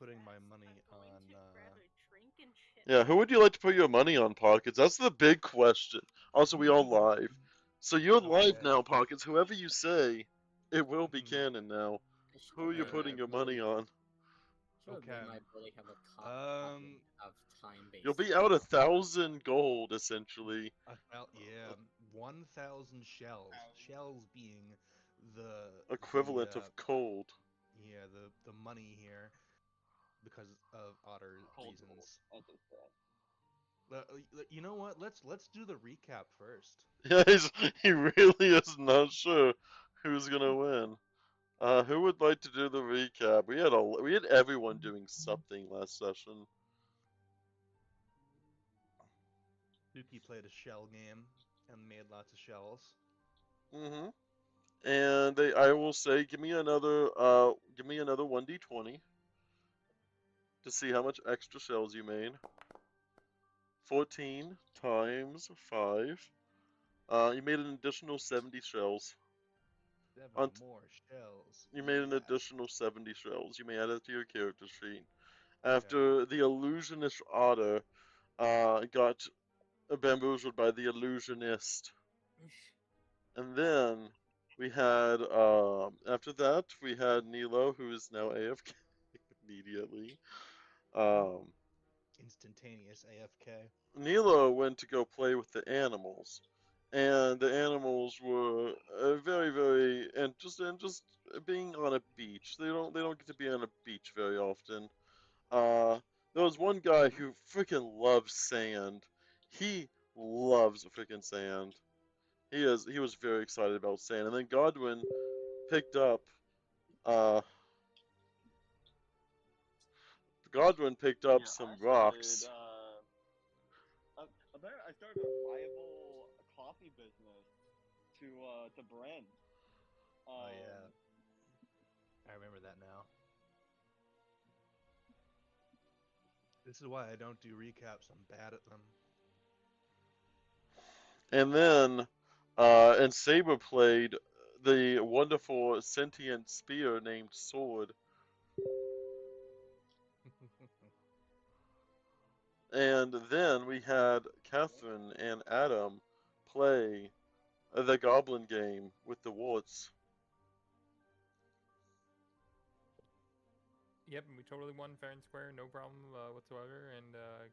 putting my money on. Grab a drink and shit. Yeah, who would you like to put your money on, Pockets? That's the big question. Also, we all live. So you're live Okay. now, Pockets. Whoever you say, it will be canon now. I should Who are you admit, I putting your money really, on? should admit, Okay. I really have a problem Um. of You'll time-based. be out 1,000 gold, essentially. Yeah, 1,000 shells. Shells being the Equivalent of cold. yeah the money here because of otter Cold gold. reasons. That's just that. You know what? Let's do the recap first. Yeah, he really is not sure who's gonna win. Who would like to do the recap? We had everyone doing something last session. Suki played a shell game and made lots of shells. Mm-hmm. And I will say, give me another 1d20 to see how much extra shells you made. 14 times 5. You made an additional 70 shells. Seven On more shells. You made an Yes. additional 70 shells. You may add it to your character sheet. Okay. After the illusionist otter got bamboozled by the illusionist. And then we had, after that, we had Nilo, who is now AFK immediately. Um, Instantaneous AFK. Nilo went to go play with the animals, and the animals were very, very, and just being on a beach. They don't get to be on a beach very often. There was one guy who freaking loves sand. He loves freaking sand. He was very excited about sand, and then Godwin picked up uh Yeah, some rocks. I started a rival coffee business to Brent. Oh yeah, Um, I remember that now. This is why I don't do recaps. I'm bad at them. And then and Saber played the wonderful sentient spear named Sword. And then we had Catherine and Adam play the Goblin game with the warts. Yep, and we totally won fair and square, no problem whatsoever. And I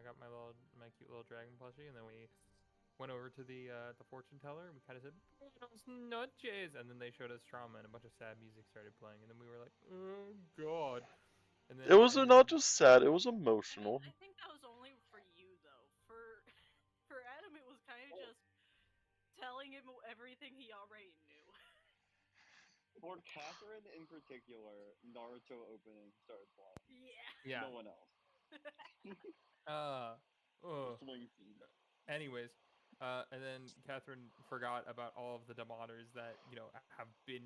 got my cute little dragon plushie, and then we went over to the fortune teller, and we kind of said buenos noches, and then they showed us trauma, and a bunch of sad music started playing, and then we were like, oh god, and It was and not then just sad; it was emotional. I think that was only for you though. For for Adam, it was kind of just telling him everything he already knew. for Catherine in particular, Naruto opening started playing. Yeah. yeah, No one else. uh, The ugh. swing scene. Anyways, and then Catherine forgot about all of the demoners that have been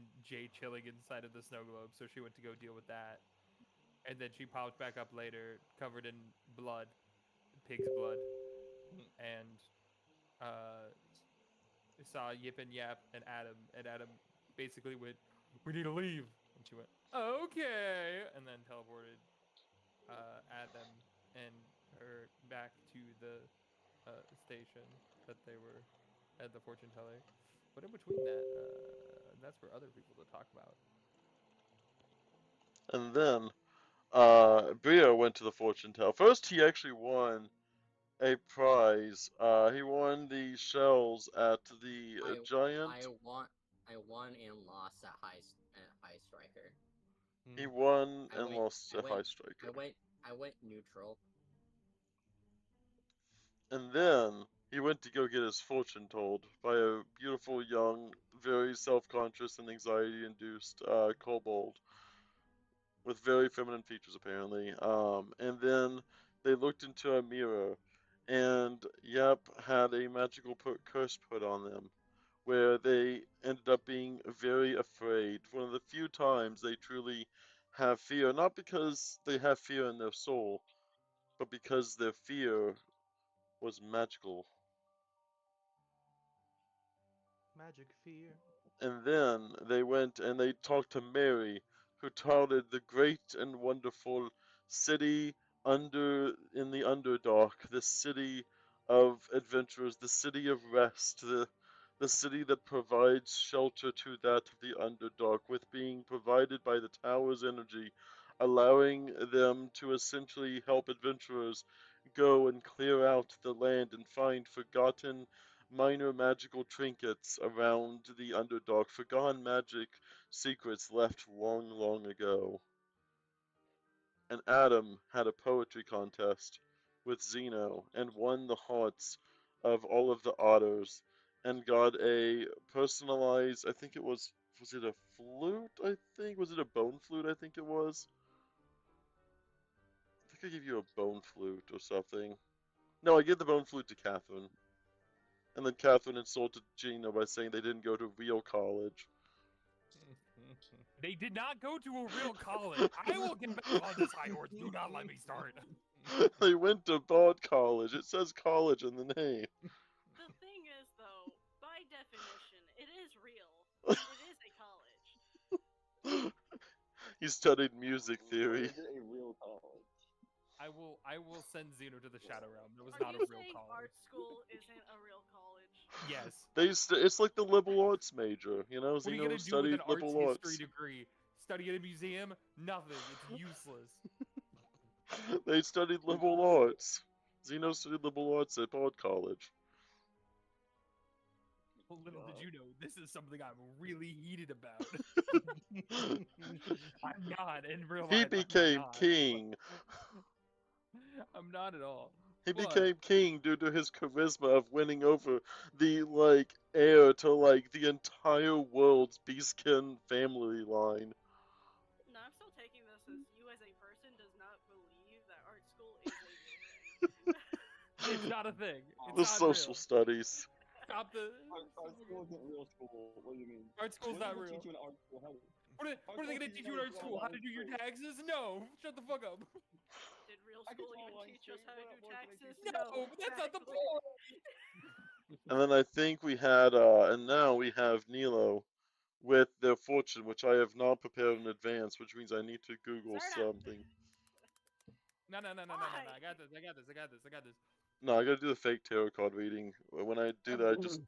chilling inside of the snow globe, so she went to go deal with that, and then she popped back up later, covered in blood, pig's blood, and uh, saw Yip and Yap and Adam basically went, "We need to leave," and she went, "Okay," and then teleported Adam and her back to the station that they were at the fortune teller. But in between that, that's for other people to talk about. And then Brio went to the fortune teller. First, he actually won a prize. He won the shells at the I giant. I won I won and lost at high striker. He Hmm. won I and went lost I a high went striker. I went neutral. And then he went to go get his fortune told by a beautiful, young, very self-conscious and anxiety-induced kobold with very feminine features, apparently. And then they looked into a mirror, and Yep had a magical curse put on them, where they ended up being very afraid. One of the few times they truly have fear, not because they have fear in their soul, but because their fear was magical. Magic fear. And then they went and they talked to Mary, who touted the great and wonderful city in the Underdark, the city of adventurers, the city of rest, the city that provides shelter to that of the Underdark, with being provided by the tower's energy, allowing them to essentially help adventurers go and clear out the land and find forgotten minor magical trinkets around the Underdark, forgotten magic secrets left long, long ago. And Adam had a poetry contest with Zeno and won the hearts of all of the otters and got a personalized, I think it was it a flute? I think, was it a bone flute? I think it was. I think I gave you a bone flute or something. No, I gave the bone flute to Catherine. And then Catherine insulted Gina by saying they didn't go to real college. They did not go to a real college. I will get back on this, high horse. Do not let me start. They went to Bard College. It says college in the name. The thing is, though, by definition, it is real. It is a college. He studied music theory. Is it a real college? I will send Zeno to the Shadow Realm. That was Are not you a real saying college. art school isn't a real college? Yes. It's like the liberal arts major, you know. What are you Zeno gonna do with studied an arts liberal history arts. degree? Study at a museum? Nothing. It's useless. They studied liberal arts. Zeno studied liberal arts at Bard College. Well, little did you know, this is something I'm really heated about. I'm not in real life. He I'm became not. king. I'm not at all. He But- became king due to his charisma of winning over the heir to the entire world's beastkin family line. No, I'm still taking this as you as a person does not believe that art school is a real thing. It's not a thing. It's The not social real. studies. Stop the. Art school isn't real school. What do you mean? Art school's What not do they real. teach you in art school? What are they gonna teach you in art school? How to do your taxes? No. Shut the fuck up. Did real I can school draw even lines teach us straight. how to What do more can I taxes? do? No, that's not the exactly. point. And then I think we had, and now we have Nilo with their fortune, which I have not prepared in advance, which means I need to Google Zarda. something. No. Why? I got this. No, I gotta do the fake tarot card reading. When I do that, I just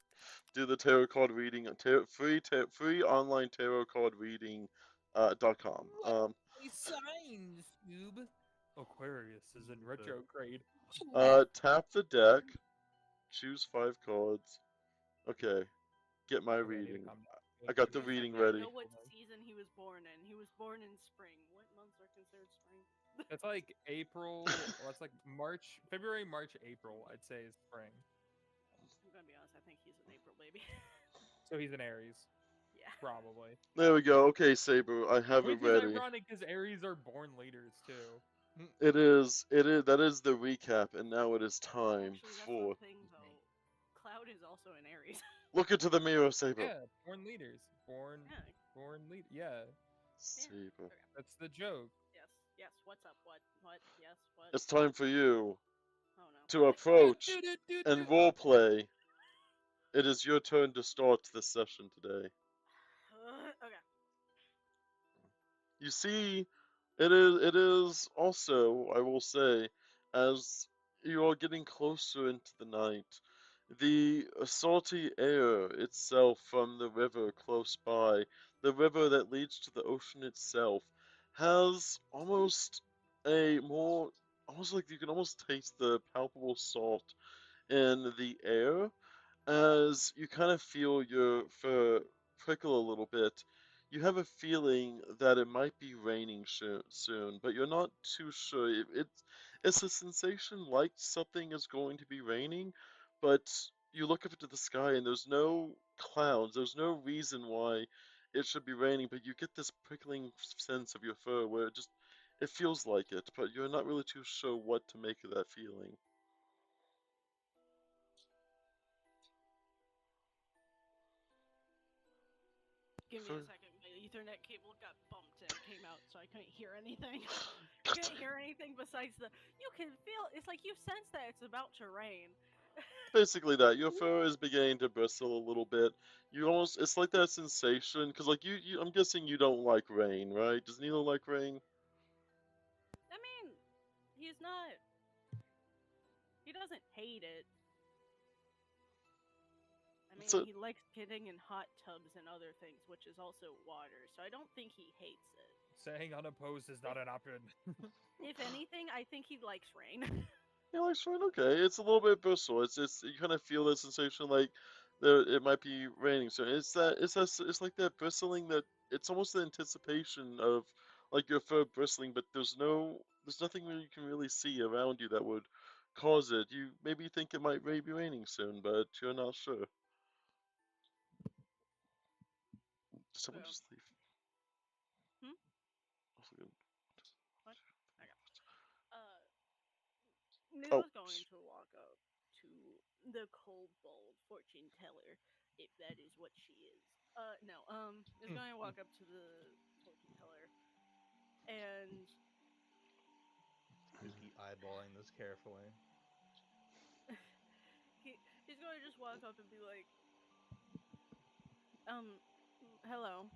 do the tarot card reading, free online tarot card reading, .com. Signs, Scoob. Aquarius is in retrograde. Tap the deck, choose 5 cards. Okay, get my Okay, I need to reading. calm down. I got the He's reading like, ready. I know what season he was born in. He was born in spring. What months are considered spring? That's like April. Well, that's like March, February, March, April. I'd say is spring. I'm gonna be honest. I think he's an April baby. So he's an Aries, Yeah. probably. There we go. Okay, Saber, I have Which it is ready. ironic because Aries are born leaders too. It is. That is the recap, and now it is time Actually, that's for. the thing though. Cloud is also an Aries. Look into the mirror, Saber. Yeah, born leaders. Yeah. Born lead. Yeah, Saber. that's the joke. Yes. Yes. What's up? What? Yes. What? It's time for you Oh no. to approach and roleplay. It is your turn to start this session today. Okay. You see, it is also, I will say, as you are getting closer into the night, the salty air itself from the river close by, the river that leads to the ocean itself, has almost almost like you can almost taste the palpable salt in the air as you kind of feel your fur prickle a little bit. You have a feeling that it might be raining soon, but you're not too sure. It's a sensation like something is going to be raining, but you look up into the sky and there's no clouds. There's no reason why it should be raining, but you get this prickling sense of your fur where it feels like it, but you're not really too sure what to make of that feeling. Give me a second. My Ethernet cable got bumped and came out, so I couldn't hear anything. I couldn't hear anything besides you can feel. It's like you sense that it's about to rain, Basically that. Your fur is beginning to bristle a little bit. You almost, it's like that sensation, because like I'm guessing you don't like rain, right? Does Nilo like rain? I mean, he's not. He doesn't hate it. I mean, So, he likes getting in hot tubs and other things, which is also water. So I don't think he hates it. Saying unopposed is not an option. If anything, I think he likes rain. yeah, like fine, okay. It's a little bit bristle. It's you kind of feel that sensation like there it might be raining. So it's like that bristling that it's almost the anticipation of like your fur bristling, but there's nothing that you can really see around you that would cause it. You maybe think it might be raining soon, but you're not sure. Did someone So, just leave? hmm? Oh, look What? Okay. Uh, oh, Nila's going to walk up to the kobold fortune teller, if that is what she is. No. Is going to walk up to the fortune teller, and Suki eyeballing this carefully. he's going to just walk up and be like, hello.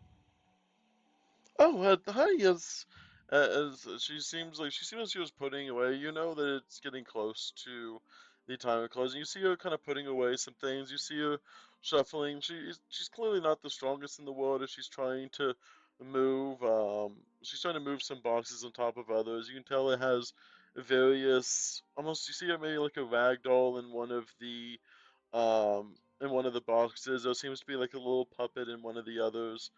oh, hi, yes. As she seems like she was putting away. You know that it's getting close to the time of closing. You see her kind of putting away some things. You see her shuffling. She's clearly not the strongest in the world as she's trying to move. She's trying to move some boxes on top of others. You can tell it has various. Almost, you see it maybe like a rag doll in one of the boxes. There seems to be like a little puppet in one of the others,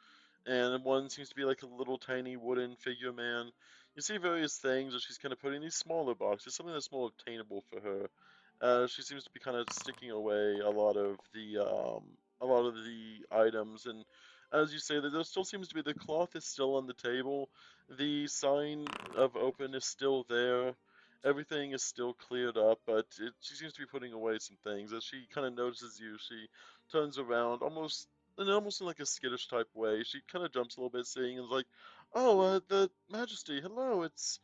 and one seems to be like a little tiny wooden figure man. You see various things that she's kind of putting in these smaller boxes, something that's more obtainable for her. She seems to be kind of sticking away a lot of the items, and as you say, that there still seems to be the cloth is still on the table, the sign of open is still there. Everything is still cleared up, but she seems to be putting away some things. As she kind of notices you, she turns around, almost in like a skittish type way. She kind of jumps a little bit, seeing and is like, "Oh, the Majesty, hello! It's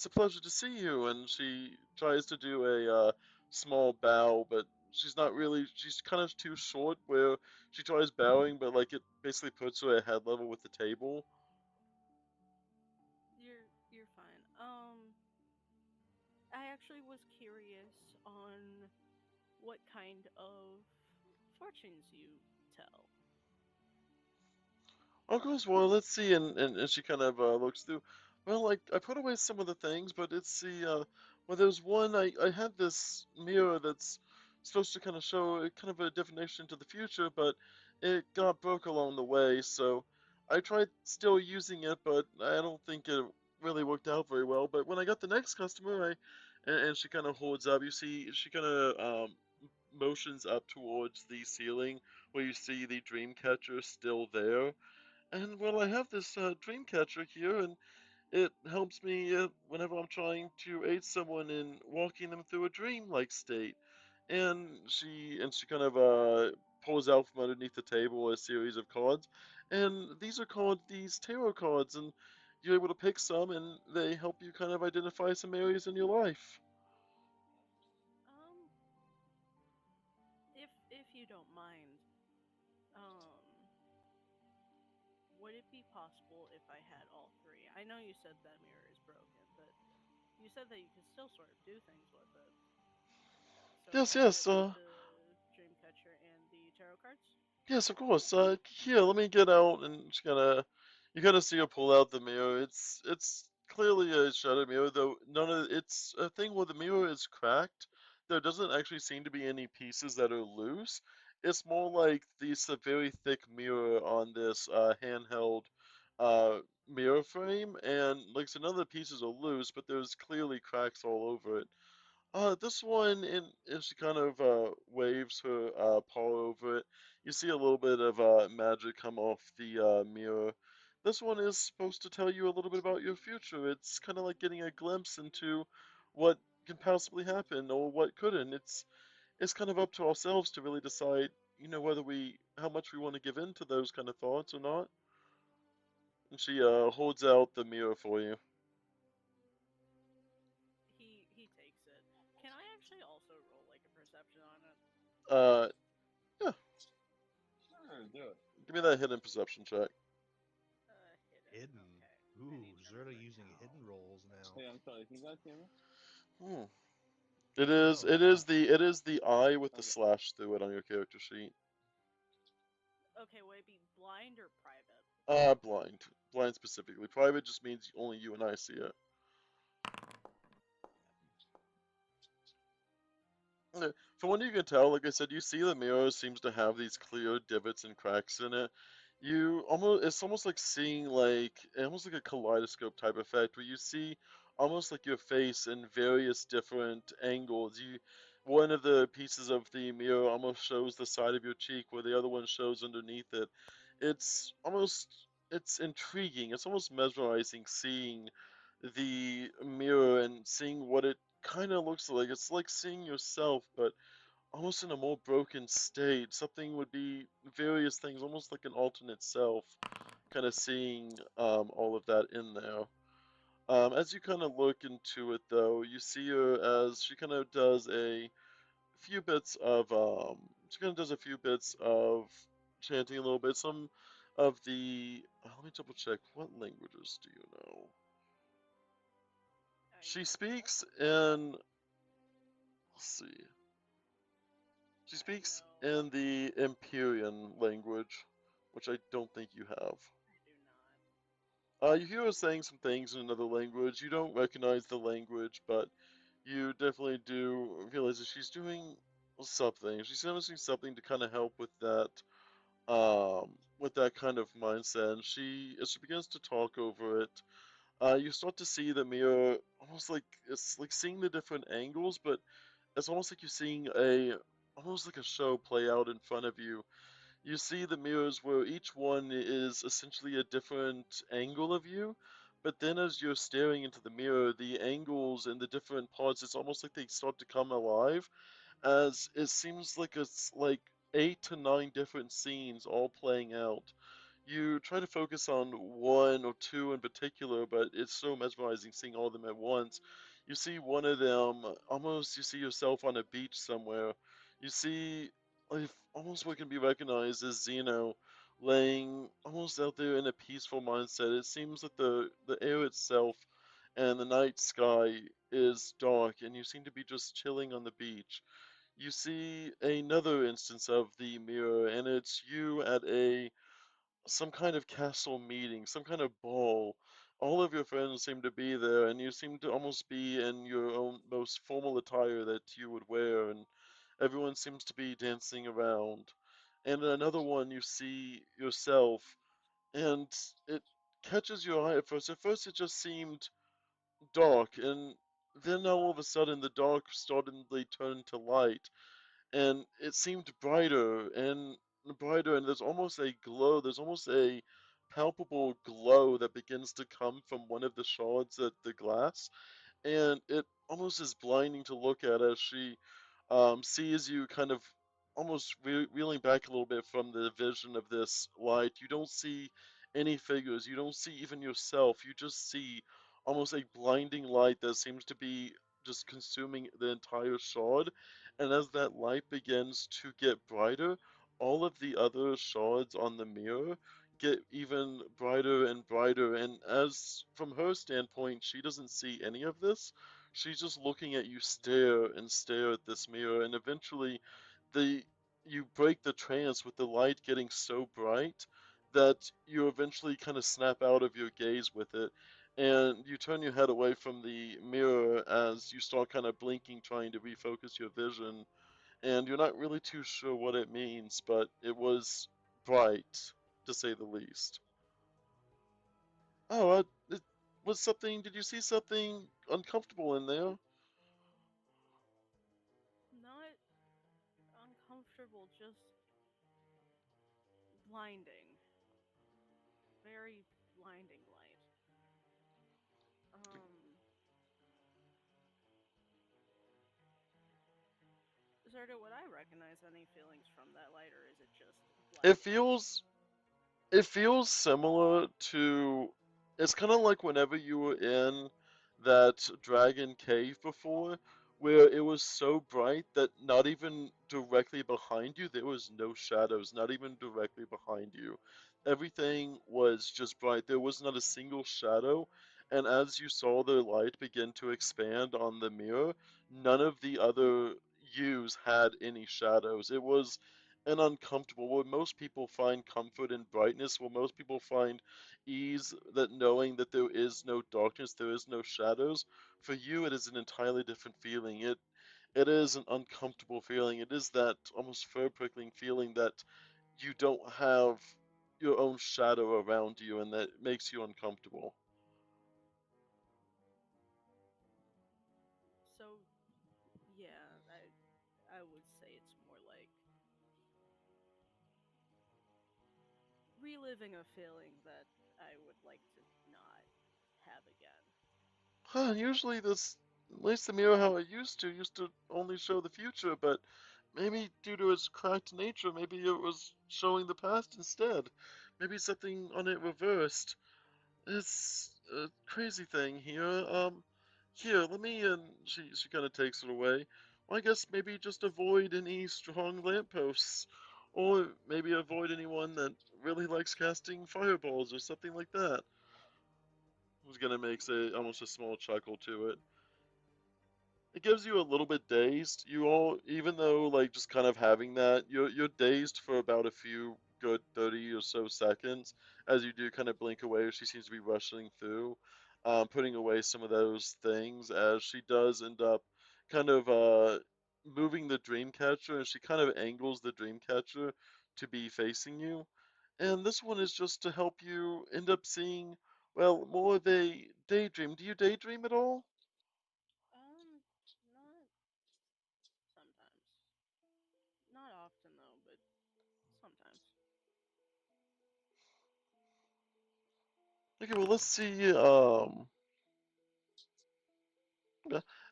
a pleasure to see you." And she tries to do a small bow, but she's not really. She's kind of too short. Where she tries bowing, but like it basically puts her at head level with the table. You're fine. I actually was curious on what kind of fortunes you tell. Of course, well, let's see, and she kind of looks through. Well, like I put away some of the things, but it's well, there's one. I had this mirror that's supposed to kind of show kind of a divination to the future, but it got broke along the way. So I tried still using it, but I don't think it really worked out very well. But when I got the next customer, and she kind of holds up. You see, she kind of motions up towards the ceiling where you see the dream catcher still there. And well, I have this dream catcher here, and it helps me whenever I'm trying to aid someone in walking them through a dream-like state. And she kind of pulls out from underneath the table a series of cards, and these are called these tarot cards, and you're able to pick some, and they help you kind of identify some areas in your life. Um, if you don't mind, um, would it be possible if I had all three? I know you said that mirror is broken, but you said that you could still sort of do things with it. So Yes, could I yes, get the dream catcher and the tarot cards? yes, of course. Here, let me get out, and you kind of see her pull out the mirror. It's clearly a shattered mirror, though it's a thing where the mirror is cracked. There doesn't actually seem to be any pieces that are loose. It's more like this very thick mirror on this handheld mirror frame, and like so none of the pieces are loose, but there's clearly cracks all over it. This one, and she kind of waves her paw over it. You see a little bit of magic come off the mirror. This one is supposed to tell you a little bit about your future. It's kind of like getting a glimpse into what can possibly happen or what couldn't. It's kind of up to ourselves to really decide, whether how much we want to give in to those kind of thoughts or not. And she holds out the mirror for you. He takes it. Can I actually also roll like a perception on it? Yeah. Sure, do it. Give me that hidden perception check. Hidden. Hidden. Okay. I Ooh, need to Zerta remember using now. hidden rolls now. Hey, I'm sorry. Can you guys hear me? Hmm. Oh. It is the eye with the Okay. slash through it on your character sheet. Okay, would it be blind or private? Blind. Blind specifically. Private just means only you and I see it. From what you can tell, like I said, you see the mirror seems to have these clear divots and cracks in it. It's almost like seeing almost like a kaleidoscope type effect where you see almost like your face in various different angles. One of the pieces of the mirror almost shows the side of your cheek where the other one shows underneath it. It's intriguing. It's almost mesmerizing seeing the mirror and seeing what it kind of looks like. It's like seeing yourself, but almost in a more broken state. Something would be various things, almost like an alternate self, kind of seeing all of that in there. As you kind of look into it, though, you see her as she kind of does a few bits of chanting a little bit. Some of the let me double check. What languages do you know? She speaks in. Let's see. She speaks No, in the Empyrean language, which I don't think you have. I do not. You hear her saying some things in another language. You don't recognize the language, but you definitely do realize that she's doing something. She's doing something to kind of help with that kind of mindset. And as she begins to talk over it, you start to see the mirror almost like it's like seeing the different angles, but it's almost like you're seeing almost like a show play out in front of you. You see the mirrors where each one is essentially a different angle of you, but then as you're staring into the mirror, the angles and the different parts, it's almost like they start to come alive, as it seems like it's like 8 to 9 different scenes all playing out. You try to focus on one or two in particular, but it's so mesmerizing seeing all of them at once. You see one of them, almost you see yourself on a beach somewhere. You see like, almost what can be recognized as Zeno laying almost out there in a peaceful mindset. It seems that the air itself and the night sky is dark, and you seem to be just chilling on the beach. You see another instance of the mirror, and it's you at a some kind of castle meeting, some kind of ball. All of your friends seem to be there, and you seem to almost be in your own most formal attire that you would wear, and everyone seems to be dancing around. And in another one, you see yourself, and it catches your eye at first. At first, it just seemed dark, and then all of a sudden, the dark suddenly turned to light, and it seemed brighter, and there's almost a glow, there's almost a palpable glow that begins to come from one of the shards at the glass, and it almost is blinding to look at as she sees you kind of almost reeling back a little bit from the vision of this light. You don't see any figures, you don't see even yourself, you just see almost a blinding light that seems to be just consuming the entire shard. And as that light begins to get brighter, all of the other shards on the mirror get even brighter and brighter. And as from her standpoint, she doesn't see any of this. She's just looking at you stare and stare at this mirror, and eventually the you break the trance with the light getting so bright that you eventually kind of snap out of your gaze with it, and you turn your head away from the mirror as you start kind of blinking, trying to refocus your vision, and you're not really too sure what it means, but it was bright, to say the least. Oh, it was something. Did you see something uncomfortable in there? Not uncomfortable, just blinding. Very blinding light. Zerda, would I recognize any feelings from that light, or is it just It blinding? feels it feels similar to. It's kind of like whenever you were in that dragon cave before, where it was so bright that not even directly behind you, there was no shadows, not even directly behind you. Everything was just bright. There was not a single shadow. And as you saw the light begin to expand on the mirror, none of the other yous had any shadows. It was an uncomfortable, where most people find comfort in brightness, where most people find ease that knowing that there is no darkness, there is no shadows. For you, it is an entirely different feeling. It is an uncomfortable feeling. It is that almost fur-prickling feeling that you don't have your own shadow around you, and that makes you uncomfortable. So, yeah, I would say it's more like reliving a feeling that I would like to not have again. Huh, usually this, at least the mirror how it used to only show the future, but maybe due to its cracked nature, maybe it was showing the past instead. Maybe something on it reversed. It's a crazy thing here. Here, let me, and she kind of takes it away. Well, I guess maybe just avoid any strong lampposts, or maybe avoid anyone that really likes casting fireballs or something like that. I was gonna make say almost a small chuckle to it. It gives you a little bit dazed. You all, even though like just kind of having that, you're dazed for about a few good 30 or so seconds as you do kind of blink away. She seems to be rushing through, putting away some of those things as she does end up kind of moving the dream catcher, and she kind of angles the dream catcher to be facing you. And this one is just to help you end up seeing, well, more of a daydream. Do you daydream at all? Not sometimes. Not often though, but sometimes. Okay, well, let's see. Yeah.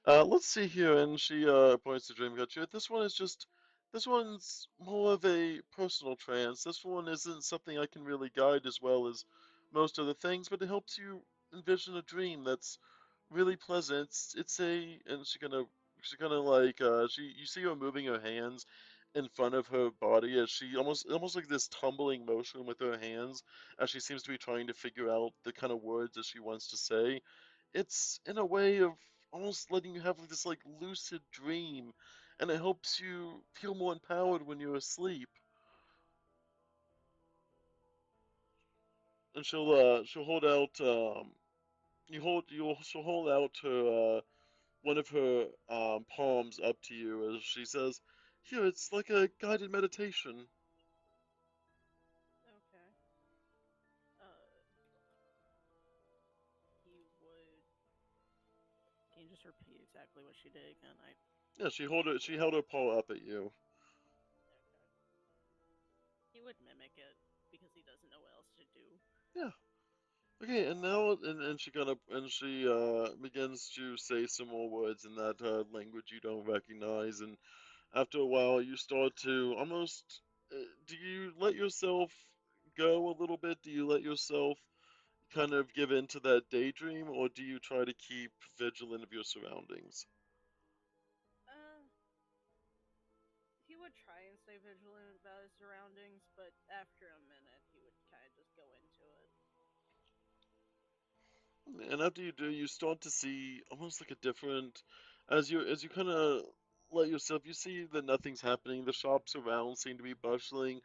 Let's see here, and she points to Dreamcatcher. This one is just, this one's more of a personal trance. This one isn't something I can really guide as well as most other things, but it helps you envision a dream that's really pleasant. It's a, and she kind of like, you see her moving her hands in front of her body as she almost like this tumbling motion with her hands as she seems to be trying to figure out the kind of words that she wants to say. It's in a way of almost letting you have this like lucid dream, and it helps you feel more empowered when you're asleep. And she'll hold out she'll hold out her one of her palms up to you as she says, "Here, it's like a guided meditation." Okay. Uh, he would. Can you just repeat exactly what she did again? Yeah, she held her paw up at you. Okay. He would mimic it because he doesn't know what else to do. Yeah. Okay, and now and she kind of and she begins to say some more words in that language you don't recognize, and after a while you start to almost do you let yourself go a little bit? Do you let yourself kind of give in to that daydream, or do you try to keep vigilant of your surroundings? Uh, he would try and stay vigilant about his surroundings, but after a minute, he would kind of just go into it. And after you do, you start to see almost like a different, as you kind of let yourself, you see that nothing's happening. The shops around seem to be bustling.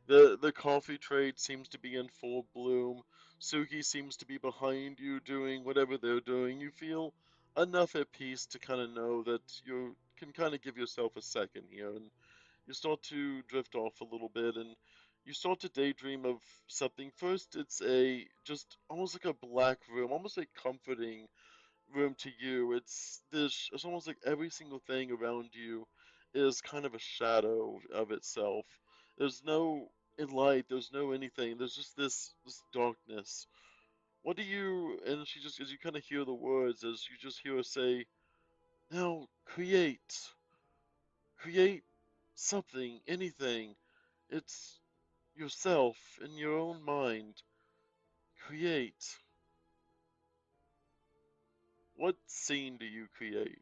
The coffee trade seems to be in full bloom. Suki seems to be behind you doing whatever they're doing. You feel enough at peace to kind of know that you can kind of give yourself a second here, and you start to drift off a little bit, and you start to daydream of something. First, it's a just almost like a black room, almost like comforting room to you. It's almost like every single thing around you is kind of a shadow of itself. There's no light, there's no anything. There's just this darkness. What do you, and she just, as you kind of hear the words, as you just hear her say, now create something, anything. It's yourself in your own mind. Create. What scene do you create?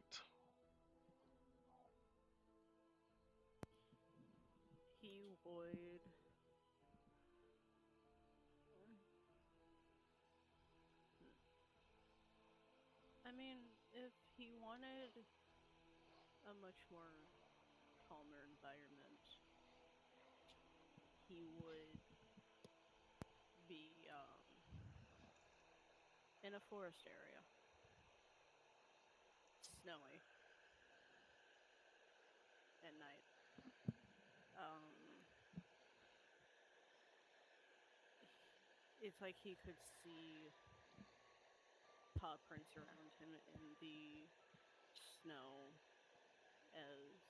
wanted a much more calmer environment, he would be in a forest area, snowy at night. Um, it's like he could see paw prints around him in the snow as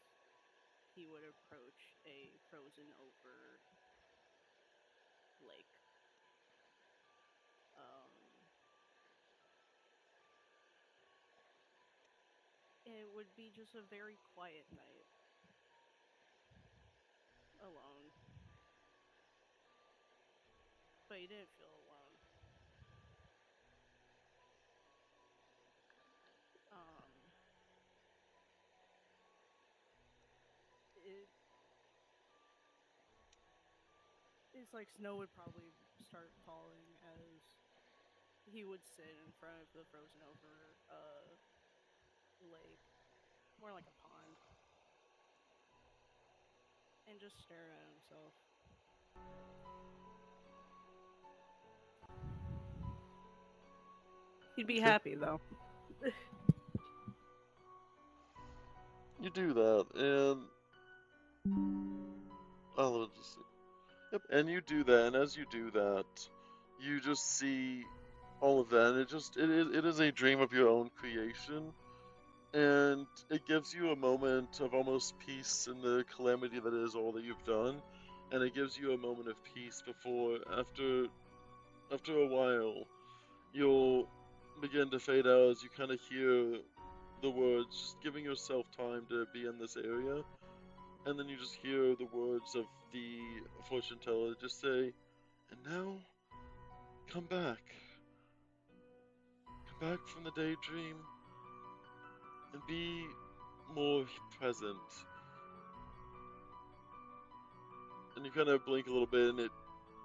he would approach a frozen over lake. It would be just a very quiet night, alone. But you didn't feel alone. Um, it it's like snow would probably start falling as he would sit in front of the frozen over lake, more like a pond, and just stare at himself. He'd be Okay. happy though. You do that, and I'll just see. Yep, and you do that, and as you do that, you just see all of that, and it is a dream of your own creation, and it gives you a moment of almost peace in the calamity that is all that you've done, and it gives you a moment of peace before, after a while, you'll begin to fade out as you kind of hear the words, just giving yourself time to be in this area, and then you just hear the words of the fortune teller just say, and now, come back. Come back from the daydream and be more present. And you kind of blink a little bit, and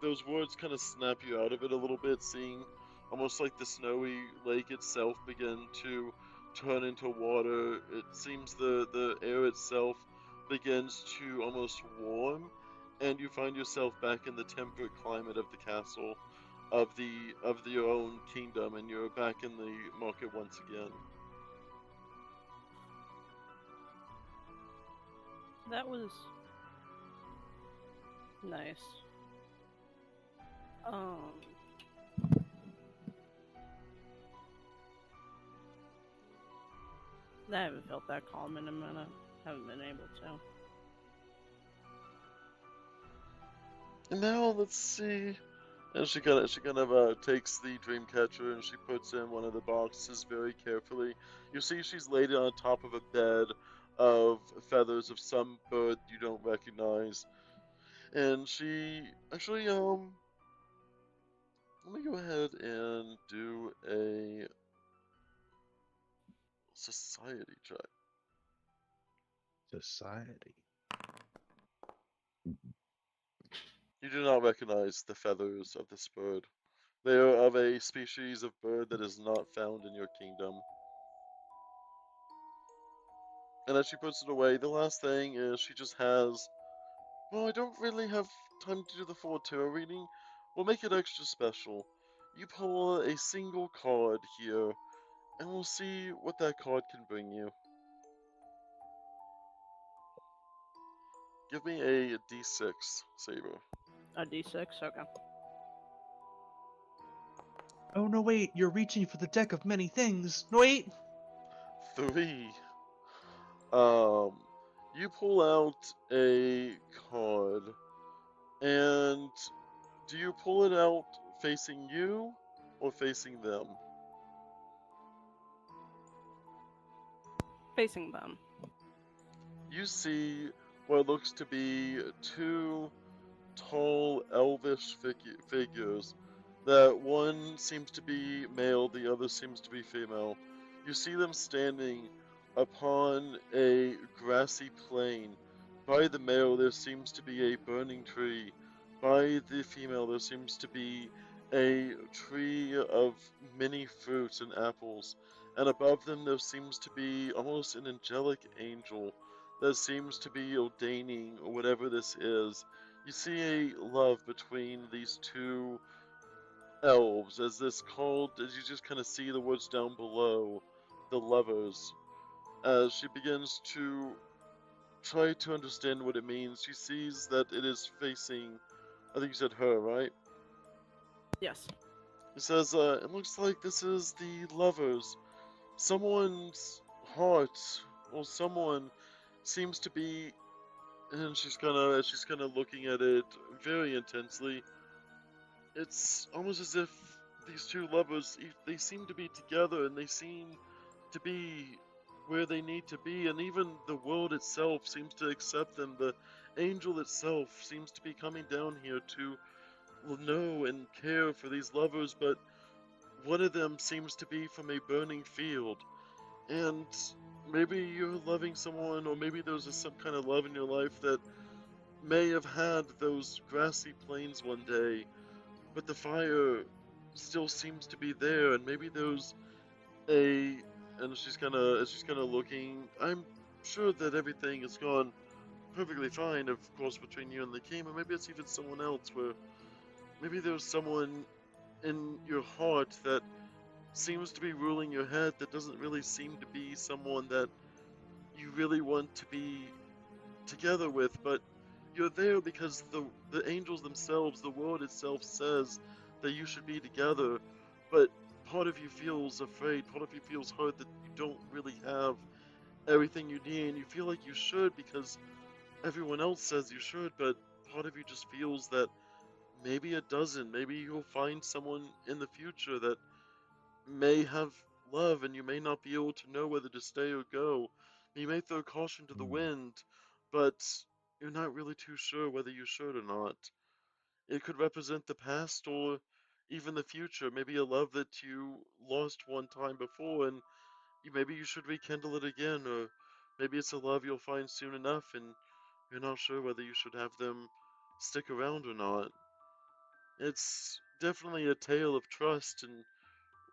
those words kind of snap you out of it a little bit, seeing almost like the snowy lake itself begin to turn into water. It seems the air itself begins to almost warm, and you find yourself back in the temperate climate of the castle, of your own kingdom, and you're back in the market once again. That was nice. I haven't felt that calm in a minute. Haven't been able to. And now let's see. And she kind of takes the dream catcher and she puts in one of the boxes very carefully. You see, she's laid it on top of a bed of feathers of some bird you don't recognize. And she actually let me go ahead and do a society check. Society. You do not recognize the feathers of this bird. They are of a species of bird that is not found in your kingdom. And as she puts it away, the last thing is she just has, well, I don't really have time to do the full tarot reading. We'll make it extra special. You pull a single card here, and we'll see what that card can bring you. Give me a d6, Saber. A d6? Okay. Oh no, wait! You're reaching for the deck of many things. No, wait. 3. You pull out a card, and do you pull it out facing you or facing them? Facing them. You see what looks to be 2 tall elvish figures. That one seems to be male, the other seems to be female. You see them standing upon a grassy plain. By the male, there seems to be a burning tree. By the female, there seems to be a tree of many fruits and apples. and above them there seems to be almost an angelic angel that seems to be ordaining whatever this is. You see a love between these two elves as this called, as you just kind of see the words down below, the lovers. As she begins to try to understand what it means, she sees that it is facing, I think you said her, right? Yes. It says, it looks like this is the lovers. Someone's heart, or someone seems to be, and she's kind of looking at it very intensely. It's almost as if these two lovers, they seem to be together, and they seem to be where they need to be, and even the world itself seems to accept them. The angel itself seems to be coming down here to know and care for these lovers, but one of them seems to be from a burning field. And maybe you're loving someone, or maybe there's some kind of love in your life that may have had those grassy plains one day, but the fire still seems to be there, and maybe there's a, and she's kind of looking. I'm sure that everything has gone perfectly fine, of course, between you and the king, but maybe it's even someone else. Where maybe there's someone in your heart that seems to be ruling your head that doesn't really seem to be someone that you really want to be together with, but you're there because the angels themselves, the world itself says that you should be together, but part of you feels afraid, part of you feels hurt that you don't really have everything you need, and you feel like you should because everyone else says you should, but part of you just feels that maybe it doesn't. Maybe you'll find someone in the future that may have love, and you may not be able to know whether to stay or go. You may throw caution to the wind, but you're not really too sure whether you should or not. It could represent the past or even the future. Maybe a love that you lost one time before, and maybe you should rekindle it again, or maybe it's a love you'll find soon enough, and you're not sure whether you should have them stick around or not. It's definitely a tale of trust, and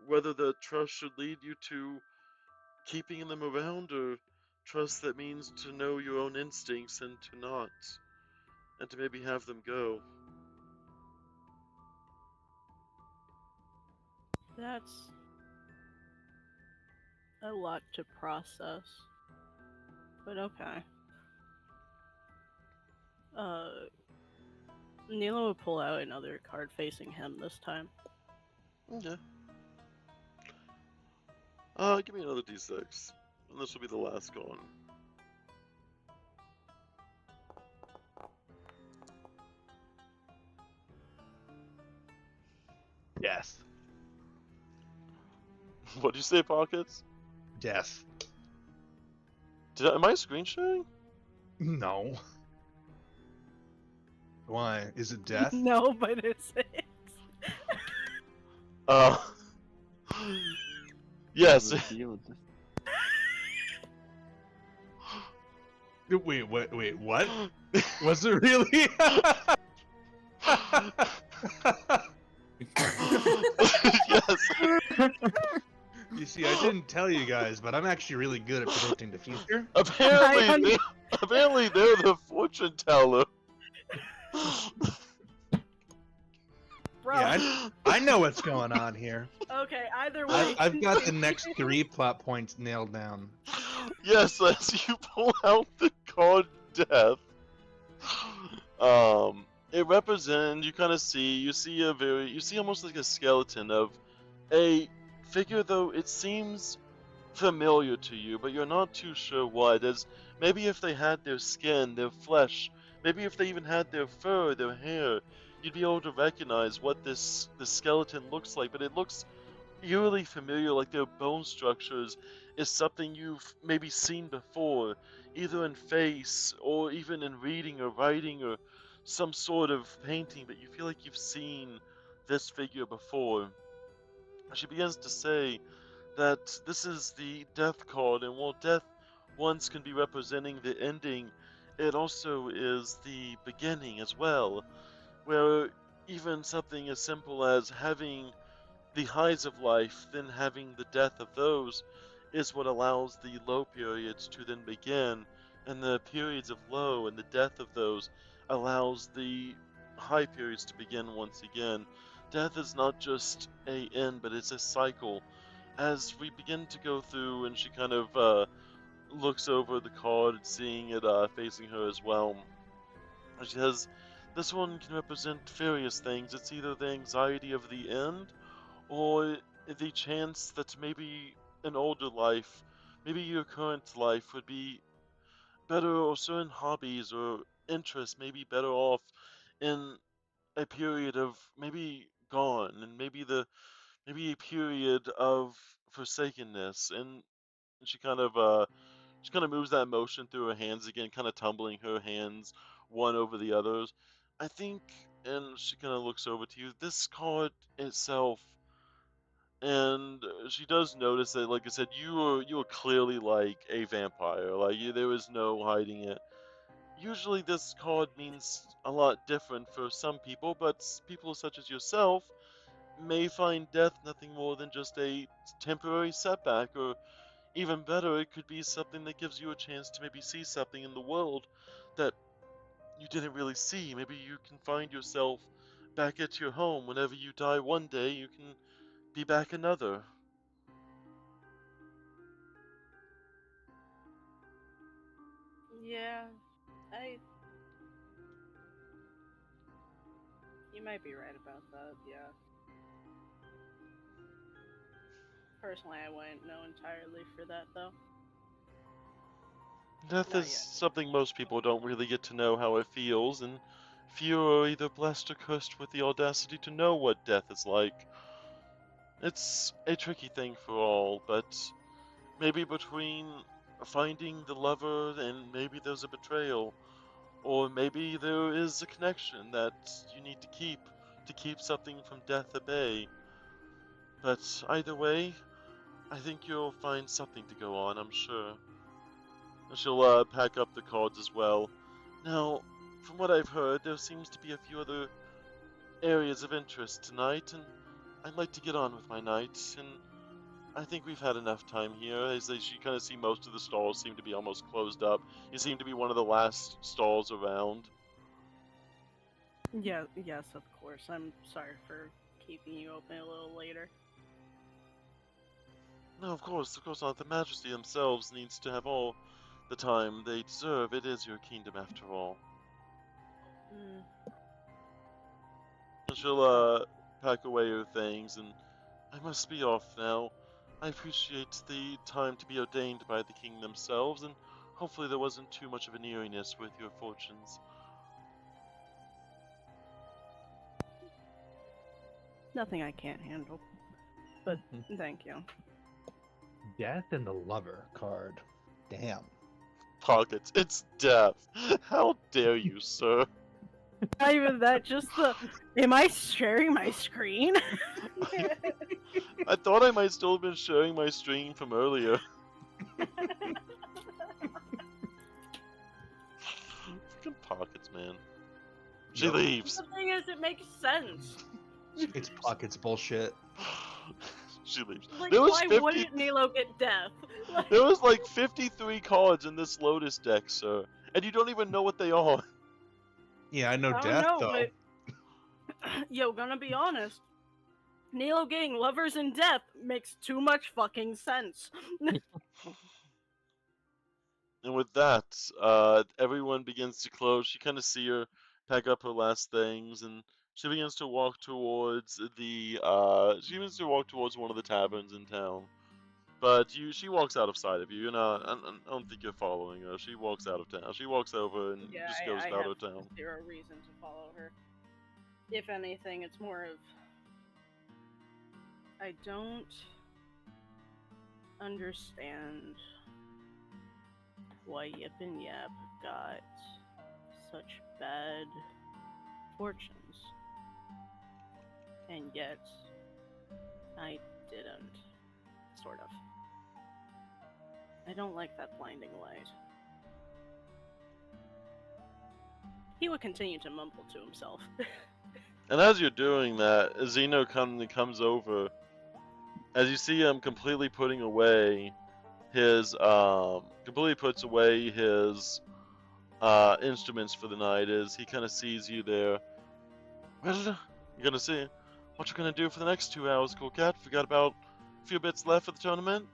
whether the trust should lead you to keeping them around, or trust that means to know your own instincts and to not, and to maybe have them go. That's a lot to process. But okay. Nilo would pull out another card facing him this time. Okay. Give me another d6. And this will be the last one. Yes. What'd you say, Pockets? Death. Am I screen sharing? No. Why? Is it death? No, but it's Uh. Yes. The field. Wait, what? Was it really? Yes. You see, I didn't tell you guys, but I'm actually really good at predicting the future. Apparently they're the fortune teller. Bro. Yeah, I know what's going on here. Okay, either way. I've got the next 3 plot points nailed down. Yes, as you pull out the card Death, it represents, you see almost like a skeleton of a figure, though it seems familiar to you, but you're not too sure what. As maybe if they had their skin, their flesh, maybe if they even had their fur, their hair, you'd be able to recognize what this skeleton looks like, but it looks eerily familiar, like their bone structures is something you've maybe seen before, either in face or even in reading or writing or some sort of painting, but you feel like you've seen this figure before. She begins to say that this is the death card, and while death once can be representing the ending, it also is the beginning as well, where even something as simple as having the highs of life, then having the death of those, is what allows the low periods to then begin, and the periods of low and the death of those allows the high periods to begin once again. Death is not just a end, but it's a cycle. As we begin to go through, and she kind of looks over the card, seeing it facing her as well. And she says, "This one can represent various things. It's either the anxiety of the end, or the chance that maybe an older life, maybe your current life would be better, or certain hobbies or interests may be better off in a period of maybe gone, and maybe a period of forsakenness." And she kind of moves that motion through her hands again, kind of tumbling her hands one over the others. I think, and she kind of looks over to you, this card itself, and she does notice that, like I said, you are clearly like a vampire. Like there is no hiding it. Usually, this card means a lot different for some people, but people such as yourself may find death nothing more than just a temporary setback, or even better, it could be something that gives you a chance to maybe see something in the world that you didn't really see. Maybe you can find yourself back at your home. Whenever you die one day, you can be back another. Yeah, I. You might be right about that. Yeah. Personally, I wouldn't know entirely for that though. Death Not is yet. something most people don't really get to know how it feels, and few are either blessed or cursed with the audacity to know what death is like. It's a tricky thing for all, but maybe between finding the lover and maybe there's a betrayal, or maybe there is a connection that you need to keep something from death at bay. But either way, I think you'll find something to go on, I'm sure. And she'll pack up the cards as well. Now, from what I've heard, there seems to be a few other areas of interest tonight, and I'd like to get on with my night, and I think we've had enough time here. As you kind of see, most of the stalls seem to be almost closed up. You seem to be one of the last stalls around. Yeah. Yes, of course. I'm sorry for keeping you open a little later. No, of course not. The Majesty themselves needs to have all the time they deserve. It is your kingdom, after all. Mm. And she'll pack away her things, and I must be off now. I appreciate the time to be ordained by the king themselves, and hopefully there wasn't too much of an eeriness with your fortunes. Nothing I can't handle. But thank you. Death and the Lover card. Damn. Pockets, it's death. How dare you, sir? Not even that. Just the. Am I sharing my screen? I thought I might still have been sharing my stream from earlier. Fucking Pockets, man. She Yep. leaves. The thing is, it makes sense. It's Pockets bullshit. She leaves. Like, There was why 50 wouldn't Nilo get death? Like, There was like 53 cards in this Lotus deck, sir. And you don't even know what they are. Yeah, I know I don't death know, though. but yo, gonna be honest. Nilo getting lovers in death makes too much fucking sense. And with that, everyone begins to close. You kind of see her pack up her last things, and she begins to walk towards one of the taverns in town. But she walks out of sight of you. You're not. I don't think you're following her. She walks out of town. She walks over and Yeah, just goes I about have her town. zero reason to follow her. If anything, it's more of I don't understand why Yip and Yap got such bad fortunes, and yet I didn't. Sort of. I don't like that blinding light. He would continue to mumble to himself. And as you're doing that, Zeno comes over. As you see him completely putting away his completely puts away his instruments for the night, as he kind of sees you there. Well, you're gonna see what you're gonna do for the next 2 hours, cool cat. Forgot about a few bits left for the tournament.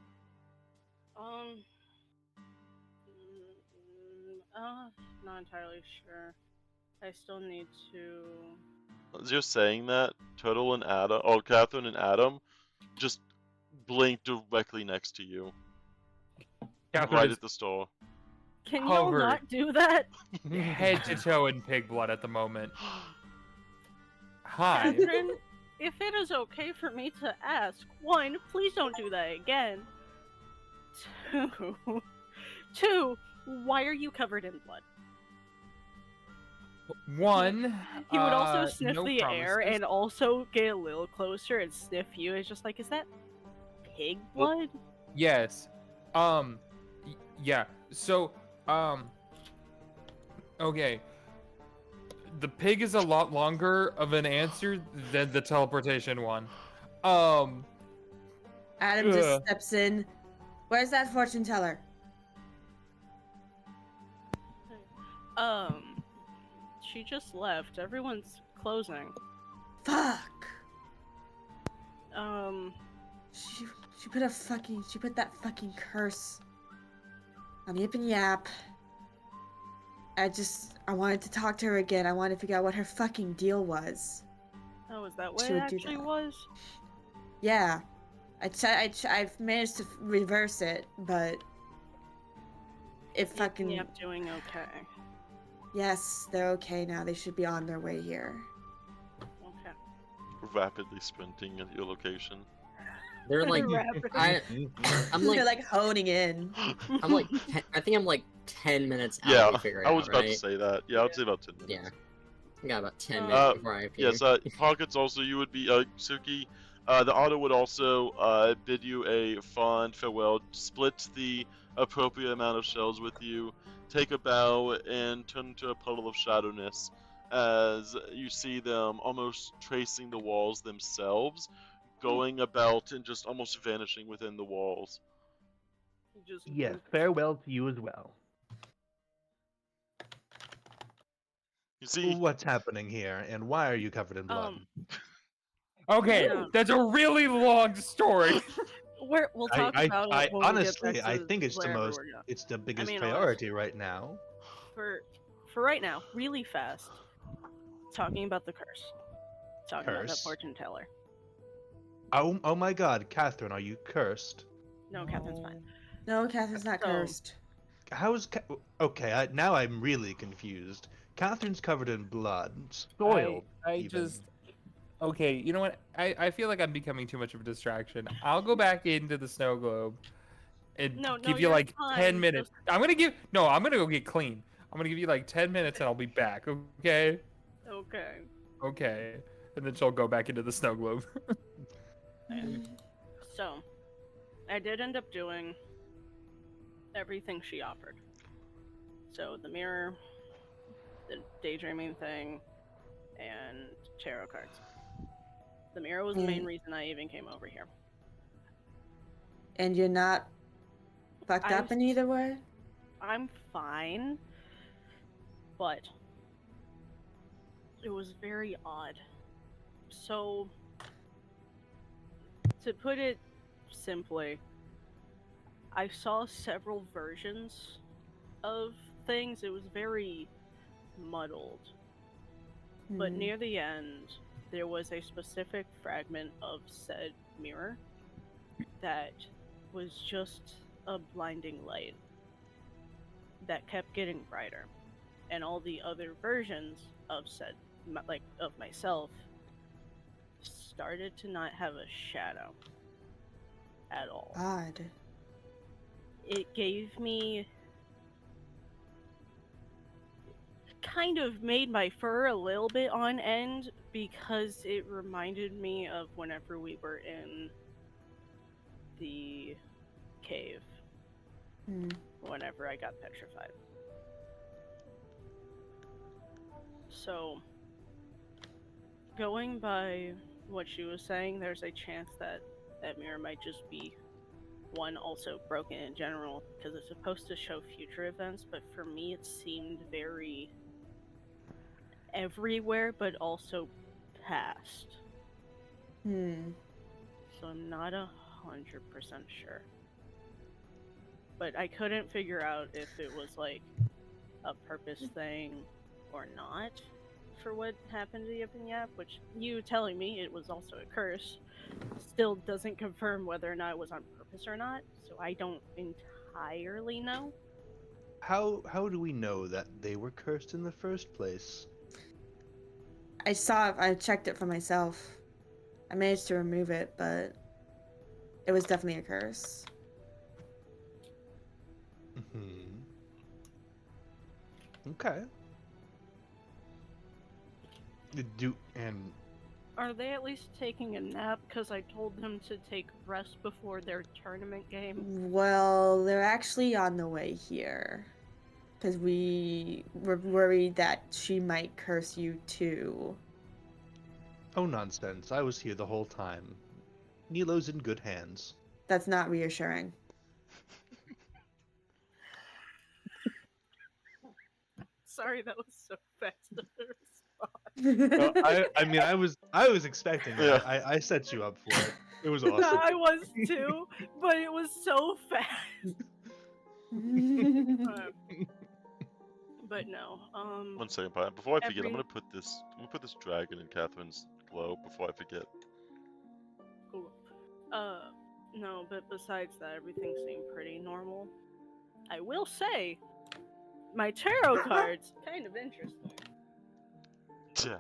Not entirely sure. I still need to. As you're saying that, Turtle and Adam, or Catherine and Adam, just blink directly next to you, Catherine right is at the store. Can y'all covered. not do that? head to toe in pig blood at the moment. Hi. Catherine, if it is okay for me to ask, one, please don't do that again. Two, why are you covered in blood? One. He would also sniff no the air promises. and also get a little closer and sniff you. It's just like, is that pig Well- blood? Yes. Yeah. So, okay. The pig is a lot longer of an answer than the teleportation one. Adam just Ugh. steps in. Where's that fortune teller? She just left. Everyone's closing. Fuck. She She put that fucking curse on Yip and Yap. I wanted to talk to her again. I wanted to figure out what her fucking deal was. Oh, is that what She it would do actually that. was? Yeah. I've managed to reverse it, but it fucking... Yep, doing okay. Yes, they're okay now. They should be on their way here. Okay. Rapidly sprinting at your location. They're like, Rapid. I'm They're like, like honing in. I'm like, I think I'm like 10 minutes out. Yeah, to figure it I was out, about right? to say that. Yeah, I'd say about 10 minutes. Yeah. I got about 10 Uh, minutes before I appear. Yes, Pockets also, you would be, Suki, the auto would also bid you a fond farewell, split the appropriate amount of shells with you, take a bow, and turn into a puddle of shadowness as you see them almost tracing the walls themselves, going about and just almost vanishing within the walls. Just Yes, farewell to you as well. You see, What's happening here, and why are you covered in blood? Okay, Yeah. that's a really long story. We'll talk about it when honestly, we get I back to think it's the wherever most, we're going. it's the biggest mean, priority right now. For right now, really fast. Talking about the curse. Talking about that Curse? fortune teller. Oh my God, Catherine, are you cursed? No, Catherine's fine. No, Catherine's not So- cursed. Okay? Now I'm really confused. Catherine's covered in blood, soiled. I even. just. Okay, you know what? I feel like I'm becoming too much of a distraction. I'll go back into the snow globe and No, give you you're like fine, 10 minutes. I'm gonna go get clean. I'm gonna give you like 10 minutes and I'll be back, okay? Okay. Okay. And then she'll go back into the snow globe. So, I did end up doing everything she offered. So, the mirror, the daydreaming thing, and tarot cards. The mirror was the main reason I even came over here. And you're not fucked up in either way? I'm fine, but it was very odd. So, to put it simply, I saw several versions of things. It was very muddled. But near the end, there was a specific fragment of said mirror that was just a blinding light that kept getting brighter. And all the other versions of said, like, of myself started to not have a shadow at all. Odd. It gave me... kind of made my fur a little bit on end because it reminded me of whenever we were in the cave. Whenever I got petrified. So, going by what she was saying, there's a chance that that mirror might just be one also broken in general because it's supposed to show future events, but for me it seemed very everywhere but also past. So I'm not 100% sure. But I couldn't figure out if it was like a purpose thing or not for what happened to the Yap, which you telling me it was also a curse still doesn't confirm whether or not it was on purpose or not, so I don't entirely know. How do we know that they were cursed in the first place? I saw it. I checked it for myself. I managed to remove it, but it was definitely a curse. Hmm. Okay. And Are they at least taking a nap? Because I told them to take rest before their tournament game. Well, they're actually on the way here. Because we were worried that she might curse you too. oh, nonsense! I was here the whole time. Nilo's in good hands. That's not reassuring. Sorry, that was so fast of a response. I mean, I was expecting it. Yeah. I set you up for it. It was awesome. I was too, but it was so fast. But no, One second, Pat. Before I forget, I'm every- gonna put this dragon in Catherine's glow before I forget. Cool. No, but besides that, everything seemed pretty normal. I will say, my tarot cards kind of interesting. Yeah.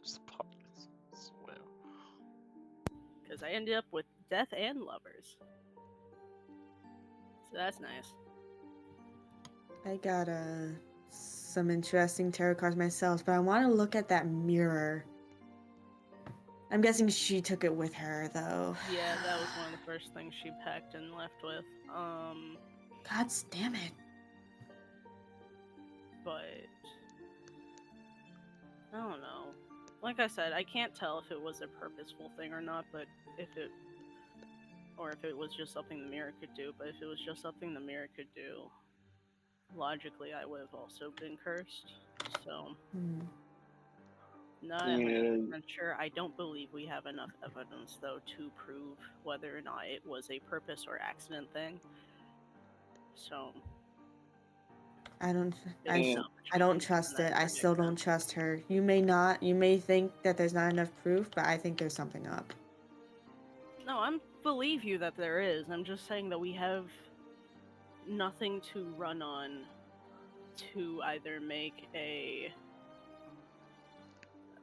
Just pockets. I swear. Because I ended up with death and lovers. So that's nice. I got some interesting tarot cards myself, but I want to look at that mirror. I'm guessing she took it with her, though. Yeah, that was one of the first things she packed and left with. God damn it. But I don't know. Like I said, I can't tell if it was a purposeful thing or not, but if it was just something the mirror could do, but if it was just something the mirror could do, logically I would have also been cursed. So not 100% sure. I don't believe we have enough evidence though to prove whether or not it was a purpose or accident thing. So I don't can trust it. I predict still that. don't trust her. You may think that there's not enough proof, but I think there's something up. No, I believe you that there is. I'm just saying that we have nothing to run on to either make a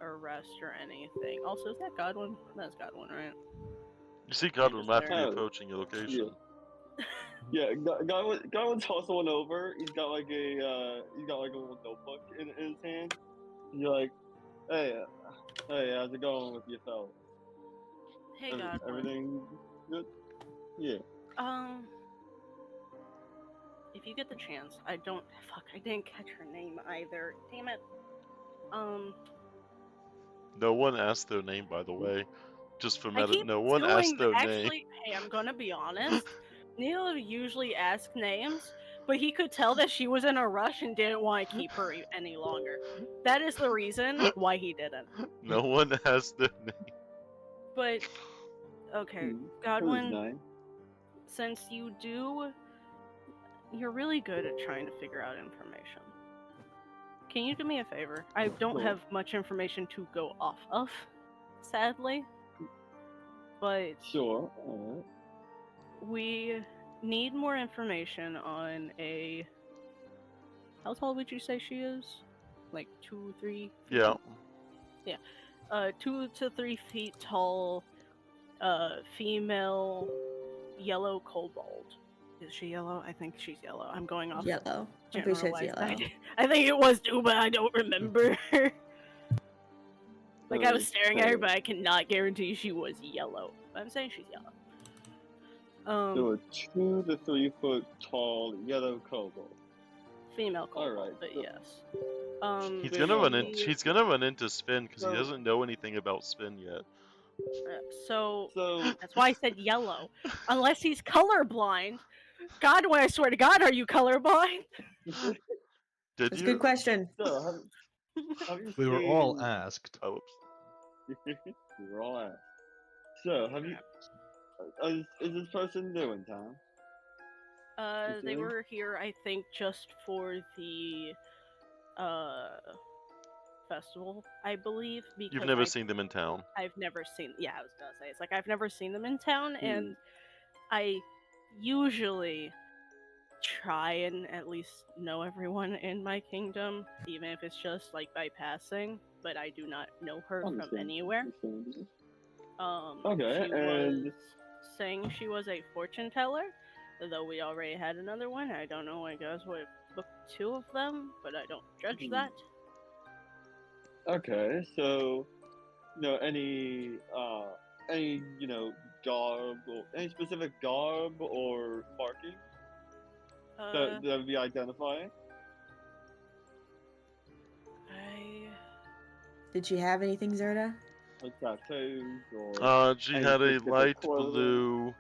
arrest or anything. Also, is that Godwin? That's Godwin, right? You see Godwin rapidly there. approaching your location. Yeah, Godwin's hustling over. He's got like a little notebook in his hand. And you're like, hey, how's it going with yourself? Hey, Godwin. Everything good? Yeah. If you get the chance, I didn't catch her name either. Damn it. No one asked their name, by the way. Just for I keep no one doing asked their name. actually. Hey, I'm gonna be honest. Neil usually asks names, but he could tell that she was in a rush and didn't want to keep her any longer. That is the reason why he didn't. No one asked their name. But okay, Godwin, since you're really good at trying to figure out information. Can you do me a favor? I don't have much information to go off of, sadly. But sure. Alright. We need more information on a. How tall would you say she is? Like 2, 3? Yeah. Yeah. 2 to 3 feet tall, female, yellow kobold. Is she yellow? I think she's yellow. I'm going off. Yellow. I'm pretty sure it's yellow. I think it was too, but I don't remember. Like I was staring at her, but I cannot guarantee she was yellow. But I'm saying she's yellow. So a 2 to 3 foot tall yellow kobold. Female kobold, Alright, but so- yes. He's Wait, gonna no, run no. in. He's gonna run into Spin because he So- doesn't know anything about Spin yet. So So that's why I said yellow. Unless he's colorblind. God, when I swear to God, are you colorblind? Did That's a you? good question. so have you We were all seen- asked. Oh, oops. we were all asked. So have you? Is this person new in town? They Okay. were here, I think, just for the festival, I believe. Because You've never seen them in town. I've never seen. Yeah, I was gonna say it's like I've never seen them in town, Hmm. and I usually try and at least know everyone in my kingdom, even if it's just like by passing. But I do not know her from Understand- anywhere. understandable. She and- was saying she was a fortune teller, though we already had another one. I don't know. I guess we booked 2 of them, but I don't judge Hmm. that. Okay, so any garb or any specific garb or marking that would be identifying? Did she have anything, Zerda? Like tattoos or She any had a specific light clothing? blue.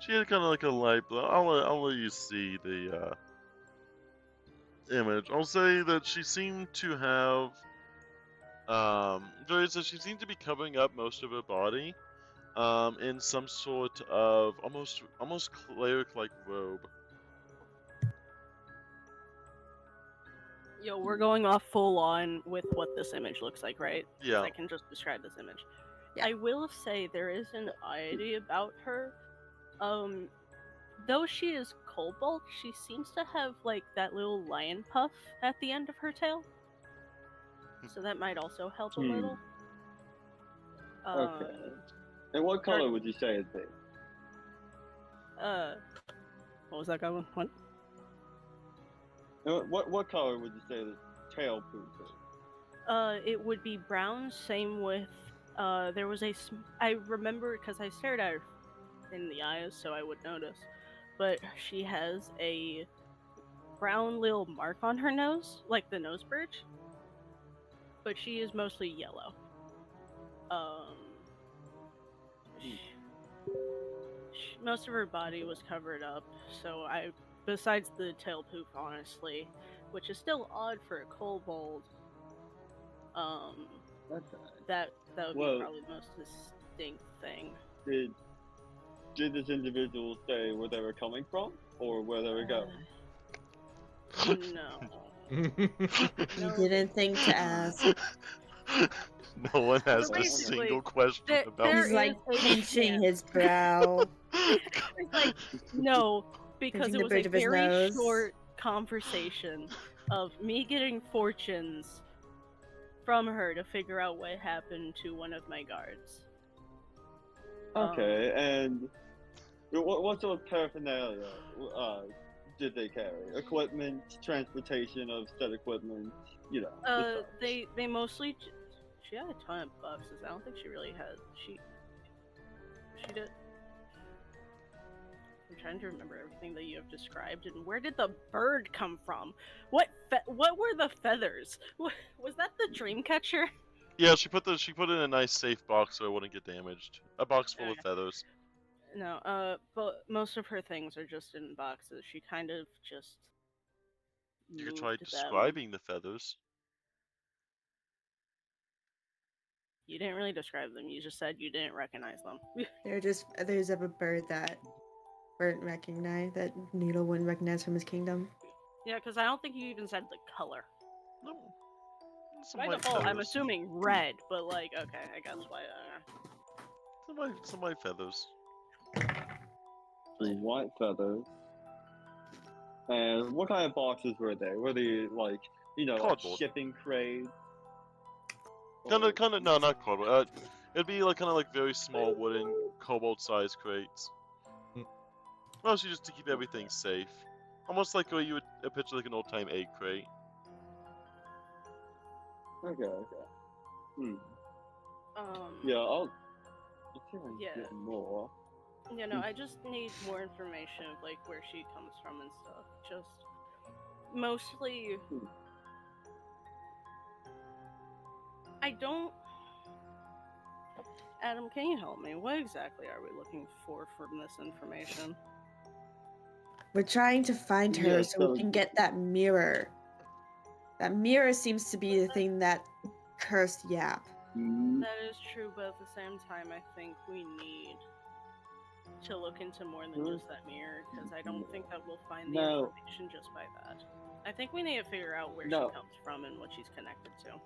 She had kind of like a light blue. I'll let you see the image. I'll say that she seemed to have. She seemed to be covering up most of her body, in some sort of almost cleric-like robe. Yo, we're going off full on with what this image looks like, right? 'Cause Yeah. I can just describe this image. Yeah. I will say there is an oddity about her. Though she is kobold, she seems to have like that little lion puff at the end of her tail. So that might also help a Hmm. little. Okay. And what color would you say it'd be? What was that guy? What? And what color would you say the tail poop is? It would be brown. Same with. There was I remember because I stared at her in the eyes, so I would notice. But she has a brown little mark on her nose, like the nose bridge. But she is mostly yellow. Most of her body was covered up, so besides the tail poof, honestly, which is still odd for a kobold. Okay. That would Well- be probably the most distinct thing. Did this individual say where they were coming from or where they were going? No. You didn't think to ask. No one has So a basically, single question there- about there He's is like a pinching chance. his brow. It's like, no, because Pinching it the was bridge a of his very nose. short conversation of me getting fortunes from her to figure out what happened to one of my guards. Okay, and what sort of paraphernalia did they carry? Equipment, transportation of said equipment, the such. They mostly. She had a ton of boxes. I don't think she really had. She did. I'm trying to remember everything that you have described, and where did the bird come from? What were the feathers? Was that the dream catcher? Yeah, she put it in a nice safe box so it wouldn't get damaged. A box full of feathers. No, but most of her things are just in boxes. She kind of just. You could moved try them. describing the feathers. You didn't really describe them. You just said you didn't recognize them. There's a bird that Bert recognized, that Needle wouldn't recognize from his kingdom. Yeah, because I don't think you even said the color. No. Some By white default, I'm feathers. assuming red, but like, okay, I guess why. Some white feathers. Some white feathers. And what kind of boxes were they? Were they like Cardboard. shipping crates? Kind of, no, not cardboard. It'd be like kind of like very small wooden cobalt-sized crates. Mm. Mostly just to keep everything safe. Almost like you would picture like an old-time egg crate. Okay. Yeah, I'll see if I can Yeah. get more. You know, I just need more information of like where she comes from and stuff. Just Mostly, I don't. Adam, can you help me? What exactly are we looking for from this information? We're trying to find her Yeah, so we can get that mirror. That mirror seems to be the thing that cursed Yap. That is true, but at the same time, I think we need to look into more than just that mirror, because I don't think that we'll find the No. information just by that. I think we need to figure out where No. she comes from and what she's connected to.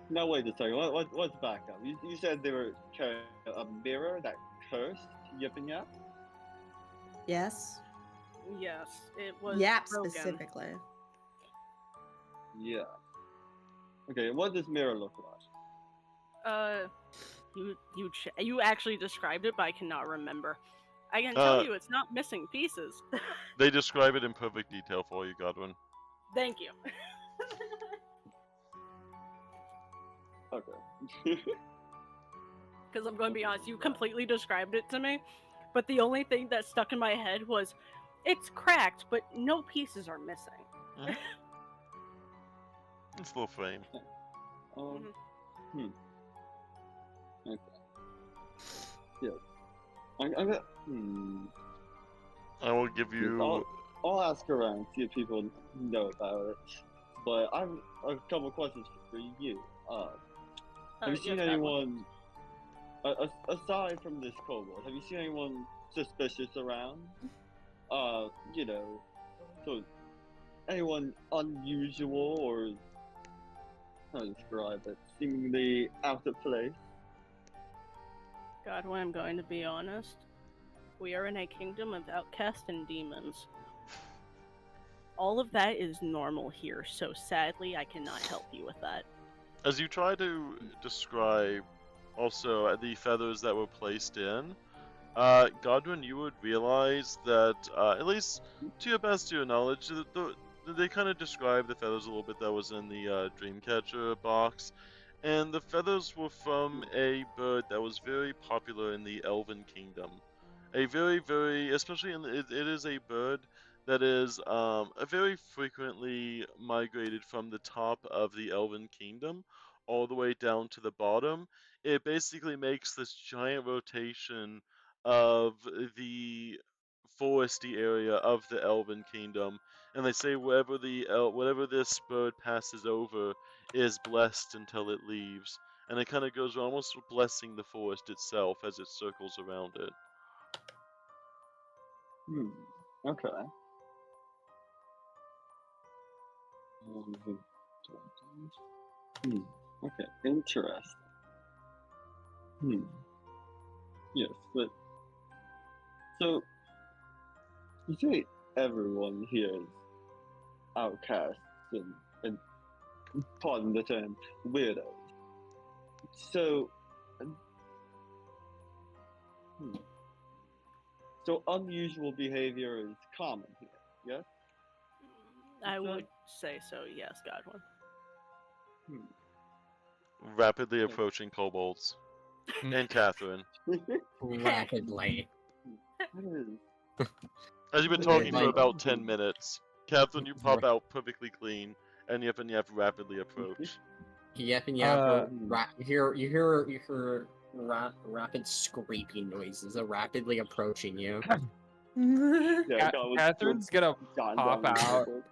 No, wait a second. Let's back up. You said they were carrying a mirror that cursed Yip and Yap? Yes? Yes, it was Yap broken. specifically. Yeah. Okay, what does mirror look like? You actually described it, but I cannot remember. I can tell you it's not missing pieces. They describe it in perfect detail for you, Godwin. Thank you. Okay. Because I'm going to be honest, you completely described it to me, but the only thing that stuck in my head was, it's cracked, but no pieces are missing. Mhm. It's full frame. Okay. Yeah. I'm gonna. I will give you. I'll ask around, see if people know about it. But I have a couple questions for you. Have you seen yes, anyone, aside from this kobold, have you seen anyone suspicious around? You know, so anyone unusual or how to describe it, seemingly out of place? Godwin, I'm going to be honest. We are in a kingdom of outcasts and demons. All of that is normal here, so sadly I cannot help you with that. As you try to describe also the feathers that were placed in, Godwin, you would realize that, at least to your best of your knowledge, they kind of describe the feathers a little bit that was in the Dreamcatcher box. And the feathers were from a bird that was very popular in the Elven Kingdom. A very, very, especially it is a bird that is very frequently migrated from the top of the Elven Kingdom all the way down to the bottom. It basically makes this giant rotation of the foresty area of the Elven Kingdom, and they say whatever this bird passes over is blessed until it leaves, and it kind of goes almost blessing the forest itself as it circles around it. Okay. Okay, interesting. Yes, but so you say everyone here is outcasts and pardon the term, weirdos. So, so unusual behavior is common here, yes? I would say so, yes, Godwin. Rapidly approaching kobolds. And Catherine. Rapidly. As you've been talking for about 10 minutes, Catherine, you pop out perfectly clean, and Yip and Yap rapidly approach. Yep and Yap, you hear rapid scraping noises. They're rapidly approaching you. Yeah, Catherine's gonna John pop Donald out. Trump.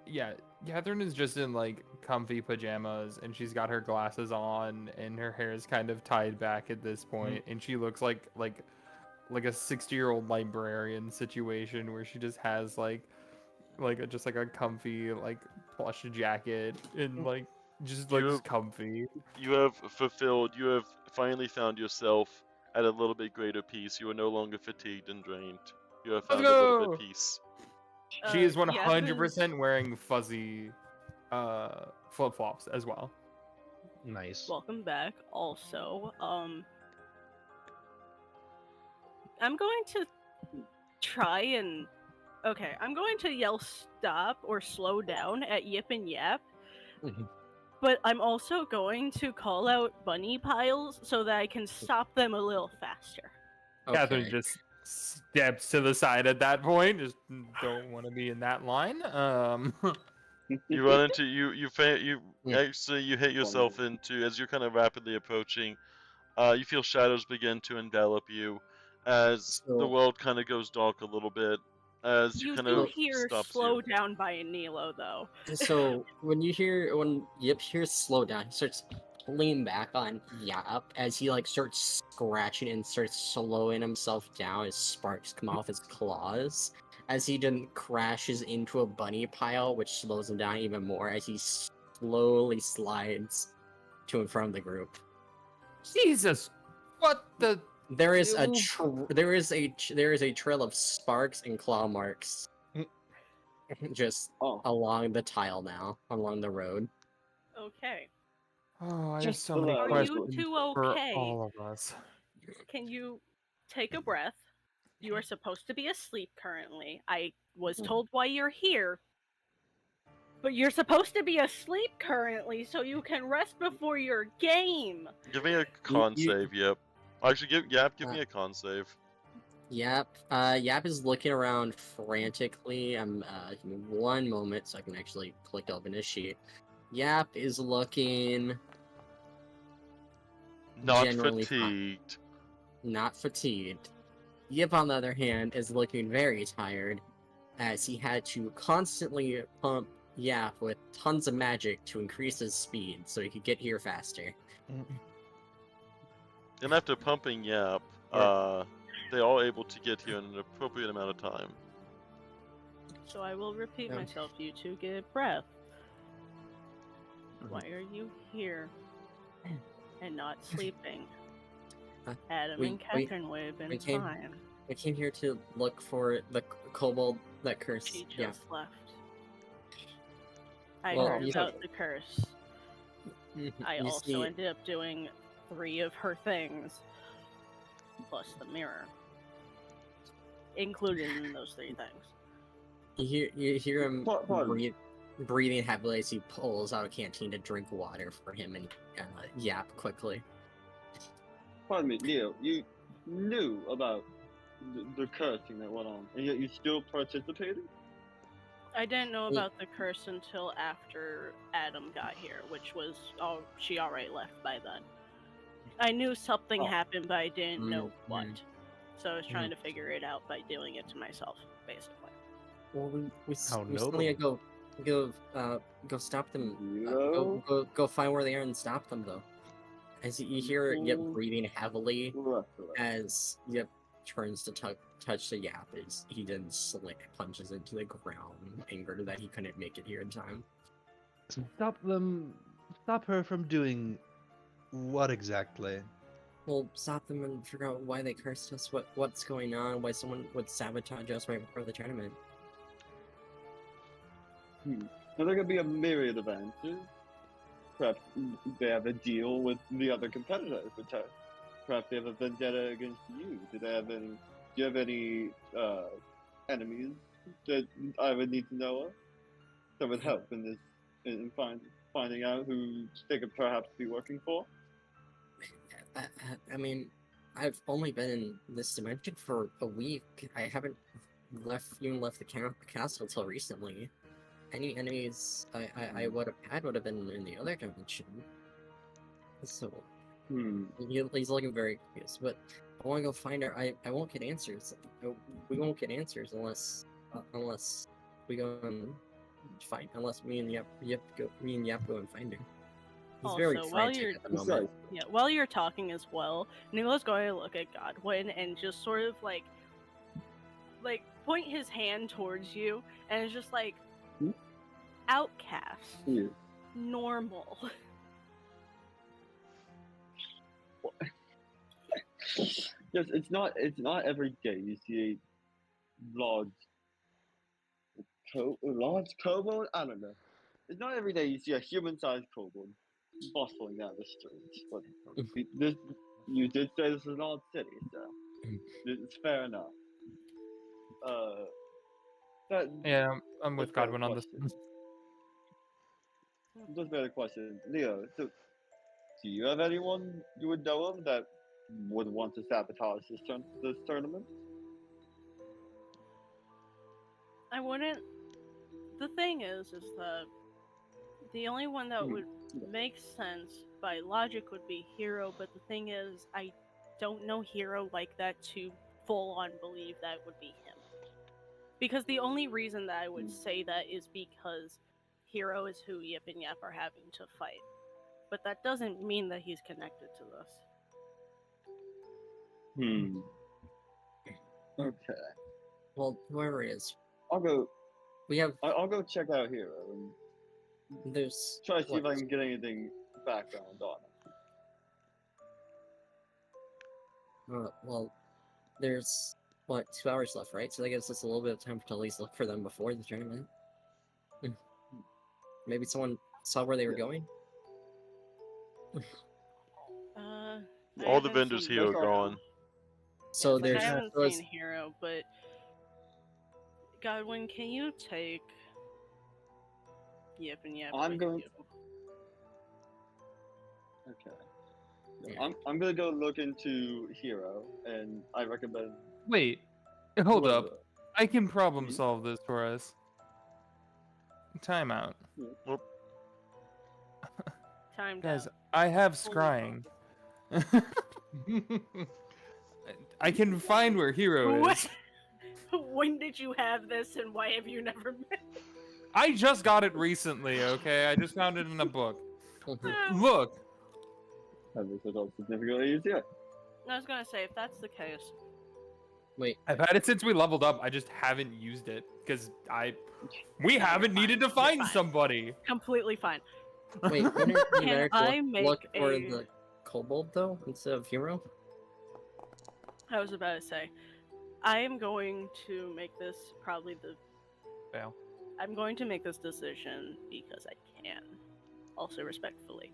Yeah, Catherine is just in like comfy pajamas, and she's got her glasses on, and her hair is kind of tied back at this point, and she looks like a 60-year-old librarian situation where she just has just a comfy plush jacket and just comfy. You have finally found yourself at a little bit greater peace. You are no longer fatigued and drained. You have found a little bit of peace. She is 100% wearing fuzzy flip-flops as well. Nice. Welcome back. Also, I'm going to try and I'm going to yell stop or slow down at Yip and Yap. But I'm also going to call out bunny piles so that I can stop them a little faster. Catherine just steps to the side at that point. Just don't want to be in that line. You run into you Yeah. actually you hit yourself into as you're kind of rapidly approaching. You feel shadows begin to envelop you as the So, world kind of goes dark a little bit. As you You kind do of hear stops slow you. down by Nilo, though. so when Yip hears slow down, he starts lean back on Yap as he like starts scratching and starts slowing himself down as sparks come off his claws. As he then crashes into a bunny pile, which slows him down even more as he slowly slides to in front of the group. Jesus, what the? There is a Ew. there is a trail of sparks and claw marks just Oh, along the tile now, along the road. Okay. Oh, I have just so many Are questions you two for okay? all of us. Can you take a breath? You are supposed to be asleep currently. I was told why you're here. But you're supposed to be asleep currently so you can rest before your game. Give me a con you- save, Yep. Actually, give me a con save. Yap is looking around frantically. Give me one moment so I can actually click open his sheet. Yap is looking Not generally fine, fatigued. not fatigued. Yip, on the other hand, is looking very tired as he had to constantly pump Yap with tons of magic to increase his speed so he could get here faster. And after pumping Yap, they're all able to get here in an appropriate amount of time. So I will repeat Yeah. myself. You two get a breath. Why are you here and not sleeping? Adam we- and Catherine would have been we came- fine. I came here to look for the kobold that cursed. She Yeah. just left. I Well, heard you about said- the curse. I You also see- ended up doing 3 of her things, plus the mirror, included in those 3 things. You hear him Pardon? breathing heavily as he pulls out a canteen to drink water for him and Yap quickly. pardon me, Leo. You knew about the cursing that went on, and yet you still participated? I didn't know Yeah. about the curse until after Adam got here, which was she already left by then. I knew something Oh. happened, but I didn't know Mm, what. mm. So I was trying to figure it out by doing it to myself, basically. Well, we How still need to go stop them. Go find where they are and stop them though. As you hear Yip breathing heavily as Yip turns to touch the Yap as he then punches into the ground in anger that he couldn't make it here in time. Stop her from doing what exactly? We'll stop them and figure out why they cursed us, what's going on, why someone would sabotage us right before the tournament. Now there could be a myriad of answers. Perhaps they have a deal with the other competitors. Perhaps they have a vendetta against you. Do you have any enemies that I would need to know of that would help in this in finding out who they could perhaps be working for? I mean, I've only been in this dimension for a week. I haven't even left the castle till recently. Any enemies I would have had would have been in the other dimension. So he's looking very confused. But I want to go find her. I won't get answers. We won't get answers unless we go and find. Unless me and Yap go and find her. He's very Also, while frantic you're at the moment. while you're talking as well, Nilo's going to look at Godwin and just sort of like point his hand towards you, and it's just like outcast, normal. Yes, it's not every day you see a large kobold. I don't know. It's not every day you see a human-sized kobold bustling down the streets. But this, you did say this is an odd city, so it's fair enough. Yeah, I'm with That's better Godwin on this. question. Just better question, Leo. So, do you have anyone you would know of that would want to sabotage this tournament? I wouldn't. The thing is that the only one that would make sense by logic would be Hero, but the thing is, I don't know Hero like that to full on believe that would be him. Because the only reason that I would say that is because Hero is who Yip and Yap are having to fight. But that doesn't mean that he's connected to this. Okay. Well, whoever it is, I'll go. we have. I'll go check out Hero and There's. try to see if what, I can get anything background on it. well, there's what 2 hours left, right? So that gives us a little bit of time to at least look for them before the tournament. Maybe someone saw where they were Yeah. going. I All the haven't vendors seen here are That's all. gone. So like, there's. I haven't so it's- seen Hero, but Godwin, can you take Yip and Yap I'm with going- you? Okay. Yeah. I'm gonna go look into Hero, and I recommend. Wait, hold up. whoever- I can problem Hmm? solve this for us. Timeout. Time Guys, down. I have Holy scrying. I can find where Hero What? is. When did you have this, and why have you never met? I just got it recently, okay? I just found it in a book. Look, That makes it all significantly easier. I was gonna say, if that's the case, Wait, I've had it since we leveled up. I just haven't used it because we haven't needed to You're find fine. somebody. completely fine. wait, wouldn't it be Can better to I look, make look for a- the kobold though instead of Hero? I was about to say, I am going to make this probably the. Fail. I'm going to make this decision because I can. Also respectfully.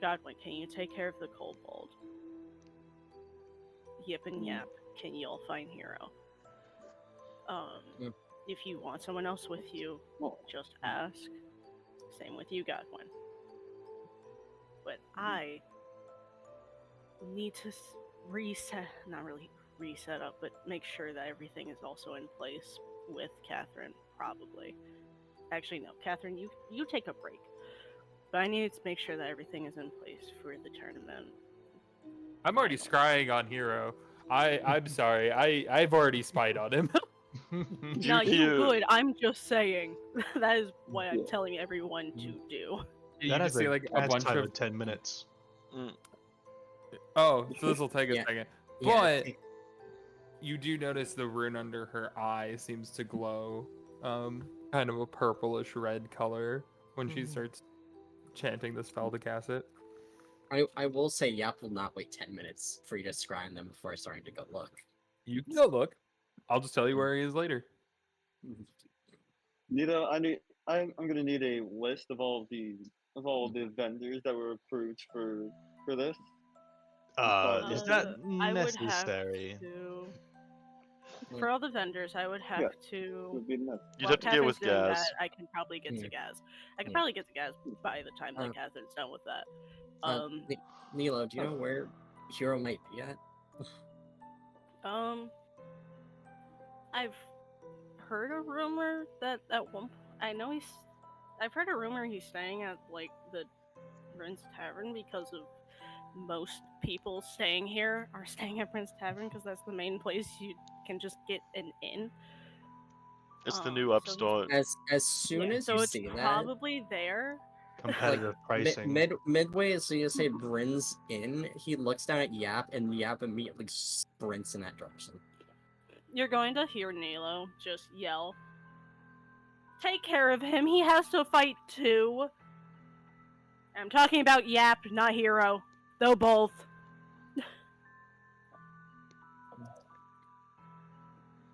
Godwin, can you take care of the kobold? Yip and Yap, can you all find Hero? Mm. If you want someone else with you, Well, just ask. Same with you, Godwin. But I need to reset, not really reset up, but make sure that everything is also in place with Catherine, probably. Actually, no, Catherine, you take a break. But I need to make sure that everything is in place for the tournament. I'm already scrying on Hero. I'm sorry. I've already spied on him. No, you you- good. I'm just saying. That is what I'm Yeah. telling everyone to do. You that just has see a like a cast bunch time of. of 10 minutes. Oh, so this will take a Yeah. second. Yeah, But you do notice the rune under her eye seems to glow, kind of a purplish red color when she starts chanting the spell to cast it. I will say Yap will not wait 10 minutes for you to scry on them before starting to go look. You can go look. I'll just tell you where he is later. Nita, I'm gonna need a list of all the vendors that were approved for this. Is that I would have necessary? to. For all the vendors, I would have Yeah. to. Would be enough. You'd While have to get with Catherine's doing Gaz. that, I can probably get to Yeah. Gaz. I can Yeah. probably get to Gaz by the time that Uh, Catherine's done with that. Nilo, do you know where Hero might be at? I've heard a rumor that at one. I know he's. I've heard a rumor he's staying at like the Prince Tavern because of most people staying here are staying at Prince Tavern because that's the main place you can just get an inn. It's the new So he's- upstart. As soon yeah, as so you it's see that, probably there. Competitive pricing. midway, as you say Bryn's in, he looks down at Yap, and Yap immediately sprints in that direction. You're going to hear Nilo just yell, "Take care of him, he has to fight too!" I'm talking about Yap, not Hero. Though both.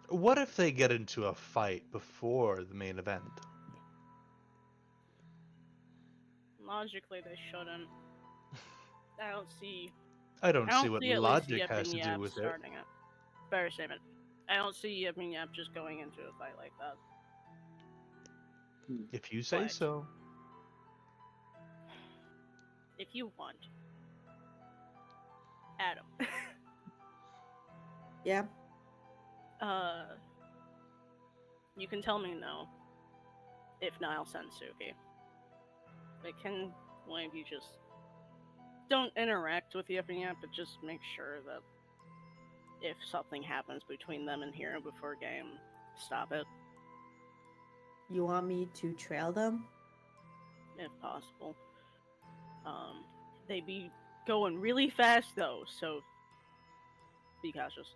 What if they get into a fight before the main event? Logically, they shouldn't. I don't see I don't see at what least logic Yip has and to Yap do with it. starting it. Better statement. I don't see Yip and Yap just going into a fight like that. If you say But- so. If you want. Adam. Yeah. You can tell me no. If not, I'll send Suki. But can one of you just don't interact with the Upping Yap, but just make sure that if something happens between them and Hero before game, stop it You want me to trail them? if possible. They be going really fast though, so be cautious.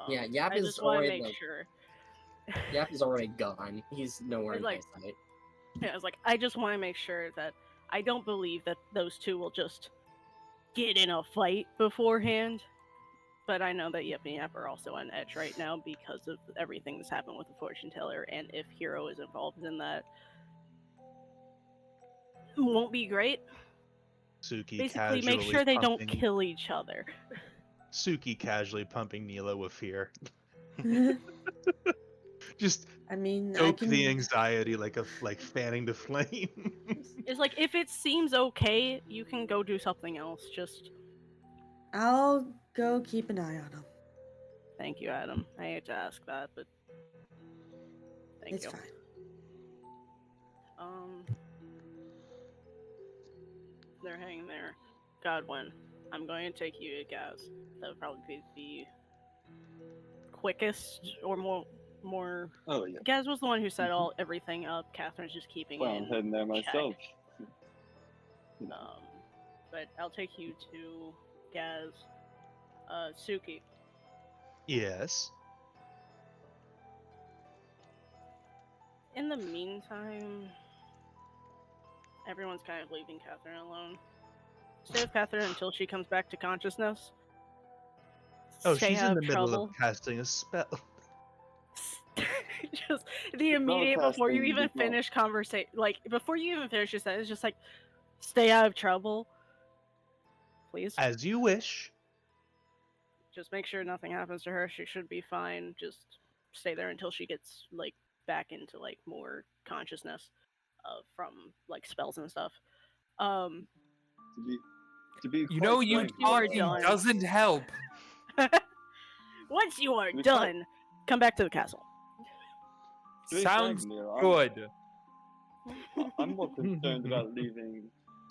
Yeah, Yap I is just want to already make like sure. Yap is already gone. He's nowhere in It's like- eyesight. Yeah, I was like, I just want to make sure that I don't believe that those two will just get in a fight beforehand. But I know that Yip and Yap are also on edge right now because of everything that's happened with the fortune teller, and if Hero is involved in that, it won't be great. Suki Basically, casually make sure they don't pumping, kill each other. Suki casually pumping Nila with fear. Just I mean, I stoke can. the anxiety like fanning the flame. It's like if it seems okay, you can go do something else. Just I'll go keep an eye on him. thank you, Adam. I hate to ask that, but thank It's you. fine. They're hanging there. Godwin, I'm going to take you to Gaz. That would probably be the quickest or more. Oh yeah. Gaz was the one who set everything up. Catherine's just keeping Well, it I'm in heading there check. myself. You know. But I'll take you to Gaz. Suki. Yes. In the meantime, everyone's kind of leaving Catherine alone. Stay with Catherine until she comes back to consciousness. Oh, Stay she's out in the of middle trouble. of casting a spell. Just the immediate before you casting even is not- finish conversation, like before you even finish your sentence, just like stay out of trouble, please. As you wish. Just make sure nothing happens to her. She should be fine. Just stay there until she gets like back into like more consciousness from like spells and stuff. To be You know, quite you frank, you are talking done. doesn't help. Once you are To be done, come back to the castle. To be Sounds frank, Neil, good. I'm more concerned about leaving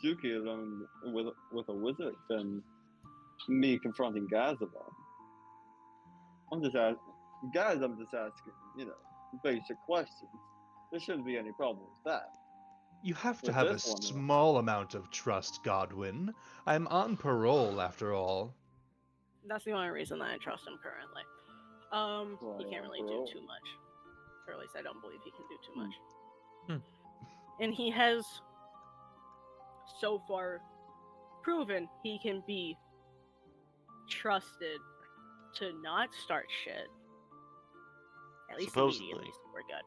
Suki alone with a wizard than me confronting Gaz alone. I'm just asking, guys. I'm just asking, basic questions. There shouldn't be any problem with that. You have to With have a this one, small amount of trust, Godwin. I'm on parole, after all. That's the only reason that I trust him currently. He can't really do too much. Or at least I don't believe he can do too much. And he has so far proven he can be trusted to not start shit. At least Supposedly. immediately, so we're good.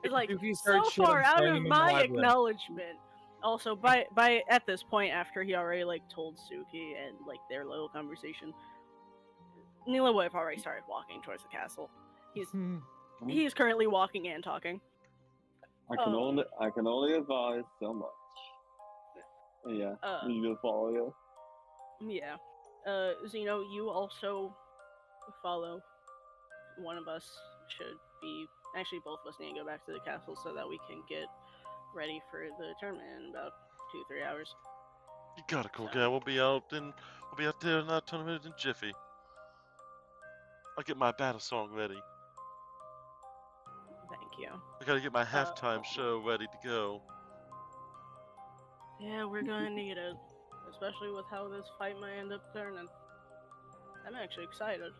It's like If you so start shit, far I'm out throwing of him in the my labyrinth. acknowledgement. Also, by at this point, after he already like told Suki and like their little conversation, Nila would have already started walking towards the castle. He's currently walking and talking. I can only advise so much. Yeah, you will follow you. Yeah. Zeno, you also follow. One of us should be. Actually, both of us need to go back to the castle so that we can get ready for the tournament in about 2-3 hours. You got it, cool guy. We'll be out there in that tournament in jiffy. I'll get my battle song ready. Thank you. I gotta get my halftime show ready to go. Yeah, we're gonna need it, especially with how this fight might end up turning. I'm actually excited.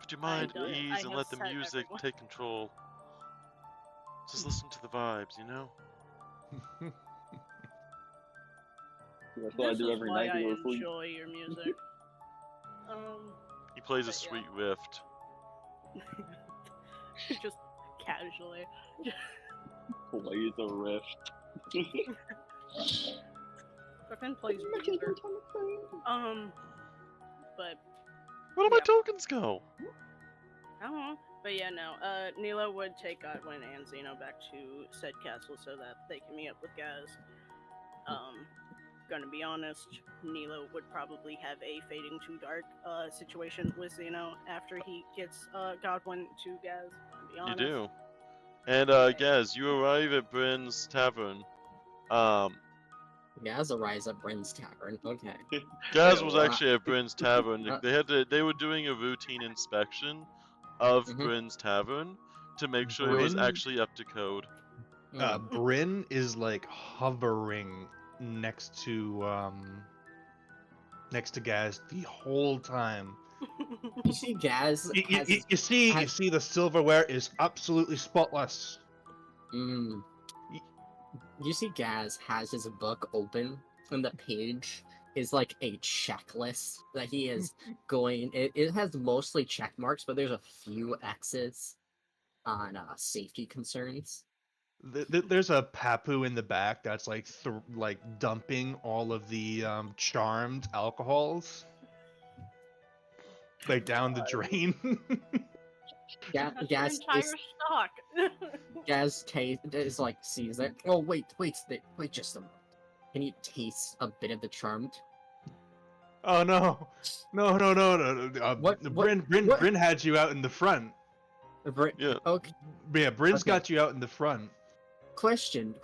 Put your mind at I ease and have let the said music everyone. take control. Just listen to the vibes, you know? That's what I This do is every why night I to go to sleep. enjoy your music. He plays a But yeah. sweet rift. Just casually. Plays a rift. Griffin plays Weezer. But Where do my tokens go? I don't know. But yeah, no. Nila would take Godwin and Zeno back to said castle so that they can meet up with Gaz. gonna be honest, Nilo would probably have a fading to dark situation with Zeno after he gets Godwin to Gaz. Gonna be You honest. do. And Gaz, you arrive at Bryn's Tavern. Gaz arrives at Bryn's Tavern. Okay. Gaz Yeah, was well, actually at Bryn's Tavern. Uh, They were doing a routine inspection of Mhm. Bryn's Tavern to make sure it was Bryn? actually up to code. Bryn is like hovering next to Gaz the whole time. You see, Gaz has his, You has, see the silverware is absolutely spotless. mm, you see Gaz has his book open, and the page is like a checklist that he is going. It has mostly check marks, but there's a few X's on safety concerns. There's a papu in the back that's like like dumping all of the charmed alcohols like down the drain. That's your Gaz entire is stock. is like sees it. Oh wait just a moment. Can you taste a bit of the charmed? Oh no. No. What- Bryn had you out in the front. Yeah. Okay. Yeah, Bryn's Okay. got you out in the front. Question.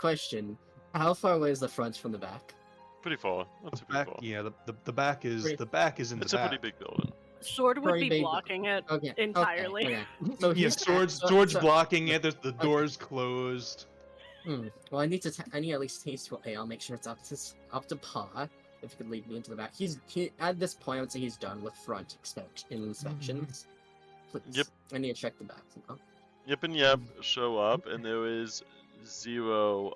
How far away is the front from the back? Pretty far. Not too Back, far. yeah, the back is Pretty- the back is in It's the a back. pretty big building. Sword would Pretty be big- blocking it Okay. entirely. Okay. So Yeah, he's Sword's so- blocking it. There's the doors closed. Well, I need to. I need to at least taste what ale. Make sure it's up to par. If you could lead me into the back. He at this point, I would say he's done with front inspections. Please. Yep. I need to check the back now. Yip and Yep show up, and there is zero.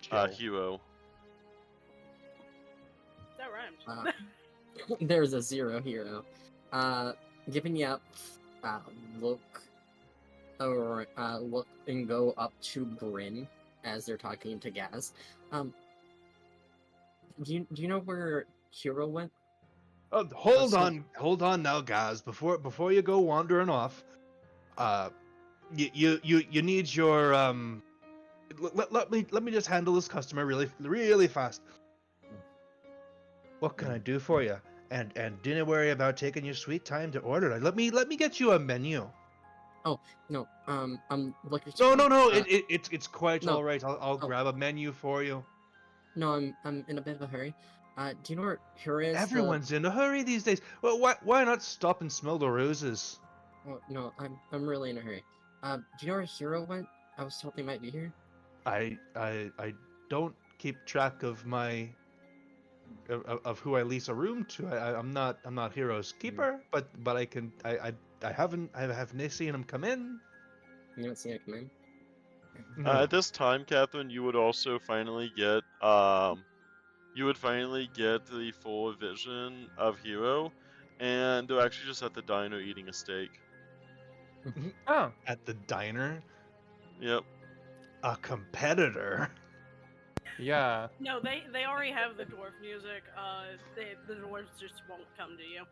Chill. hero. That rhymes. There's a 0 hero. Giving Yep. Look and go up to Bryn as they're talking to Gaz. Do you know where Hero went? Oh, hold on now, guys. Before you go wandering off, you need your let me just handle this customer really fast. What can I do for you? And didn't worry about taking your sweet time to order. Let me get you a menu. No, I'm looking. No. It's quite no. all right. I'll Oh. grab a menu for you. No, I'm in a bit of a hurry. Do you know where Hero is? Everyone's in a hurry these days. Well, why not stop and smell the roses? Oh, no, I'm really in a hurry. Do you know where Hero went? I was told they might be here. I don't keep track of my of who I lease a room to. I'm not Hero's keeper, but I have seen him come in. You don't see it come in. No. At this time, Catherine, you would also finally get the full vision of Hero, and they're actually just at the diner eating a steak. Oh, At the diner, Yep. a competitor. yeah. No, they already have the dwarf music. The dwarves just won't come to you.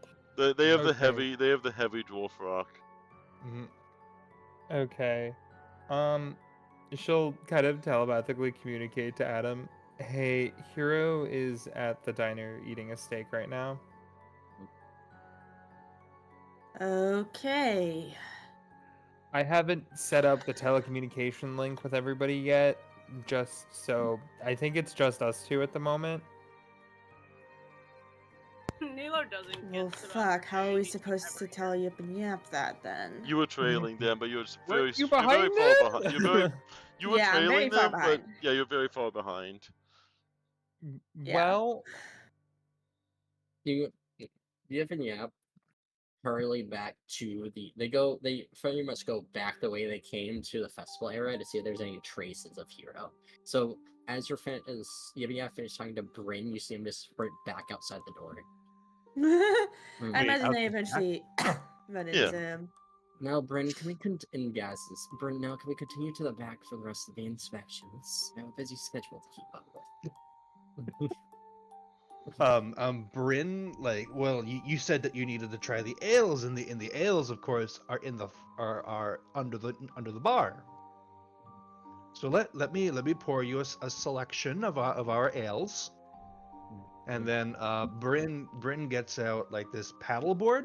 They have the Okay. heavy dwarf rock. Mhm. Okay. She'll kind of telepathically communicate to Adam, hey, Hero is at the diner eating a steak right now. Okay. I haven't set up the telecommunication link with everybody yet, just so I think it's just us two at the moment. Nilo doesn't get Well, to the fuck. How are we anything supposed ever. to tell Yip and Yap that then? You were trailing them, but you're Weren't you very behind far it? behind. You were Yeah, I'm very trailing far them, but behind. yeah, you're very far behind. Yeah. Well, You have any Yap hurry back to they pretty much go back the way they came to the festival area to see if there's any traces of Hero. So as Yap finished talking to Bryn, you see him just sprint back outside the door. I Wait, imagine out they the eventually run Yeah. into him. Now, Bryn, can we continue to the back for the rest of the inspections? I have a busy schedule to keep up with. Bryn, like, well, you said that you needed to try the ales, and the ales, of course, are under the bar. So let me pour you a selection of our ales, and then Bryn gets out like this paddle board,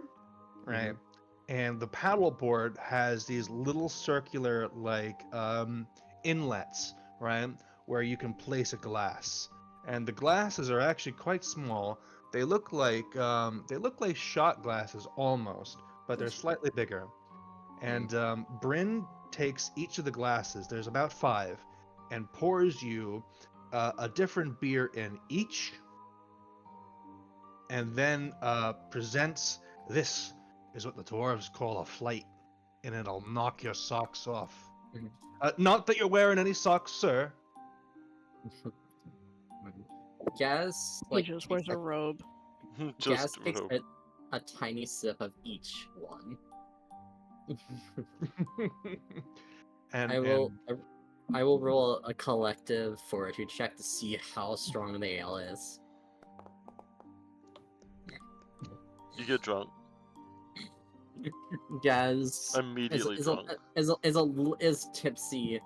right? And the paddle board has these little circular like inlets, right, where you can place a glass. And the glasses are actually quite small. They look like shot glasses almost, but they're slightly bigger. And Bryn takes each of the glasses. There's about 5, and pours you a different beer in each, and then presents this is what the dwarves call a flight, and it'll knock your socks off. Not that you're wearing any socks, sir. Gaz, He just wears a robe. Gaz takes a tiny sip of each one. And I will roll a collective for it to check to see how strong the ale is. You get drunk. Gaz Immediately drunk. is tipsy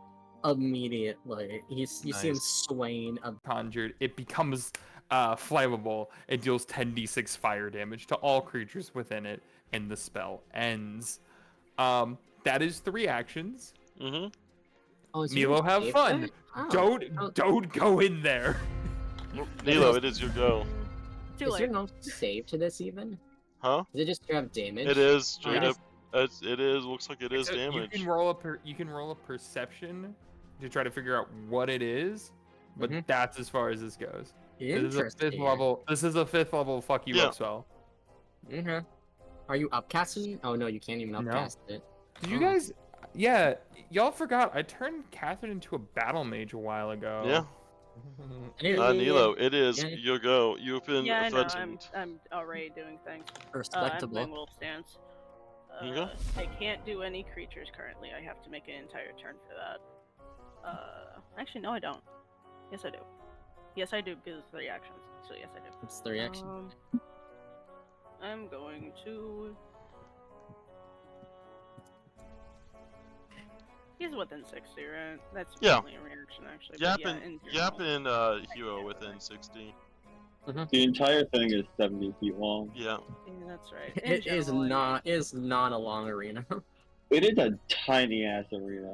immediately. You see him Nice. swaying. Conjured, it becomes flammable. It deals 10d6 fire damage to all creatures within it, and the spell ends. That is 3 actions. Mm-hmm. Oh, is Nilo, yours have saved fun. there? Oh. Don't go in there. Nilo, it is your go. Too Is late. there no save to this even? Huh? Is it just straight up damage? It is straight It up. It is. Looks like it is So damage. You can roll a perception to try to figure out what it is, but that's as far as this goes. This is a 5th level. This is a 5th level. Fuck you up spell. Okay. Are you upcasting? Oh no, you can't even upcast it. Did you guys? Yeah, y'all forgot. I turned Catherine into a battle mage a while ago. Yeah. Nilo, it is your go. You've been Yeah, I know. threatened. I'm already doing things. Respectable. I'm doing wolf stance. I can't do any creatures currently. I have to make an entire turn for that. Actually, no, I don't. Yes, I do. Yes, I do because it's 3 actions. So yes, I do. It's 3 actions. I'm going to. He's within 60, right? That's only a reaction, actually. Yap and Hero within 60. The entire thing is 70 feet long. Yeah. Yeah, that's right. It is not a long arena. It is a tiny ass arena.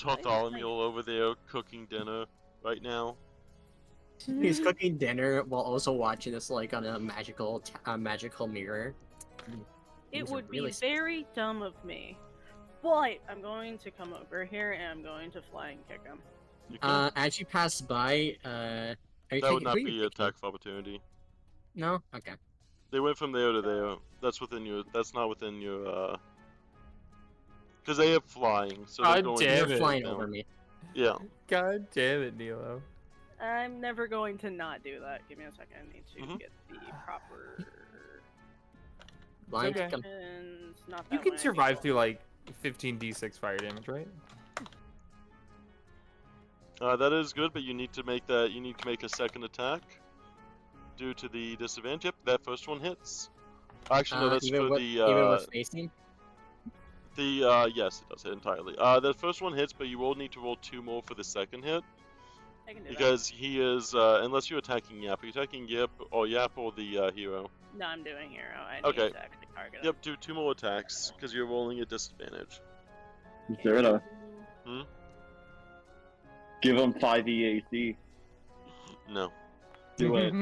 Bartholomew over there cooking dinner right now. He's cooking dinner while also watching this like on a magical mirror. It would be very dumb of me, but I'm going to come over here and I'm going to fly and kick him. As you pass by, that would not be an attack of opportunity. No? Okay. They went from there to there. That's within your. That's not within your. Because they have flying, so they're going. You're flying over me. Yeah. God damn it, Nilo. I'm never going to not do that. Give me a second. I need to get the proper. Blind okay. Not that You can one, survive through like 15d6 fire damage, right? That is good, but you need to make that. You need to make a second attack. Due to the disadvantage, yep, that first one hits. Actually, no, that's for the. Even with facing. Yes, it does hit entirely. The first one hits, but you will need to roll 2 more for the second hit. I can do because he is, unless you're attacking Yap. Are you attacking Yap or the hero? No, I'm doing hero. I need to actually target him. Yep, do 2 more attacks, because you're rolling a disadvantage. Zerda. Hmm? Give him 5e AC. No. Do it.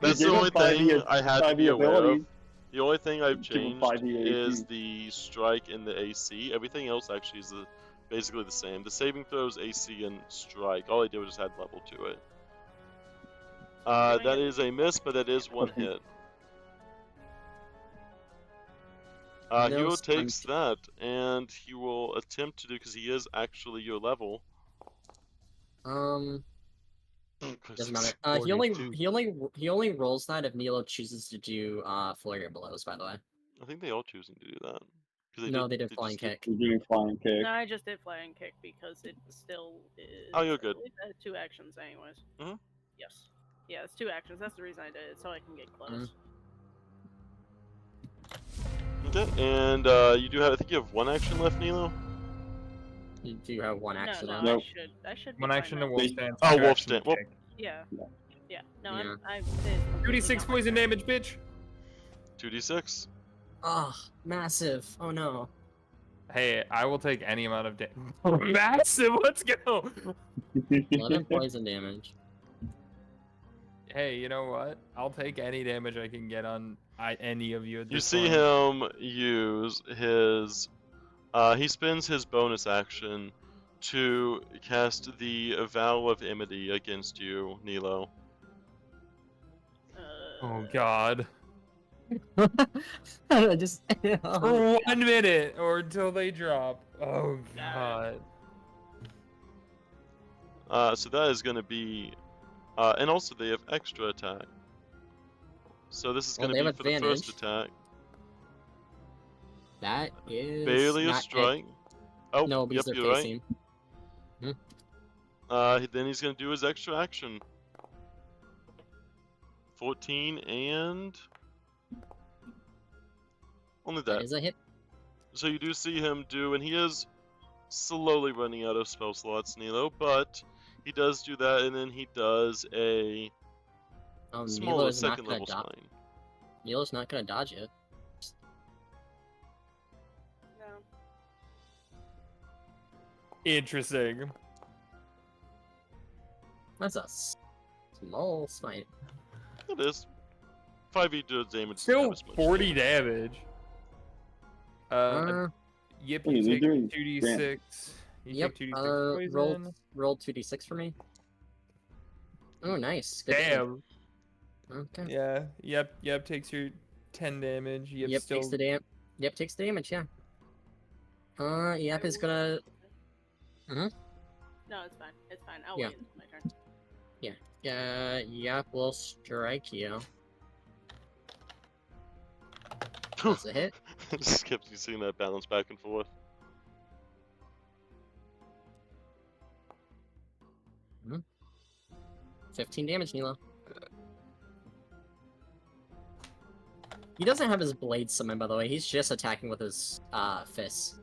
That's the only thing I had to be aware of. abilities. The only thing I've Give him changed 5e is AC. the strike and the AC. Everything else actually is basically the same. The saving throws, AC, and strike. All I did was just add level to it. That is a miss, but that is 1 hit. Hero takes that, and he will attempt to do, because he is actually your level. Doesn't matter. He only rolls that if Nilo chooses to do flurry of blows. By the way. I think they all choosing to do that. They did flying kick. He's doing flying kick. No, I just did flying kick because it still is. Oh, you're good. 2 actions, anyways. Mhm. Yes. Yeah, it's 2 actions. That's the reason I did it, so I can get close. Okay, and you do have. I think you have 1 action left, Nilo. You do have one action no, on. Nope. I should be One fine action now. to wolf They- stance. Oh, two wolf action to stance. Well, kick. Yeah. Yeah. No, Yeah. I'm. It is completely 2d6 not my poison turn. damage, bitch. 2d6. Oh, massive. Oh no. Hey, I will take any amount of damage. Massive. Let's go. 11 poison damage. Hey, you know what? I'll take any damage I can get on any of you at You this see point. him use his. He spends his bonus action to cast the Vow of Amity against you, Nilo. Oh God. I just. For 1 minute or until they drop. Oh Got God. So that is going to be. And also they have extra attack. So this is Well, going to they be have for the first advantage. attack. That is Barely a not strike. Oh, No, because yep, they're you're right. facing. Then he's going to do his extra action. 14 and. Only That that. is a hit. So you do see him do, and he is slowly running out of spell slots, Nilo, but he does do that, and then he does a smaller Nilo's not second gonna level dodge. spine. Nilo's not gonna dodge it. No. Interesting. That's a small smite. It is. 5e does damage. Still as much 40 damage. damage. Uh, Yep, Wait, you they're take doing 2d6. You yep. take 2d6 poison. Roll 2d6 for me. Oh, nice. Good Damn. Okay. Yeah. Yep. Takes your 10 damage. Yep. Yep, Still. takes the damage. Yep, takes the damage. Yeah. Yep is gonna. No, it's fine. It's fine. I'll Yeah. wait until my turn. Yep will strike you. That's a hit. Just kept you seeing that balance back and forth. Mm-hmm. 15 damage, Nilo. He doesn't have his blade summon, by the way. He's just attacking with his fists.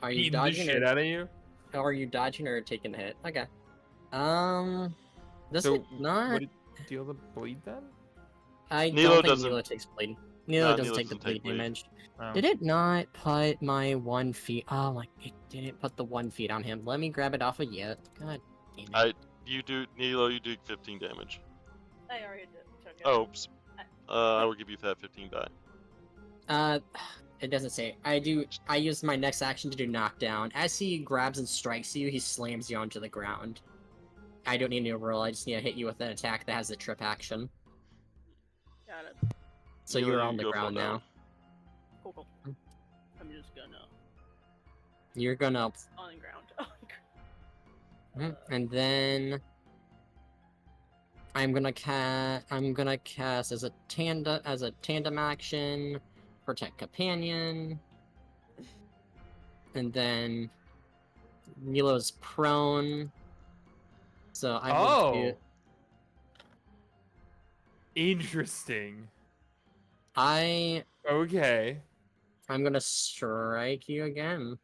Are you Beating the dodging shit or, out of you. are you dodging or taking the hit? Okay. Does So it not? would it deal the bleed then? I Nilo don't think doesn't- Nilo takes bleed. Nilo Nah, doesn't Nilo take the doesn't take bleed bleed. damage. Oh. Did it not put my 1 feet? Oh my! It didn't put the 1 feet on him. Let me grab it off of you. God damn it. You do, Nilo, you do 15 damage. I already took it. Oh, oops. I will give you that 15 die. It doesn't say. I use my next action to do knockdown. As he grabs and strikes you, he slams you onto the ground. I don't need to roll. I just need to hit you with an attack that has a trip action. Got it. So Nilo, you're you on the go fall ground down. now. Cool. I'm just gonna You're gonna, on the ground. and then I'm gonna cast as a tandem action, protect companion, and then Nilo's prone. So I will do. Interesting. I'm Okay. gonna strike you again.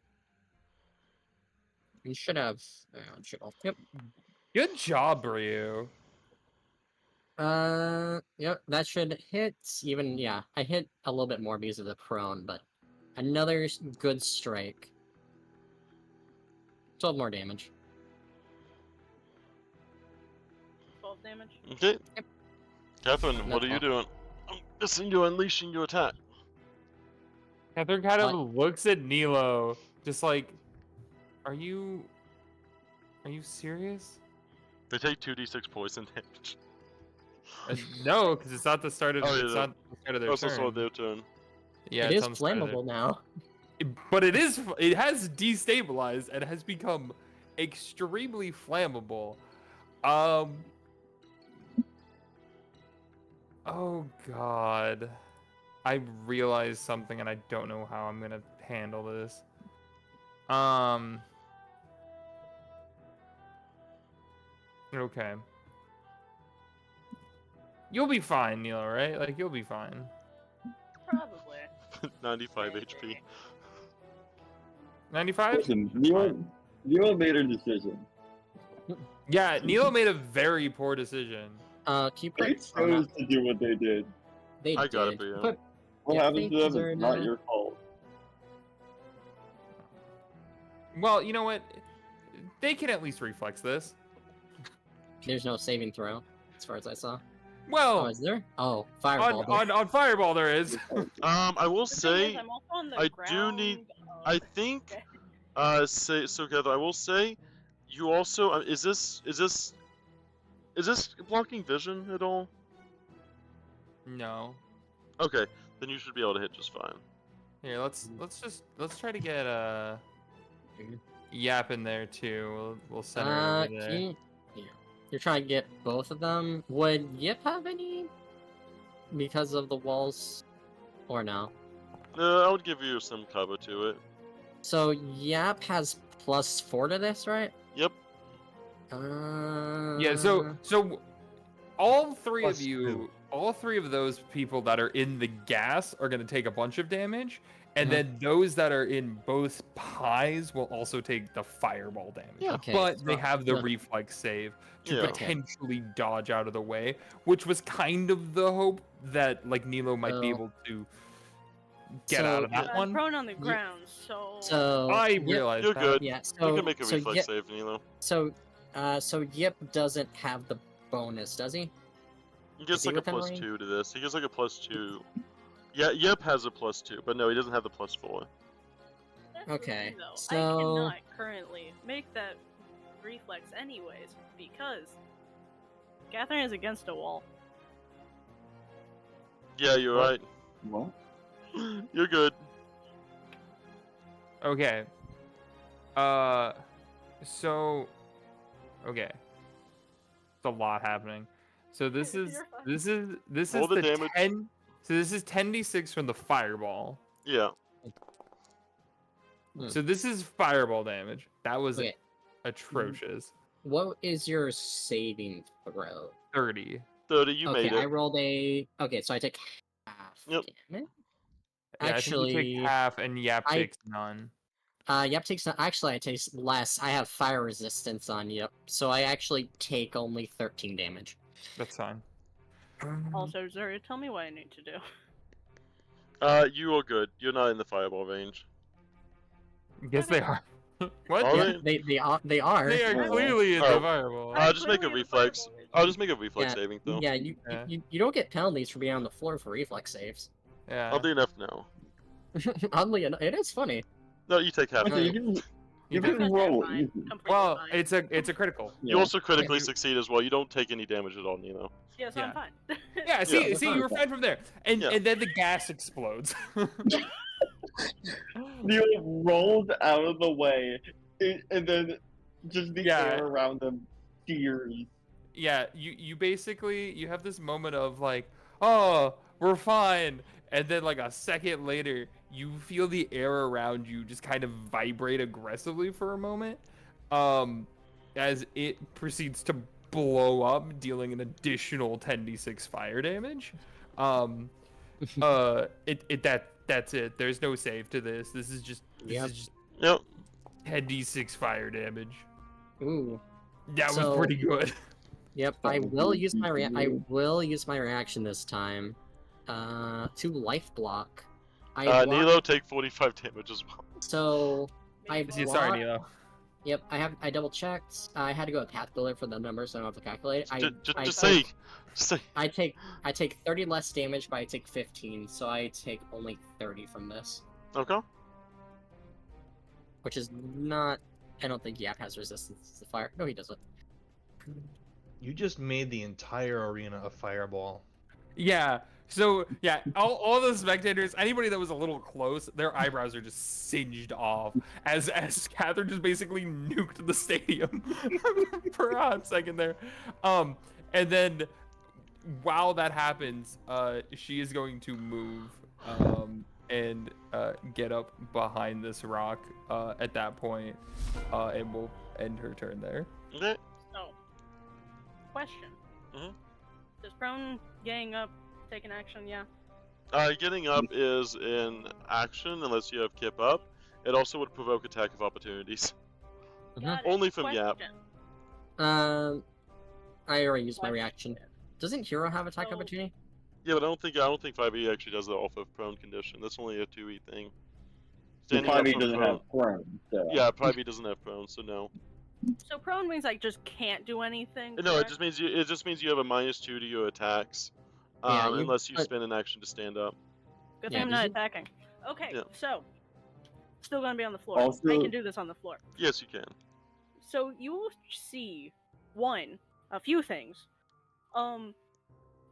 You should have. Yep. Good job, Ryu. Yep. That should hit. Even yeah, I hit a little bit more because of the prone, but another good strike. 12 more damage. 12 damage. Okay. Yep. Catherine, what That's are you all. doing? I'm guessing you're unleashing your attack. Catherine kind of What? looks at Nilo, just like, are you serious? They take 2d6 poison damage. No, because it's not the start of Oh, yeah, it's no. not the start of their Also turn. saw their turn. Yeah, It it's is on the start of their- flammable now. But it has destabilized and has become extremely flammable. Oh God. I realized something and I don't know how I'm gonna handle this. Okay. You'll be fine, Neil, right? Like you'll be fine. Probably. 95 Maybe. HP. 95? Listen, That's fine. Neo made a decision. Yeah, Nilo made a very poor decision. Keep They that phone chose up. to do what they did. They I got it did. for you. But What Yeah, happened to thank them you, is not Zerna. your fault. Well, you know what? They can at least reflex this. there's no saving throw, as far as I saw. Oh, Well, is there? Oh, on, fireball. on Fireball there is. I will The thing say, is, I'm also on the I ground. do need. of- I think. Okay. So Gather, I will say, you also is this blocking vision at all? No. Okay, then you should be able to hit just fine. Here, let's try to get Yap in there too. We'll send her over there. Yeah. You're trying to get both of them. Would Yip have any? Because of the walls, or no? I would give you some cover to it. So Yap has +4 to this, right? Yep. Yeah. So all three Plus of you, two. all three of those people that are in the gas are going to take a bunch of damage, and Mhm. then those that are in both pies will also take the fireball damage. Yeah. Okay, But they so- have the yeah. reflex save to Yeah. potentially dodge out of the way, which was kind of the hope that like Nilo might be So- able to get out of so- that I'm one. prone on the ground, so. So I Yip- realized You're that. good. Yeah. You So can make a so reflex Yip, save, Nilo. so Yip doesn't have the bonus, does he? He gets Is he like a within range? +2 to this. He gets like a +2. Yeah, Yep has a +2, but no, he doesn't have the +4. That's the Okay, thing, though. I so- cannot currently make that reflex anyways because Catherine is against a wall. Yeah, you're What? right. What? You're good. Okay. So, okay. It's a lot happening. So this is You're fine. this is this Roll is the the damage. 10. So this is 10d6 from the fireball. Yeah. Hmm. So this is fireball damage. That was Okay. atrocious. What is your saving throw? 30. 30, you Okay, made I it. rolled a. Okay, so I take half Yep. damage. Yeah, I think you Actually, take half and Yap I- takes none. Yep takes. Actually, I take less. I have fire resistance on Yep, so I actually take only 13 damage. That's fine. Also, Zuri, tell me what I need to do. You are good. You're not in the fireball range. Yes, they are. What? Are Yeah, they? they are. They are. They are Yeah. clearly in Oh. the fireball. Just make a Clearly the reflex. fireball range. I'll just make a reflex Yeah, saving throw. Yeah, you, Yeah. you don't get penalties for being on the floor for reflex saves. Yeah. I'll do enough now. Oddly enough, it is funny. No, you take half. Okay, you damage. can You you do. can roll Fine, easy. completely Well, fine. it's a critical. You Yeah. also critically you- succeed as well. You don't take any damage at all, Nino. Yes, yeah. I'm fine. Yeah, see, Yeah. see, you were fine from there, and Yeah. and then the gas explodes. Neo rolled out of the way, and then just the Yeah. air around them sears. Yeah, you basically you have this moment of like, oh, we're fine, and then like a second later, you feel the air around you just kind of vibrate aggressively for a moment, as it proceeds to blow up, dealing an additional 10d6 fire damage. That's it. There's no save to this. This is just Yep. 10d6 fire damage. Ooh. That was So- pretty good. Yep. I will use my reaction this time. To life block. I block- Nilo, take 45 damage as well. So I Sorry, block- Nilo. Yep, I double checked. I had to go with Path Builder for the numbers, so I don't have to calculate. Just say. I take 30 less damage, but I take 15, so I take only 30 from this, Okay. which is not. I don't think Yap has resistance to fire. No, he doesn't. You just made the entire arena a fireball. Yeah. So yeah, all the spectators, anybody that was a little close, their eyebrows are just singed off as Catherine just basically nuked the stadium for a hot second there. And then while that happens, she is going to move and get up behind this rock at that point, and we'll end her turn there. Okay. So, question. Mhm. Does prone gang up take an action? Yeah. Getting up is in action unless you have Kip up, It also would provoke attack of opportunities. Got it. Only from Yap. Question. I already used my reaction. Question. Doesn't Hero have attack So- opportunity? Yeah, but I don't think 5e actually does it off of prone condition. That's only a 2e thing. The Standing up 5e from doesn't prone. have prone, so. Yeah, 5e doesn't have prone, so no. So prone means I just can't do anything. No, it correct? just means you have a -2 to your attacks, Yeah, unless you but- spend an action to stand up. Good Yeah, thing I'm not does it- attacking. Okay, Yeah. so still gonna be on the floor. Also- I can do this on the floor. Yes, you can. So you will see a few things.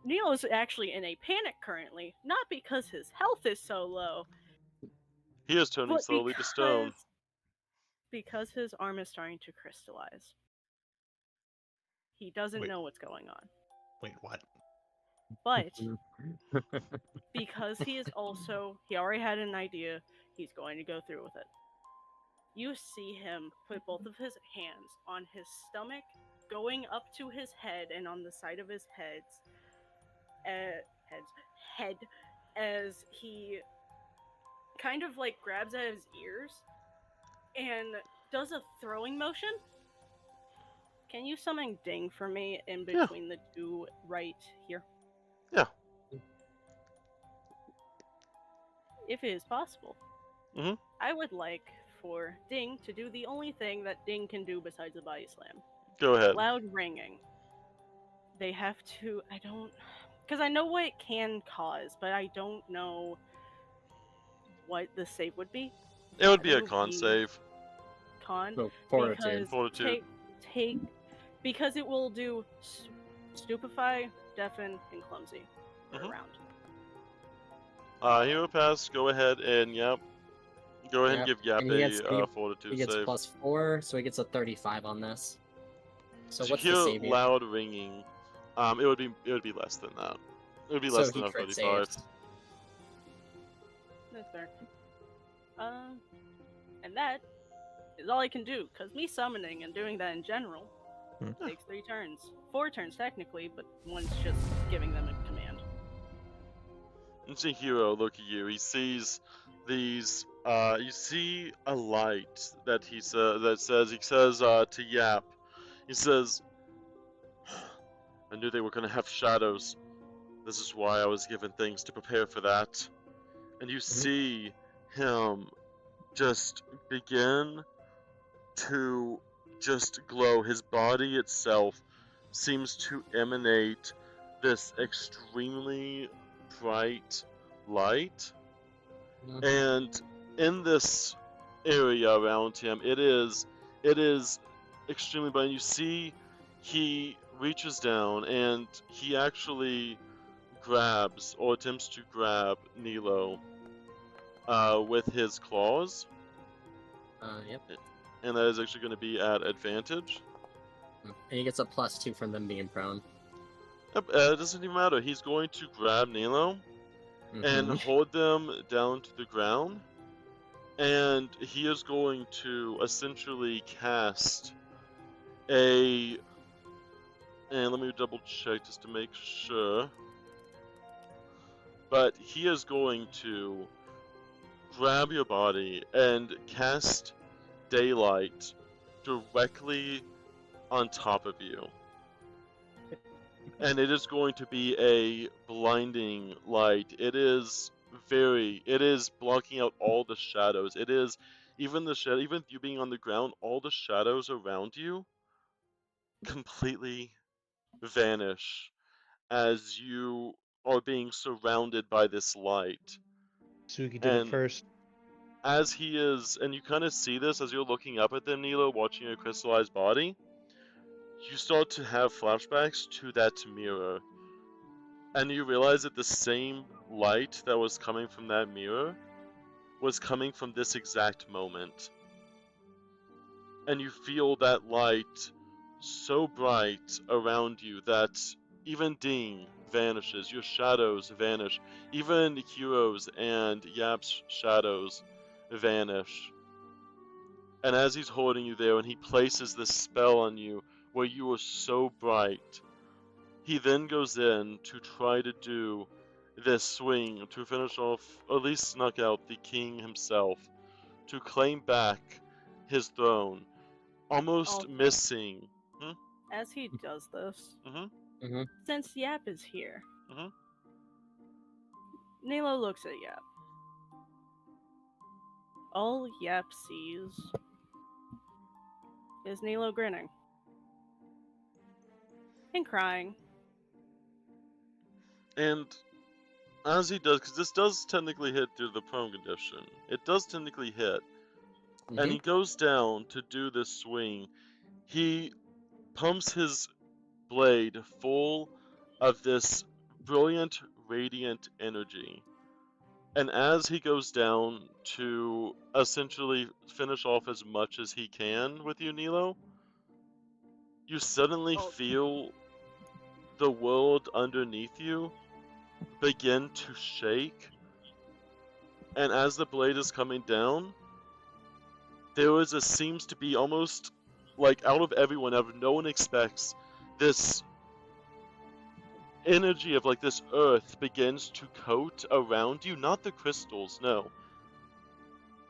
Neil is actually in a panic currently, not because his health is so low, He is turning but slowly to stone. because his arm is starting to crystallize. He doesn't Wait. know what's going on. Wait, what? But because he already had an idea, he's going to go through with it. You see him put both of his hands on his stomach, going up to his head and on the side of his head, as he kind of like grabs at his ears and does a throwing motion. Can you summon Ding for me in Yeah. between the two right here? Yeah. If it is possible. Mhm. I would like for Ding to do the only thing that Ding can do besides a body slam. Go ahead. Loud ringing. They have to. Because I know what it can cause, but I don't know what the save would be. It would I be think a it con be save. Con. So, fortitude. Because Fortitude. because it will do stupefy, deafen, and clumsy per Mhm. round. Hero pass. Go ahead and Yap. Go ahead and Yep, give Yap and he gets- a fortitude He gets save. +4, so he gets a 35 on this. So To what's hear the save? loud ringing, it would be less than that. It would be less So than he a crit 35. saves. That's fair. And that is all I can do, because me summoning and doing that in general takes 3 turns. 4 turns technically, but one's just giving them a command. And see Hero, look at you. He sees these. You see a light that he says to Yap. He says, "I knew they were gonna have shadows. This is why I was given things to prepare for that." And you see him just begin to just glow. His body itself seems to emanate this extremely bright light. Mhm. And in this area around him, it is extremely bright. You see he reaches down and he actually grabs or attempts to grab Nilo with his claws, Yep. and that is actually going to be at advantage. And he gets a +2 from them being prone. Yep, it doesn't even matter. He's going to grab Nilo and Mhm. hold them down to the ground, and he is going to essentially cast a. And let me double check just to make sure. But he is going to grab your body and cast daylight directly on top of you. And it is going to be a blinding light. It is blocking out all the shadows. It is even you being on the ground, all the shadows around you completely vanish as you are being surrounded by this light. Suki did And it first. as he is, and you kind of see this as you're looking up at them, Nilo, watching your crystallized body, you start to have flashbacks to that mirror. And you realize that the same light that was coming from that mirror was coming from this exact moment. And you feel that light so bright around you that even Ding vanishes, your shadows vanish, even Hero's and Yap's shadows vanish. And as he's holding you there and he places this spell on you where you are so bright, he then goes in to try to do this swing to finish off, or at least snuck out the king himself, to claim back his throne, almost Also- missing. As he does this, Mm-hmm. since Yap is here, Mhm. Nilo looks at Yap. All Yap sees is Nilo grinning and crying. And as he does, because this does technically hit due to the prone condition, it does technically hit. And he goes down to do this swing. He pumps his blade full of this brilliant, radiant energy. And as he goes down to essentially finish off as much as he can with you, Nilo, you suddenly Oh. feel the world underneath you begin to shake. And as the blade is coming down, there is a seems to be almost like out of everyone ever, no one expects this energy of like this earth begins to coat around you, not the crystals, no.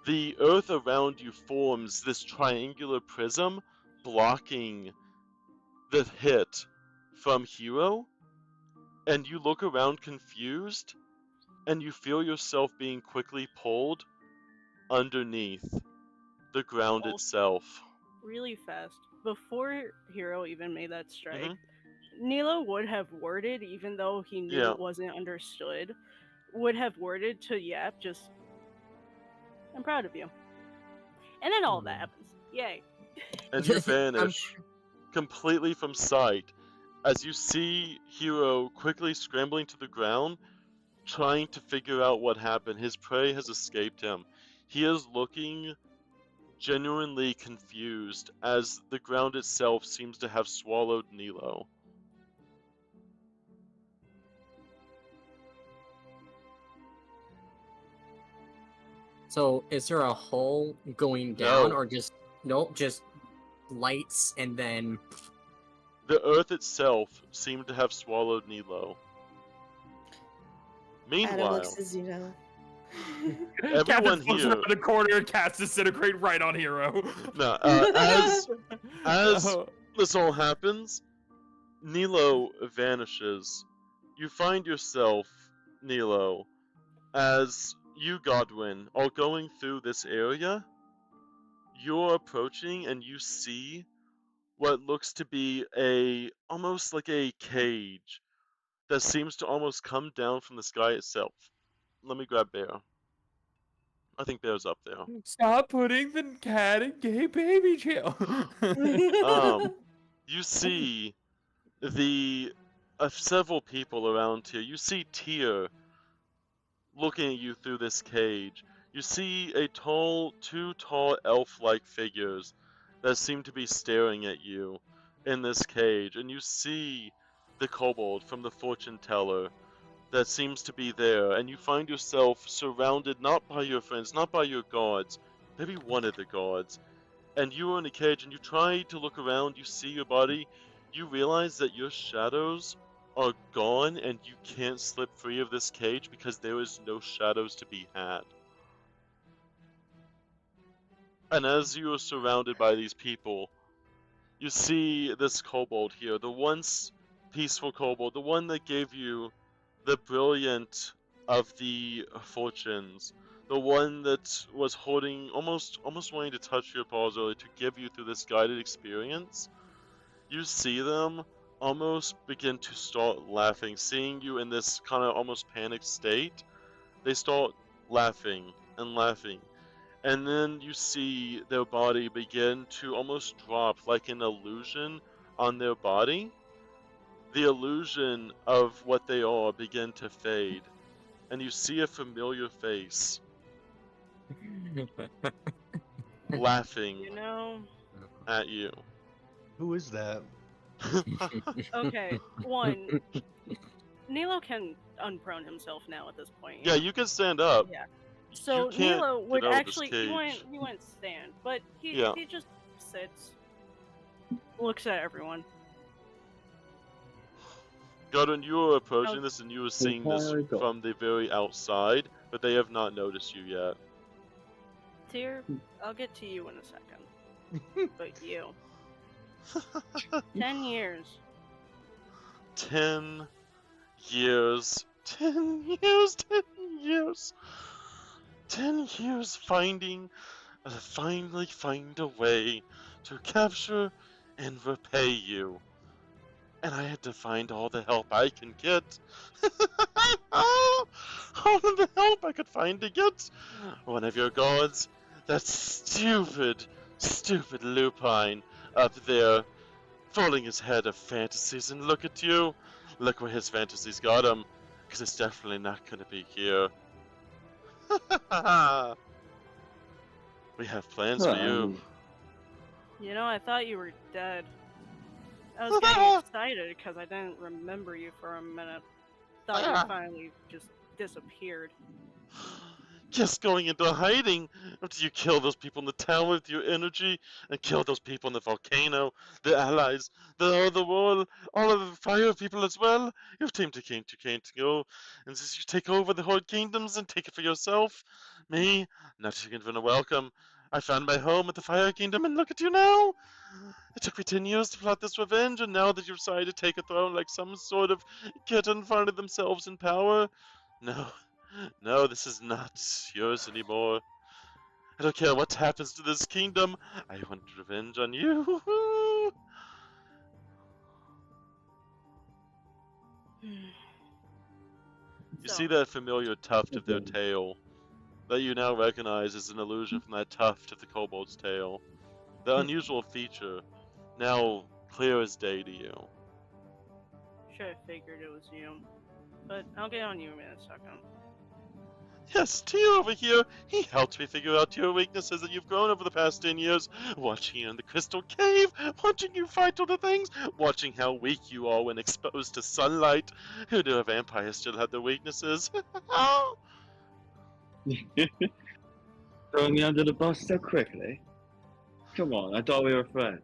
The earth around you forms this triangular prism blocking the hit from Hero, and you look around confused, and you feel yourself being quickly pulled underneath the ground Also- itself. Really fast. Before Hero even made that strike, Mhm. Nilo would have worded, even though he knew Yeah. it wasn't understood, would have worded to Yap just, I'm proud of you. And then all that happens. Yay. And you vanish completely from sight as you see Hero quickly scrambling to the ground, trying to figure out what happened. His prey has escaped him. He is looking genuinely confused as the ground itself seems to have swallowed Nilo. So, is there a hole going down, No. or just nope, just lights and then? The earth itself seemed to have swallowed Nilo. Adam Meanwhile, looks at Zeno. Everyone Catherine floats here- around the corner and casts Disintegrate right on Hero. no, as Oh. this all happens, Nilo vanishes. You find yourself, Nilo, as you, Godwin, are going through this area. You're approaching and you see what looks to be almost like a cage that seems to almost come down from the sky itself. Let me grab Bear. I think Bear's up there. Stop putting the cat in gay baby jail. You see several people around here. You see Tyr looking at you through this cage. You see two tall elf-like figures that seem to be staring at you in this cage, and you see the kobold from the fortune teller that seems to be there, and you find yourself surrounded not by your friends, not by your gods, maybe one of the gods, and you are in a cage and you try to look around, you see your body, you realize that your shadows are gone and you can't slip free of this cage because there is no shadows to be had. And as you are surrounded by these people, you see this kobold here, the once peaceful kobold, the one that gave you the brilliant of the fortunes, the one that was holding, almost wanting to touch your paws earlier to give you through this guided experience. You see them almost begin to start laughing, seeing you in this kind of almost panicked state. They start laughing and laughing. And then you see their body begin to almost drop like an illusion on their body. The illusion of what they are begin to fade. And you see a familiar face laughing You know? at you. Who is that? Okay, one. Nilo can unprone himself now at this point. Yeah, you can stand up. Yeah. So can't Nilo get would out of this actually he cage. wouldn't stand, but he Yeah. he just sits, looks at everyone. Godwin, you are approaching Oh. this and you are seeing this Fire go. from the very outside, but they have not noticed you yet. Tyr, I'll get to you in a second. But you, 10 years. 10 years. 10 years. 10 years. 10 years finally find a way to capture and repay you. And I had to find all the help I can get. All of the help I could find to get. One of your gods, that stupid lupine up there, folding his head of fantasies, and look at you. Look where his fantasies got him, because it's definitely not gonna be here. We have plans for you. You know, I thought you were dead. I was getting excited because I didn't remember you for a minute. Thought you finally just disappeared. Just going into hiding after you kill those people in the tower with your energy and kill those people in the volcano, the allies, the other world, all of the fire people as well. Your team to can't go. And since you take over the whole kingdoms and take it for yourself, me, not even a welcome. I found my home at the Fire Kingdom, and look at you now! It took me 10 years to plot this revenge, and now that you've decided to take a throne like some sort of kitten finding themselves in power, no, no, this is not yours anymore. I don't care what happens to this kingdom, I want revenge on you. You see that familiar tuft of their tail that you now recognize as an illusion from that tuft of the kobold's tail. The unusual feature, now clear as day to you. Should have figured it was you. But I'll get on you in a second. Yes, Tio over here, he helped me figure out your weaknesses that you've grown over the past 10 years. Watching you in the crystal cave, watching you fight all the things, watching how weak you are when exposed to sunlight. Who knew a vampire still had their weaknesses? Throwing me under the bus so quickly? Come on, I thought we were friends.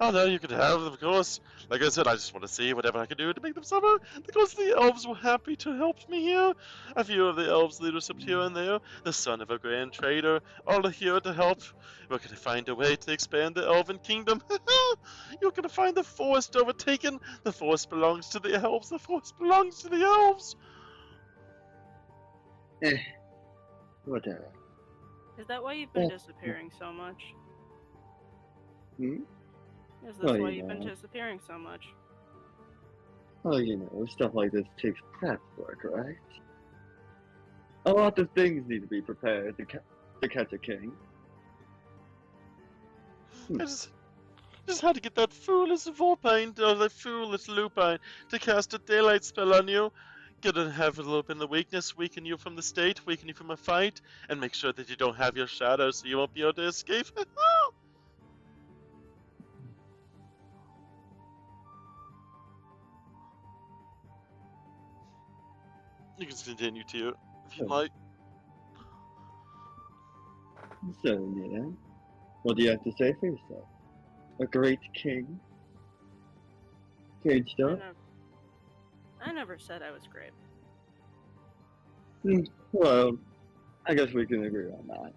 Oh no, you can have them, of course. Like I said, I just want to see whatever I can do to make them suffer, because the elves were happy to help me here. A few of the elves' leadership here and there, the son of a grand trader, all are here to help. We're gonna find a way to expand the elven kingdom. You're gonna find the forest overtaken. The forest belongs to the elves. The forest belongs to the elves. Whatever. Is that why you've been disappearing so much? Hmm? Is this why you've been disappearing so much? Oh, you know, stuff like this takes prep work, right? A lot of things need to be prepared to catch a king. I just had to get that foolish Vulpine, or that foolish Lupine, to cast a daylight spell on you. Gonna have a little bit of the weakness, weaken you from the state, weaken you from a fight, and make sure that you don't have your shadow so you won't be able to escape. You can continue to, if you'd like. So, you know, what do you have to say for yourself? A great king? Great stuff? I never said I was great. Well, I guess we can agree on that.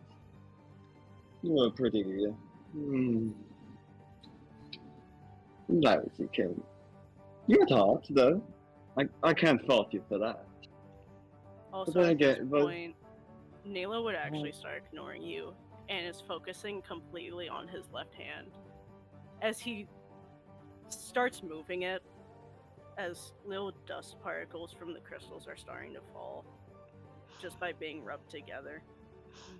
You're a pretty, lousy king. You're hot, though. I can't fault you for that. Also, at this point, Nilo would actually start ignoring you and is focusing completely on his left hand. As he starts moving it, as little dust particles from the crystals are starting to fall, just by being rubbed together.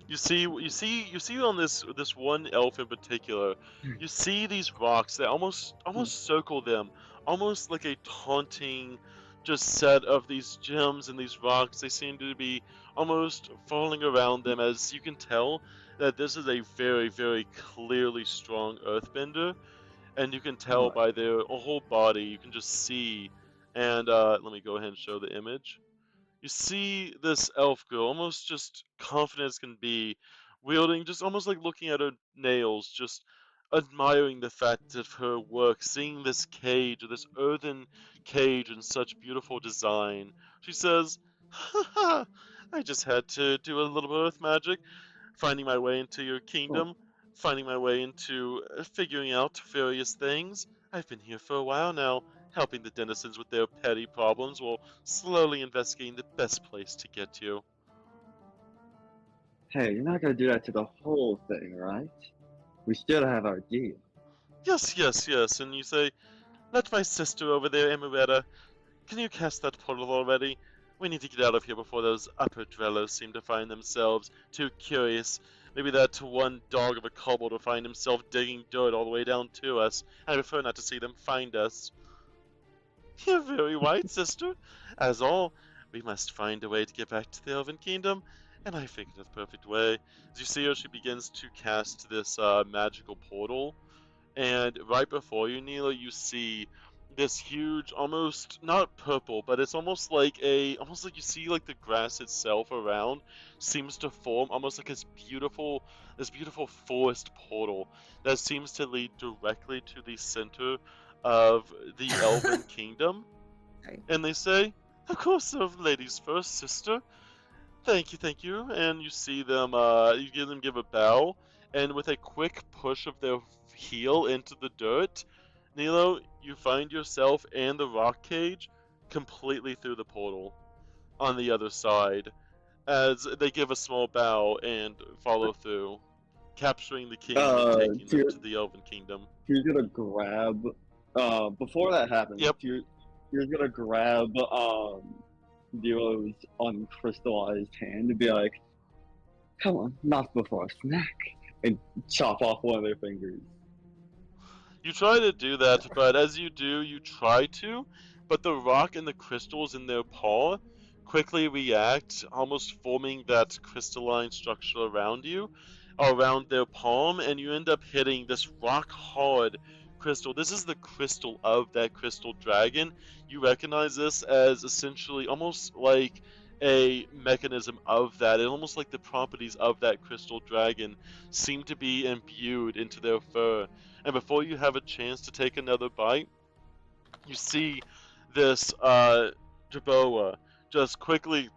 You see on this one elf in particular, you see these rocks that almost circle them, almost like a taunting just set of these gems and these rocks. They seem to be almost falling around them, as you can tell that this is a very, very clearly strong earthbender, and you can tell by their whole body, you can just see, and let me go ahead and show the image. You see this elf girl, almost just confident as can be, wielding, just almost like looking at her nails, just admiring the fact of her work, seeing this cage, this earthen cage in such beautiful design. She says, "Ha ha, I just had to do a little bit of earth magic, finding my way into your kingdom, finding my way into figuring out various things. I've been here for a while now, helping the denizens with their petty problems while slowly investigating the best place to get you. Hey, you're not gonna do that to the whole thing, right? We still have our deal. Yes, yes, yes. And you say, let my sister over there, Emeretta, can you cast that portal already? We need to get out of here before those upper dwellers seem to find themselves too curious. Maybe that one dog of a kobold will find himself digging dirt all the way down to us. I prefer not to see them find us. You're very right, sister. As all, we must find a way to get back to the Elven Kingdom, and I figured the perfect way. As you see her, she begins to cast this magical portal, and right before you, Neela, you see this huge, almost not purple, but it's almost like you see like the grass itself around seems to form almost like this beautiful forest portal that seems to lead directly to the center of the Elven Kingdom. Sorry. And they say, "Of course, ladies first, sister. Thank you." And you see them, you give a bow, and with a quick push of their heel into the dirt, Nilo, you find yourself and the rock cage completely through the portal on the other side, as they give a small bow and follow through, capturing the king and taking them to the Elven Kingdom. You're gonna grab. Before that happens, Yep. you're gonna grab Dero's uncrystallized hand and be like, "Come on, not before a snack," and chop off one of their fingers. You try to do that, but as you do, you try to, but the rock and the crystals in their paw quickly react, almost forming that crystalline structure around you, around their palm, and you end up hitting this rock hard crystal. This is the crystal of that crystal dragon. You recognize this as essentially almost like a mechanism of that, and almost like the properties of that crystal dragon seem to be imbued into their fur. And before you have a chance to take another bite, you see this Jaboa just quickly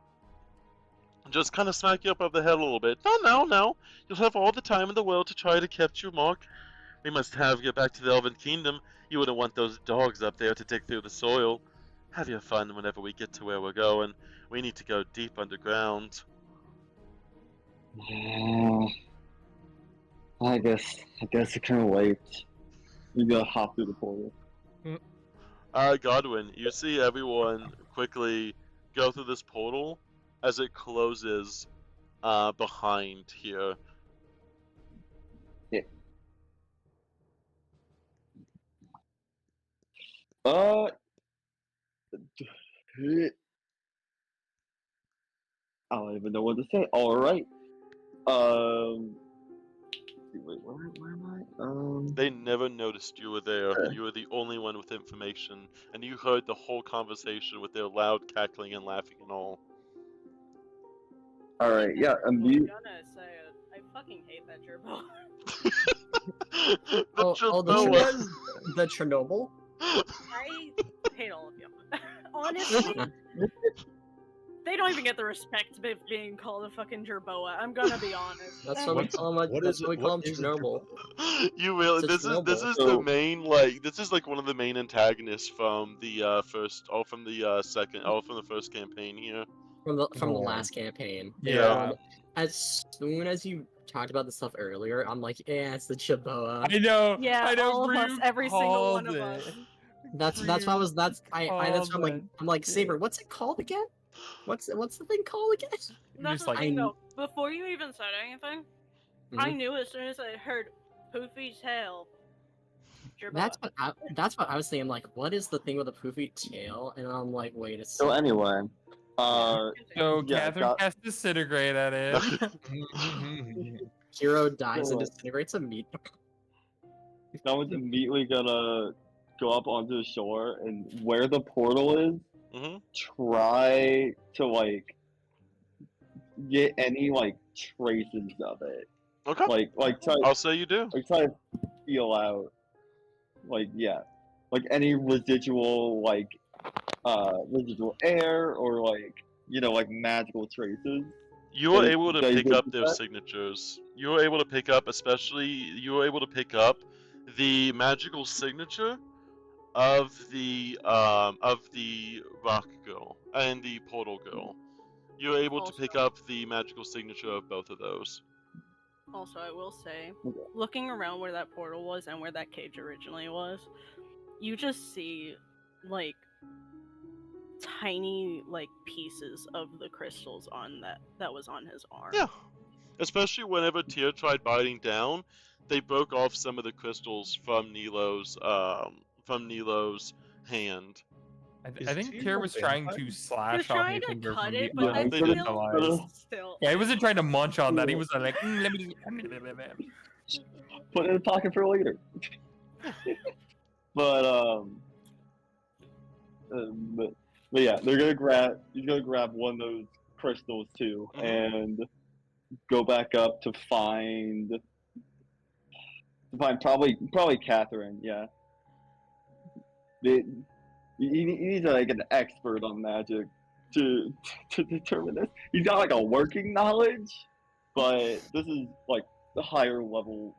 just kind of smack you up over the head a little bit. No. You'll have all the time in the world to try to capture Mark. We must get back to the Elven Kingdom. You wouldn't want those dogs up there to dig through the soil. Have your fun whenever we get to where we're going. We need to go deep underground. I guess it can wait. You gotta hop through the portal. Godwin, you see everyone quickly go through this portal as it closes behind here. Yeah. I don't even know what to say. All right. Wait, where am I? They never noticed you were there, and you were the only one with information, and you heard the whole conversation with their loud cackling and laughing and all. All right. Yeah. I'm gonna say it. I fucking hate that gerbil. The Chernobyl? I hate all of you. Honestly, they don't even get the respect of being called a fucking jerboa. I'm gonna be honest. That's what we call him. That's what we call him, Chernobyl. You really? This is the main this is like one of the main antagonists from the from the first campaign here. From the last campaign. Yeah. As soon as you talked about the stuff earlier, I'm like, yeah, it's the Jaboa. I know. Yeah, I know, all of us, every single one of it. us. That's why I was that's why I'm like Saber, what's it called again? What's the thing called again? That's the thing though. Before you even said anything, I knew as soon as I heard Poofy's tail. That's what I was saying. Like, what is the thing with a poofy tail? And I'm like, wait a second. So anyway, So Catherine has to disintegrate at it. Hero dies and disintegrates immediately. Someone's immediately gonna go up onto the shore and where the portal is, try to like get any like traces of it. Okay. Like try. I'll say you do. Like try to feel out. Like any residual residual air or like like magical traces. You were They- able to they pick did up their that? signatures. You were able to pick up, you were able to pick up the magical signature of the rock girl and the portal girl. You were able to pick up the magical signature of both of those. Also, I will say, Okay. looking around where that portal was and where that cage originally was, you just see like tiny like pieces of the crystals on that was on his arm. Yeah. Especially whenever Tyr tried biting down, they broke off some of the crystals from Nilo's hand. I think Tyr Tyr a was trying to vampire? He was slash off trying a to finger cut from it, the but that They didn't. still uncrystallized. Yeah, he wasn't trying to munch on that. He Yeah. was like, let me just. Put it in the pocket for later. But but yeah, he's gonna grab one of those crystals too, Mhm. and go back up to find probably Catherine. Yeah, he needs like an expert on magic to to determine this. He's got like a working knowledge, but this is like the higher level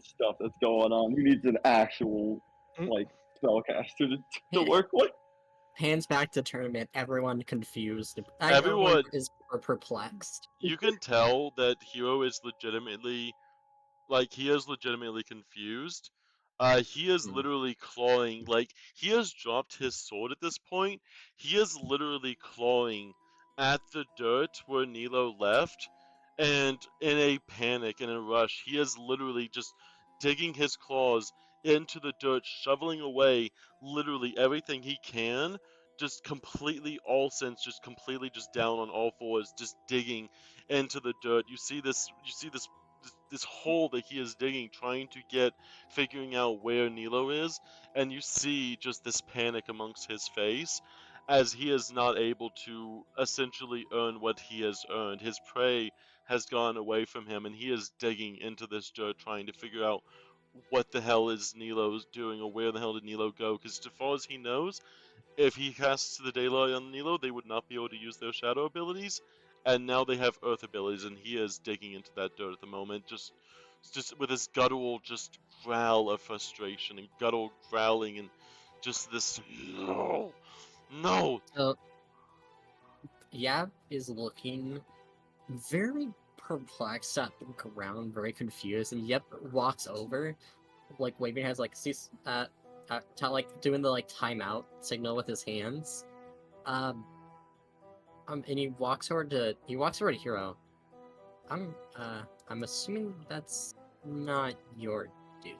stuff that's going on. He needs an actual like spellcaster to work with. Hands back to tournament. Everyone confused. Everyone- is perplexed. You can tell that Hero is legitimately confused. He is Hmm. literally clawing, like, he has dropped his sword at this point. He is literally clawing at the dirt where Nilo left, and in a panic and a rush, he is literally just digging his claws into the dirt, shoveling away literally everything he can, just completely just completely just down on all fours, just digging into the dirt. You see this hole that he is digging, figuring out where Nilo is, and you see just this panic amongst his face as he is not able to essentially earn what he has earned. His prey has gone away from him, and he is digging into this dirt trying to figure out what the hell is Nilo's doing, or where the hell did Nilo go, because as far as he knows, if he casts the daylight on Nilo, they would not be able to use their shadow abilities, and now they have earth abilities, and he is digging into that dirt at the moment, just with his guttural just growl of frustration and guttural growling and just this no. So Yab is looking very perplexed at the ground, very confused, and Yep walks over, like waving his like like doing the like timeout signal with his hands. And he walks over to Hero. I'm assuming that's not your duty.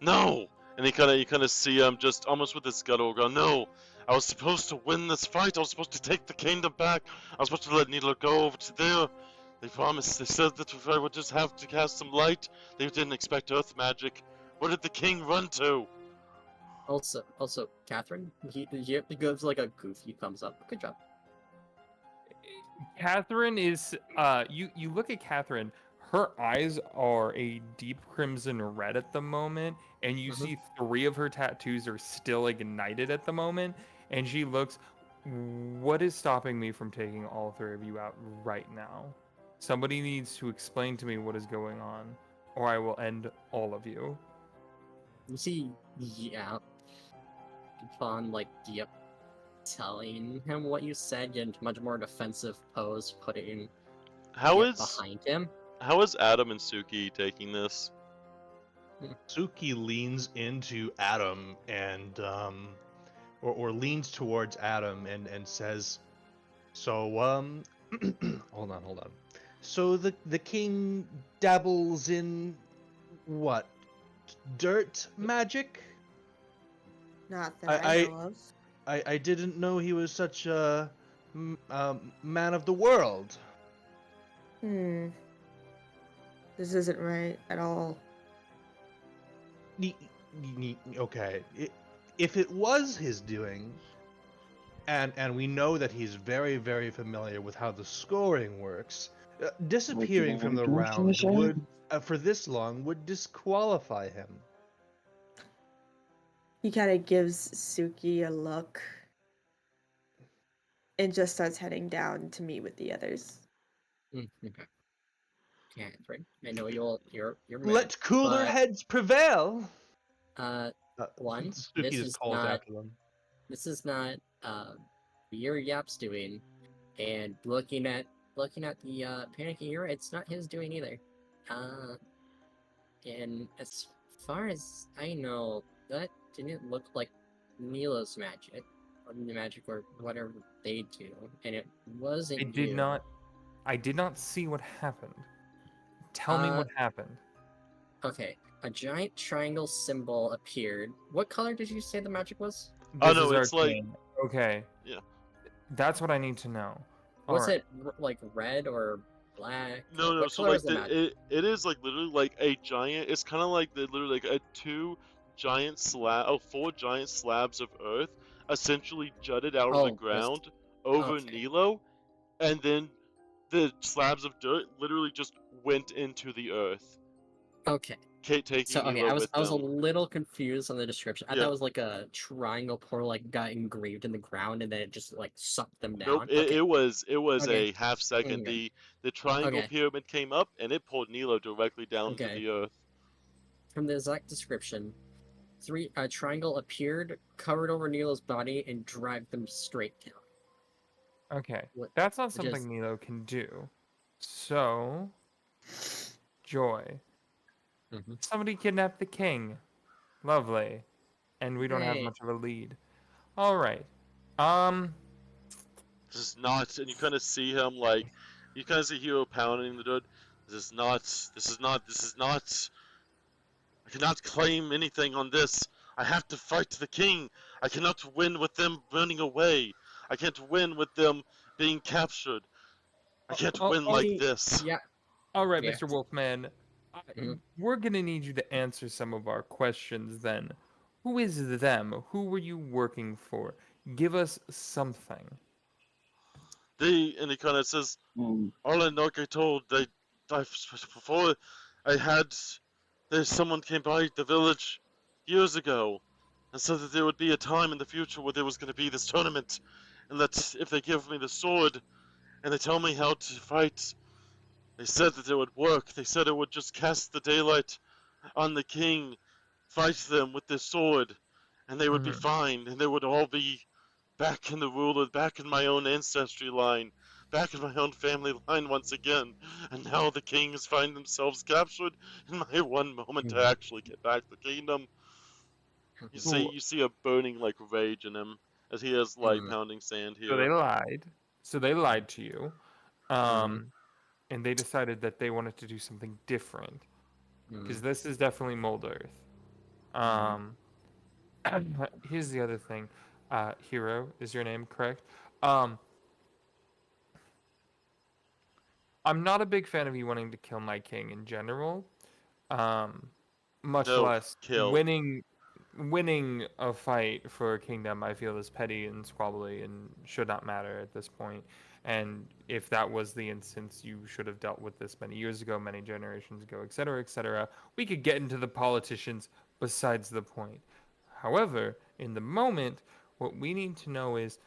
No! And you kind of see him just almost with his guttural go, no! I was supposed to win this fight. I was supposed to take the kingdom back. I was supposed to let Nilo go over to there. They promised. They said that if I would just have to cast some light, they didn't expect earth magic. Where did the king run to? Also, Catherine, he gives like a goofy thumbs up. Good job. Catherine is you look at Catherine, her eyes are a deep crimson red at the moment, and you see 3 of her tattoos are still ignited at the moment, and she looks, what is stopping me from taking all 3 of you out right now? Somebody needs to explain to me what is going on, or I will end all of you. You see, yeah, upon like Yep telling him what you said, in a much more defensive pose, putting How Yep is behind him. how is Adam and Suki taking this? Suki leans into Adam and or leans towards Adam and says, "So hold on. So the king dabbles in what? Dirt magic? Not that I know of. I didn't know he was such a man of the world." This isn't right at all. Okay, if it was his doing, and we know that he's very, very familiar with how the scoring works, disappearing from the round would, for this long, would disqualify him. He kind of gives Suki a look and just starts heading down to meet with the others. Okay. Catherine, I know you're mad, Let cooler but heads prevail. one, Spooky this just is calls not after them. your Yap's doing, and looking at the panicky hero, it's not his doing either. And as far as I know, that didn't look like Milo's magic, or the magic, or whatever they do, and it wasn't you. I did not see what happened. Tell me Uh, what happened. Okay, a giant triangle symbol appeared. What color did you say the magic was? Oh, This no, is it's like- arcane. Okay. Yeah. That's what I need to know. Was Alright. it like red or black? No, What so color like was the magic? it is like literally like a giant. It's kind of like literally like a four giant slabs of earth essentially jutted out of the Oh, ground over okay. Nilo, and then the slabs of dirt literally just went into the earth, Okay. taking So okay, Nilo I was with a them. little confused on the description. I thought Yeah. it was like a triangle portal, like got engraved in the ground, and then it just like sucked them down. Nope, it was Okay. a half second. Okay. The triangle Okay. pyramid came up and it pulled Nilo directly down to Okay. the earth. From the exact description, a triangle appeared, covered over Nilo's body, and dragged them straight down. Okay. What- That's not which something is- Nilo can do. So, Joy. Mhm. Somebody kidnapped the king. Lovely. And we don't have Yay. much of a lead. Alright. This is not, and you kind of see him like, you kind of see Hero pounding the dirt. This is not. I cannot claim anything on this. I have to fight the king. I cannot win with them running away. I can't win with them being captured. I can't win like this. Yeah. Alright, Yeah. Mr. Wolfman. Mhm. We're gonna need you to answer some of our questions then. Who is them? Who were you working for? Give us something. And he kind of says, all I know, I told, before I had, someone came by the village years ago and said that there would be a time in the future where there was going to be this tournament, and that if they give me the sword and they tell me how to fight, they said that it would work. They said it would just cast the daylight on the king, fight them with this sword, and they would be Mhm. fine, and they would all be back in the ruler, back in my own ancestry line, back in my own family line once again. And now the kings find themselves captured in my one moment to actually get back the kingdom. You see a burning like rage in him as he has light pounding sand So they here. lied. So they lied to you. And they decided that they wanted to do something different. Because this is definitely Mold Earth. Here's the other thing. Hero is your name, correct? I'm not a big fan of you wanting to kill my king in general. Much No, less kill. winning a fight for a kingdom. I feel is petty and squabbly and should not matter at this point. And if that was the instance, you should have dealt with this many years ago, many generations ago, etc., etc. We could get into the politicians, besides the point. However, in the moment, what we need to know is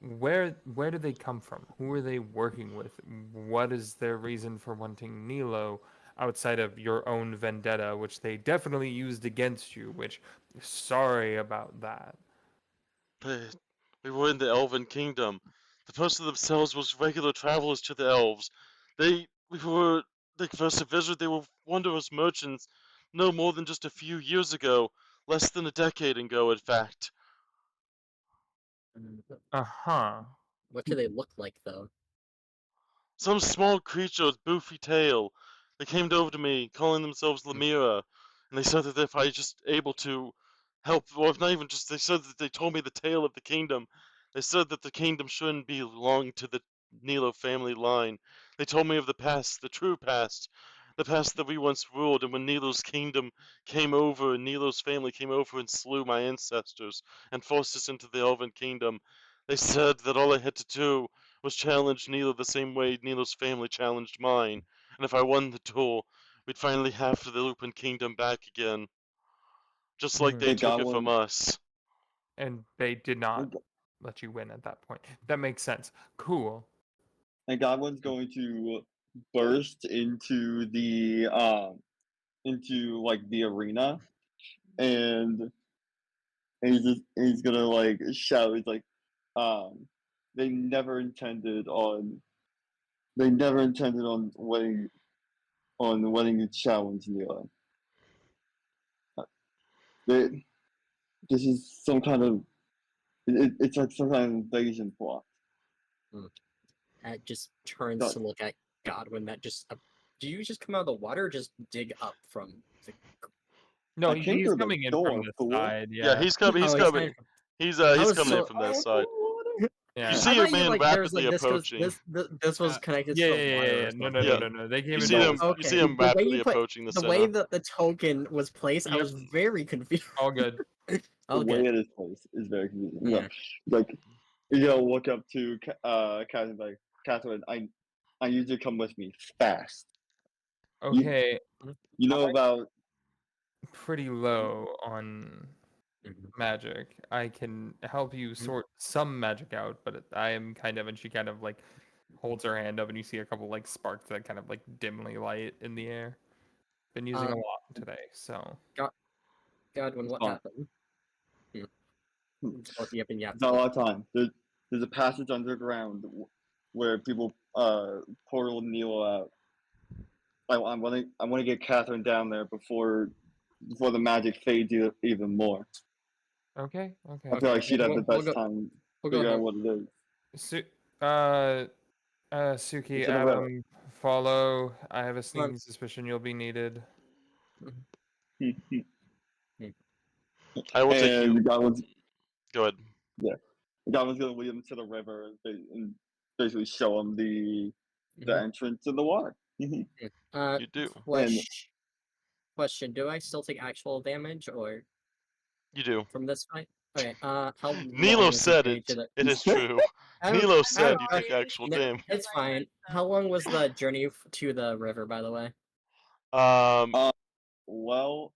where do they come from? Who are they working with? What is their reason for wanting Nilo outside of your own vendetta, which they definitely used against you, which sorry about that. We were in the Elven Kingdom. The person themselves was regular travelers to the elves. They first visited, they were wondrous merchants no more than just a few years ago, less than a decade ago, in fact. Uh-huh. What do they look like, though? Some small creature with boofy tail. They came over to me, calling themselves Lemira, and they said that if I just able to help, well, if not even just, they said that they told me the tale of the kingdom. They said that the kingdom shouldn't belong to the Nilo family line. They told me of the past, the true past, the past that we once ruled, and when Nilo's kingdom came over, and Nilo's family came over and slew my ancestors and forced us into the Elven Kingdom. They said that all I had to do was challenge Nilo the same way Nilo's family challenged mine, and if I won the duel, we'd finally have the Lupin Kingdom back again. Just like they The took it from goblin- us. And they did not. let you win at that point. That makes sense. Cool. And Godwin's going to burst into like the arena, and he's gonna like shout. He's like, um, they never intended on letting you challenge Neela. They, this is some kind of it's like some kind of invasion plot. Just turns That- to look at Godwin. That just do you just come out of the water, or just dig up from the? No, I came he's through the coming in door, from this fool. side. Yeah, Yeah. he's coming. He's Oh, he's coming. I He's was coming in so- from that side. Yeah. You I see thought a man like there was rapidly like this goes approaching. this was connected Yeah, to yeah, the yeah, water yeah. or No, something. no, no, Yeah. no, no. They came You in see from them. this side. You see him The way rapidly you put approaching the the center. way that the token was placed, I Yep. was very confused. All good. The Okay. way it is placed is very confusing. Yeah. Like you gotta look up to Catherine like Catherine. I need you to come with me fast. Okay. You know about Pretty low on magic. I can help you sort some magic out, but I am kind of, and she kind of like holds her hand up, and you see a couple like sparks that kind of like dimly light in the air. Been using a lot today, so. Godwin, what fine. happened? Just looking up and It's not a lot of time. There's a passage underground where people portal Neo out. I want to get Catherine down there before the magic fades even more. Okay. I feel like she'd have the We'll best go- time We'll go figuring out home. what it is. Suki, It's in a row. Adam, follow. I have a sneaking suspicion you'll be needed. I will take you. And Godwin's Go ahead. gonna lead him to the river and basically show him the entrance to the water. You do. Question: do I still take actual damage or You do. from this fight? Okay. How long Nilo was the said journey it. to the? It is true. I have- I Nilo have said a you question. took actual No, damage. It's fine. How long was the journey to the river, by the way? Well,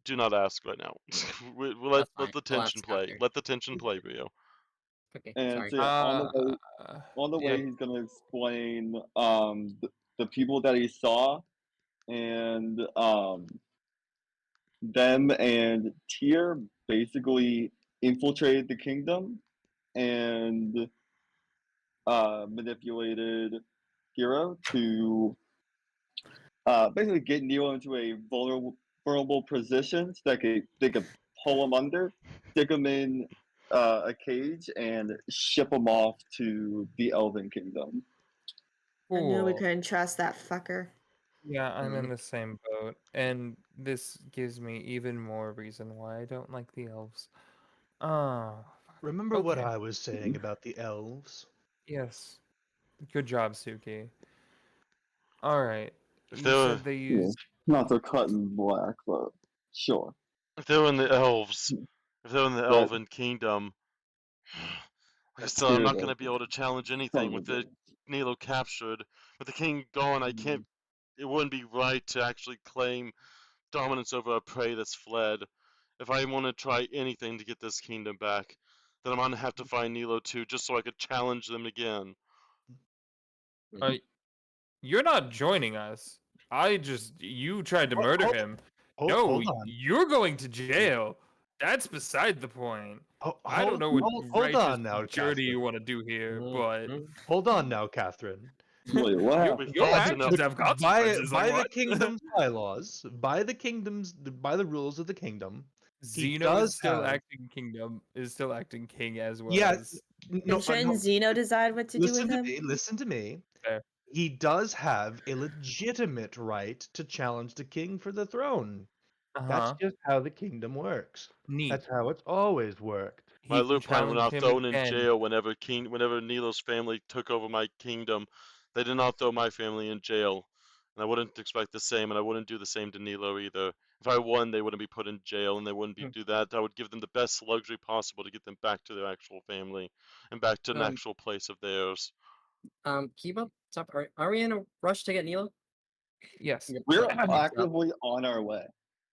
Do not ask right now. We'll That's let fine. the I'll tension ask play. after. Let the tension play, Rio. Okay. and Sorry. so yeah, on the Yeah. way he's gonna explain the people that he saw and them and Tyr basically infiltrated the kingdom and manipulated Hero to basically get Neo into a vulnerable position so that they could pull him under, stick him in a cage, and ship him off to the Elven Kingdom. I knew we Cool. couldn't trust that fucker. Yeah, I'm in the same boat, and this gives me even more reason why I don't like the elves. Oh, Remember what Okay. I was saying about the elves? yes. Good job, Suki. All right. If You they were, said they used. Not so cut and black, but sure. if they were in the elves, if they were in the But Elven Kingdom, still, I'm Tyr not though, going to be able to challenge son anything of a with the bitch. Nilo captured. With the king gone, I can't. It wouldn't be right to actually claim dominance over a prey that's fled. If I want to try anything to get this kingdom back, then I'm gonna have to find Nilo too, just so I could challenge them again. You're not joining us. You tried to murder him. No, Hold on. you're going to jail. That's beside the point. I don't know what Hold righteous on now, journey you Catherine. want to do here, but Hold on now, Catherine. Wait, what your, happened? your fought to know- actions have consequences. By like the what? kingdom's bylaws, by the rules of the kingdom, he Zeno does is still have- acting kingdom, is still acting king as well Yeah, as. no, Shouldn't Zeno decide what to do with him? Listen to me. Fair. He does have a legitimate right to challenge the king for the throne. That's Uh-huh. just how the kingdom works. Neat. That's how it's always worked. My He can lupine were challenge not him thrown in again. jail whenever Nilo's family took over my kingdom. They did not throw my family in jail. And I wouldn't expect the same, and I wouldn't do the same to Nilo either. If I won, they wouldn't be put in jail, and they wouldn't do that. I would give them the best luxury possible to get them back to their actual family and back to an actual place of theirs. Keep up. Stop. Are we in a rush to get Nilo? Yes. We're Okay, so actively on our way.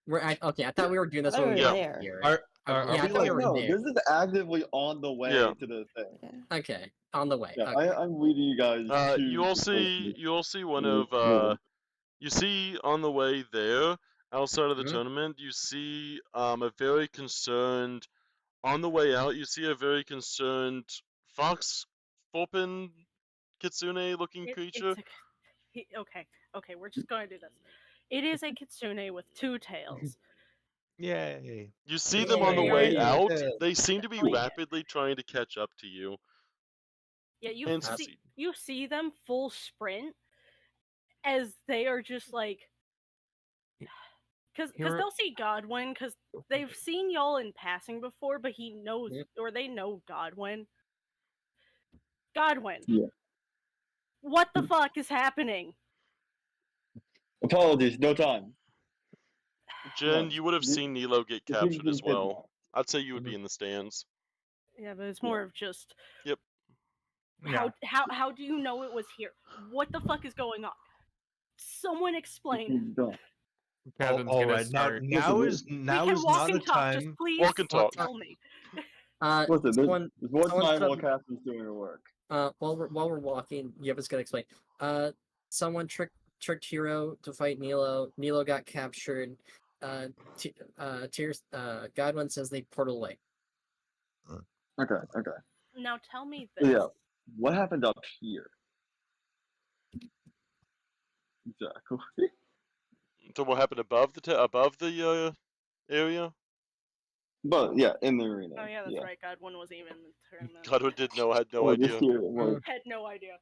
okay. I thought we were doing this when we Yeah. got here. Are yeah, I we thought we like? were No, there. this is actively on the way Yeah. to the thing. Yeah. Okay, on the way. Yeah, Okay. I'm leading you guys to. You all see one of you see on the way there, outside of the Mhm. tournament, you see a very concerned. On the way out, you see a very concerned fox, Fulpin, kitsune-looking creature. Okay, we're just going to do this. It is a kitsune with 2 tails. Yay! You see them on the Yay. way Yay. out. Yeah. They seem to be Oh, yeah. rapidly trying to catch up to you. Yeah, And you see them full sprint as they are just like, because Here- they'll see Godwin because they've seen y'all in passing before, but he knows Yep. or they know Godwin. Godwin, Yeah. what the fuck is happening? Apologies, no time. Jen, No, you would have the- seen Nilo get the team's captured been as well. kidnapped. I'd say you would Mhm. be in the stands. Yeah, but it's more of just Yep. Yeah. how do you know it was here? What the fuck is going on? Someone The explain. team's done. Catherine's All gonna right. Now, start. now is We now can is walk not and a talk. Just time. please Walk and talk. tell me. Listen, someone, there's one someone time put while up- Catherine's doing her work. while we're walking, Yeva's gonna explain. Someone tricked Hero to fight Nilo. Nilo got captured. Tears. Godwin says they portal away. Okay. Now tell me this. Yeah. What happened up here? Exactly. So what happened above the area? But yeah, in the arena. Oh yeah, that's right. Godwin wasn't even in the tournament. Godwin had no Well, idea. just here, well, Had no idea.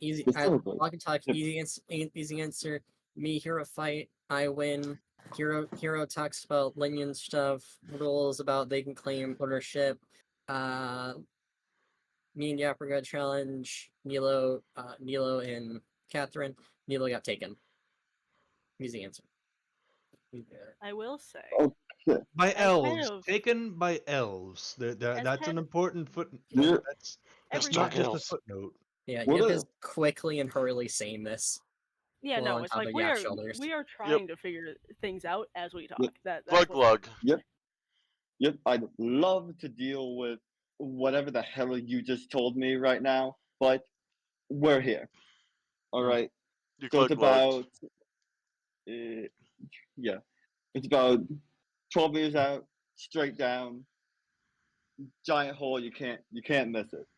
Easy. specifically. Walk and talk. Yep. Easy answer. Me, Hero fight. I win. Hero talks about Linyan stuff. Rules about they can claim ownership. Me and Yapper got challenge. Nilo and Catherine. Nilo got taken. Easy answer. I will say. Okay. By As kind elves, of- taken by elves. That's kind an of- important foot. Yeah. That's Every not dark just a elves. footnote. Yeah, What Yev a- is quickly and hurriedly saying this. Yeah, Well, no, on it's top like of we Yap's are shoulders. trying to figure things out as we talk. Yep. That's Glug what- glug. Yep, I'd love to deal with whatever the hell you just told me right now, but we're here. All Hmm. right. You So glug it's glugged. about, yeah, it's about 12 meters out, straight down, giant hole. You can't miss it.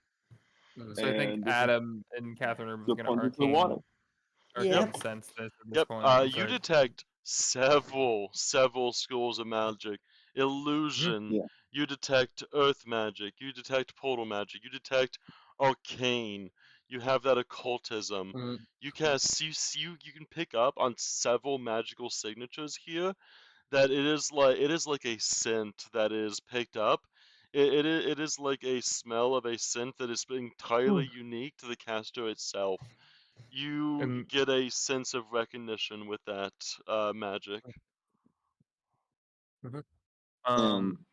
So I think And this is Adam and Catherine are the both gonna plunge into the water. arcane sense this at this Yep. point. You so- detect several schools of magic, illusion. Yeah. You detect earth magic. You detect portal magic. You detect arcane. You have that occultism. Mm, You cast you can pick up on several magical signatures here. That it is like a scent that is picked up. It is like a smell of a scent that is entirely unique to the caster itself. You And- get a sense of recognition with that magic. Um.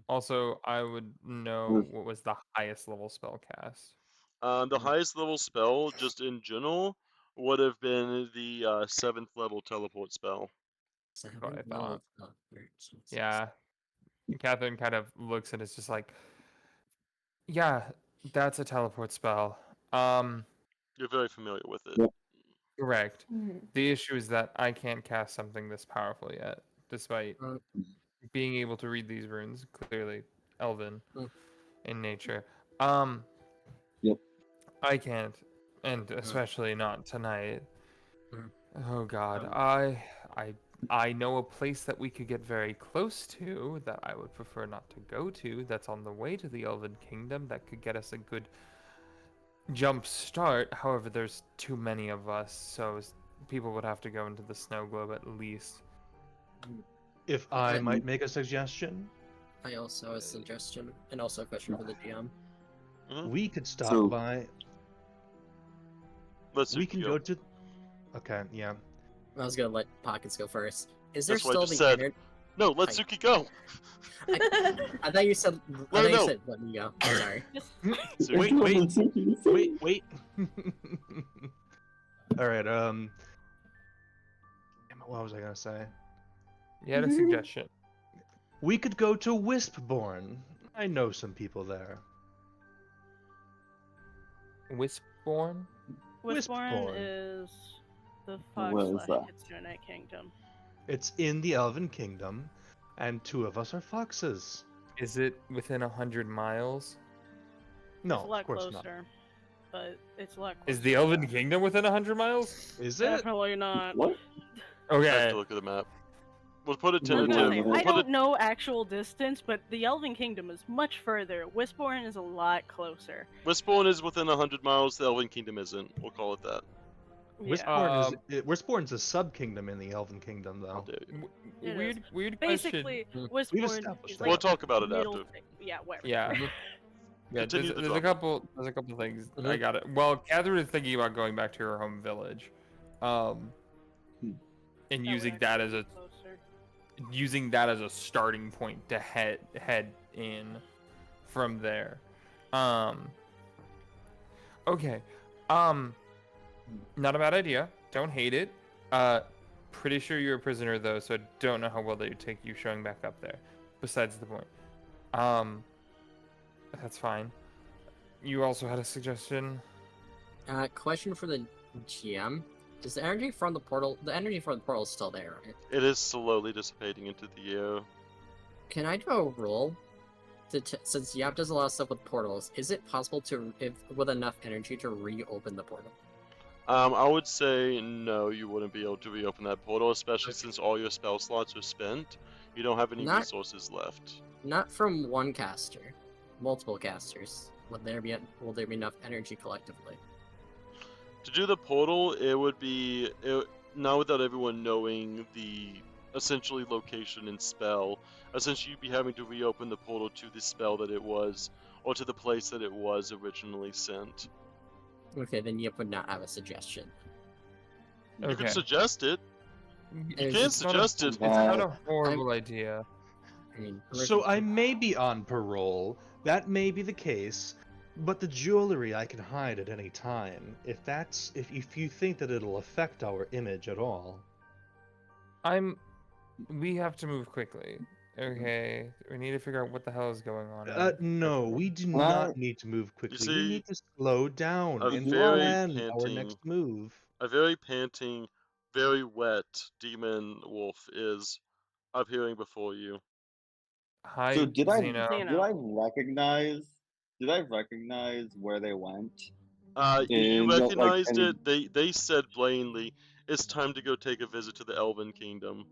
Also, I would know With- what was the highest level spell cast. The highest level spell, just in general, would have been the 7th level teleport spell. what I thought. 13. Yeah. And Catherine kind of looks and is just like, yeah, that's a teleport spell. You're very familiar with it. Yep. Correct. Mhm. The issue is that I can't cast something this powerful yet, despite Mm. being able to read these runes, clearly elven Mm. in nature. Yep. I can't, and especially not tonight. Mm. Oh God, Um, I know a place that we could get very close to that I would prefer not to go to. That's on the way to the Elven Kingdom. That could get us a good jump start. However, there's too many of us, so people would have to go into the snow globe at least. If I might make a suggestion, I also have a suggestion, and also a question for the DM. we could stop So- by. Let's We can go to. Okay, yeah. I was gonna let Pockets go first. Is there That's what I still just the said. internet? No, let I- Suki go. I thought you said. I No, thought you no. said let me go. I'm sorry. Wait, wait. All right. Damn it, what was I gonna say? You had a suggestion. We could go to Wispborn. I know some people there. Wispborn? Westborn Wispborn. is the Where is fox that? Kitsune Kingdom. It's in the Elven Kingdom, and 2 of us are foxes. Is it within 100 miles? No, It's a lot of course closer, but it's a lot closer. Is the Elven Kingdom within 100 miles? not. Is it? Definitely not. What? I have Okay. to look at the map. We'll put a I was gonna tentative. say, We'll I put don't know actual distance, but the Elven Kingdom is much further. Westborn is a lot closer. Westbourne is within 100 miles. The Elven Kingdom isn't. We'll call it that. Yeah. Wispborn's a sub-kingdom in the Elven Kingdom, How though. dare you? It Weird, is. weird question. Basically, Mm. We've Westborn established is that. like We'll talk about it middle after. thing. Yeah, whatever. Yeah. Yeah, Continue the there's a drama. couple things. Mhm. I got it. Well, Catherine is thinking about going back to her home village, and That would using actually that as be a closer. starting point to head in from there. Okay. Not a bad idea. Don't hate it. Pretty sure you're a prisoner though, so I don't know how well they would take you showing back up there. Besides the point. That's fine. You also had a suggestion. Question for the GM: Is the energy from the portal? The energy from the portal is still there, right? It is slowly dissipating into the air. Can I do a roll? Since Yap does a lot of stuff with portals, is it possible to, if with enough energy, to reopen the portal? I would say no, you wouldn't be able to reopen that portal, especially since all your spell slots are spent. You don't have any Not- resources left. Not from one caster, multiple casters. Will there be enough energy collectively? To do the portal, it would be not without everyone knowing the essentially location and spell. Essentially, you'd be having to reopen the portal to the spell that it was, or to the place that it was originally sent. Okay, then Yip would not have a suggestion. You Okay. can suggest it. You It's can It's not a- suggest it. It's not a horrible idea. I mean, So I may be on parole. That may be the case. But the jewelry I can hide at any time. If you think that it'll affect our image at all. We have to move quickly. Okay, we need to figure out what the hell is going on. No, we do Well, not need to move quickly. We see, need to slow down a and very plan our panting- next move. A very panting, very wet demon wolf is appearing before you. Hi, So did I Zeno. recognize where they went? You And, like, recognized any- it. They said plainly, "It's time to go take a visit to the Elven Kingdom."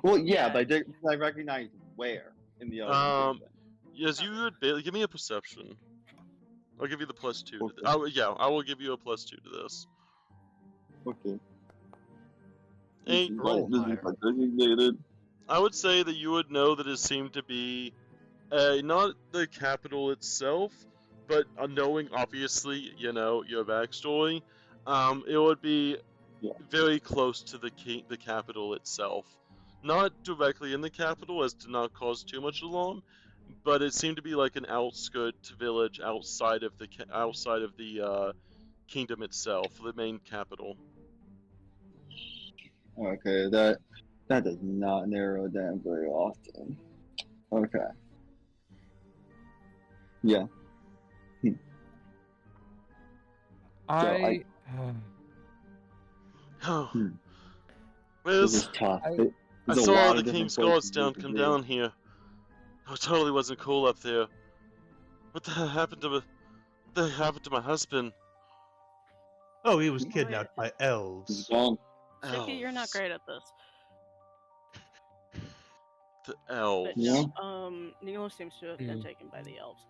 Well, yeah, Yeah. but I recognized where in the Elven Kingdom. Yes, you would give me a perception. I'll give you the +2. To Okay. I will give you a +2 to this. Okay. 8. Roll This is higher. my designated. I would say that you would know that it seemed to be not the capital itself, but knowing obviously, your backstory, it would be Yeah. very close to the capital itself. Not directly in the capital, as to not cause too much alarm, but it seemed to be like an outskirt village outside of the kingdom itself, the main capital. Okay, that does not narrow it down very often. Okay. Yeah. I This Where's is tough. I- There's I a saw lot the of different king's places guards we come could be. down here. Oh, it totally wasn't cool up there. What the hell happened to my husband? Oh, he was Alright. kidnapped by He's elves. gone. Sticky, you're not Elves. great at this. The But elves. Yeah. no, Nilo seems to have been taken by the elves,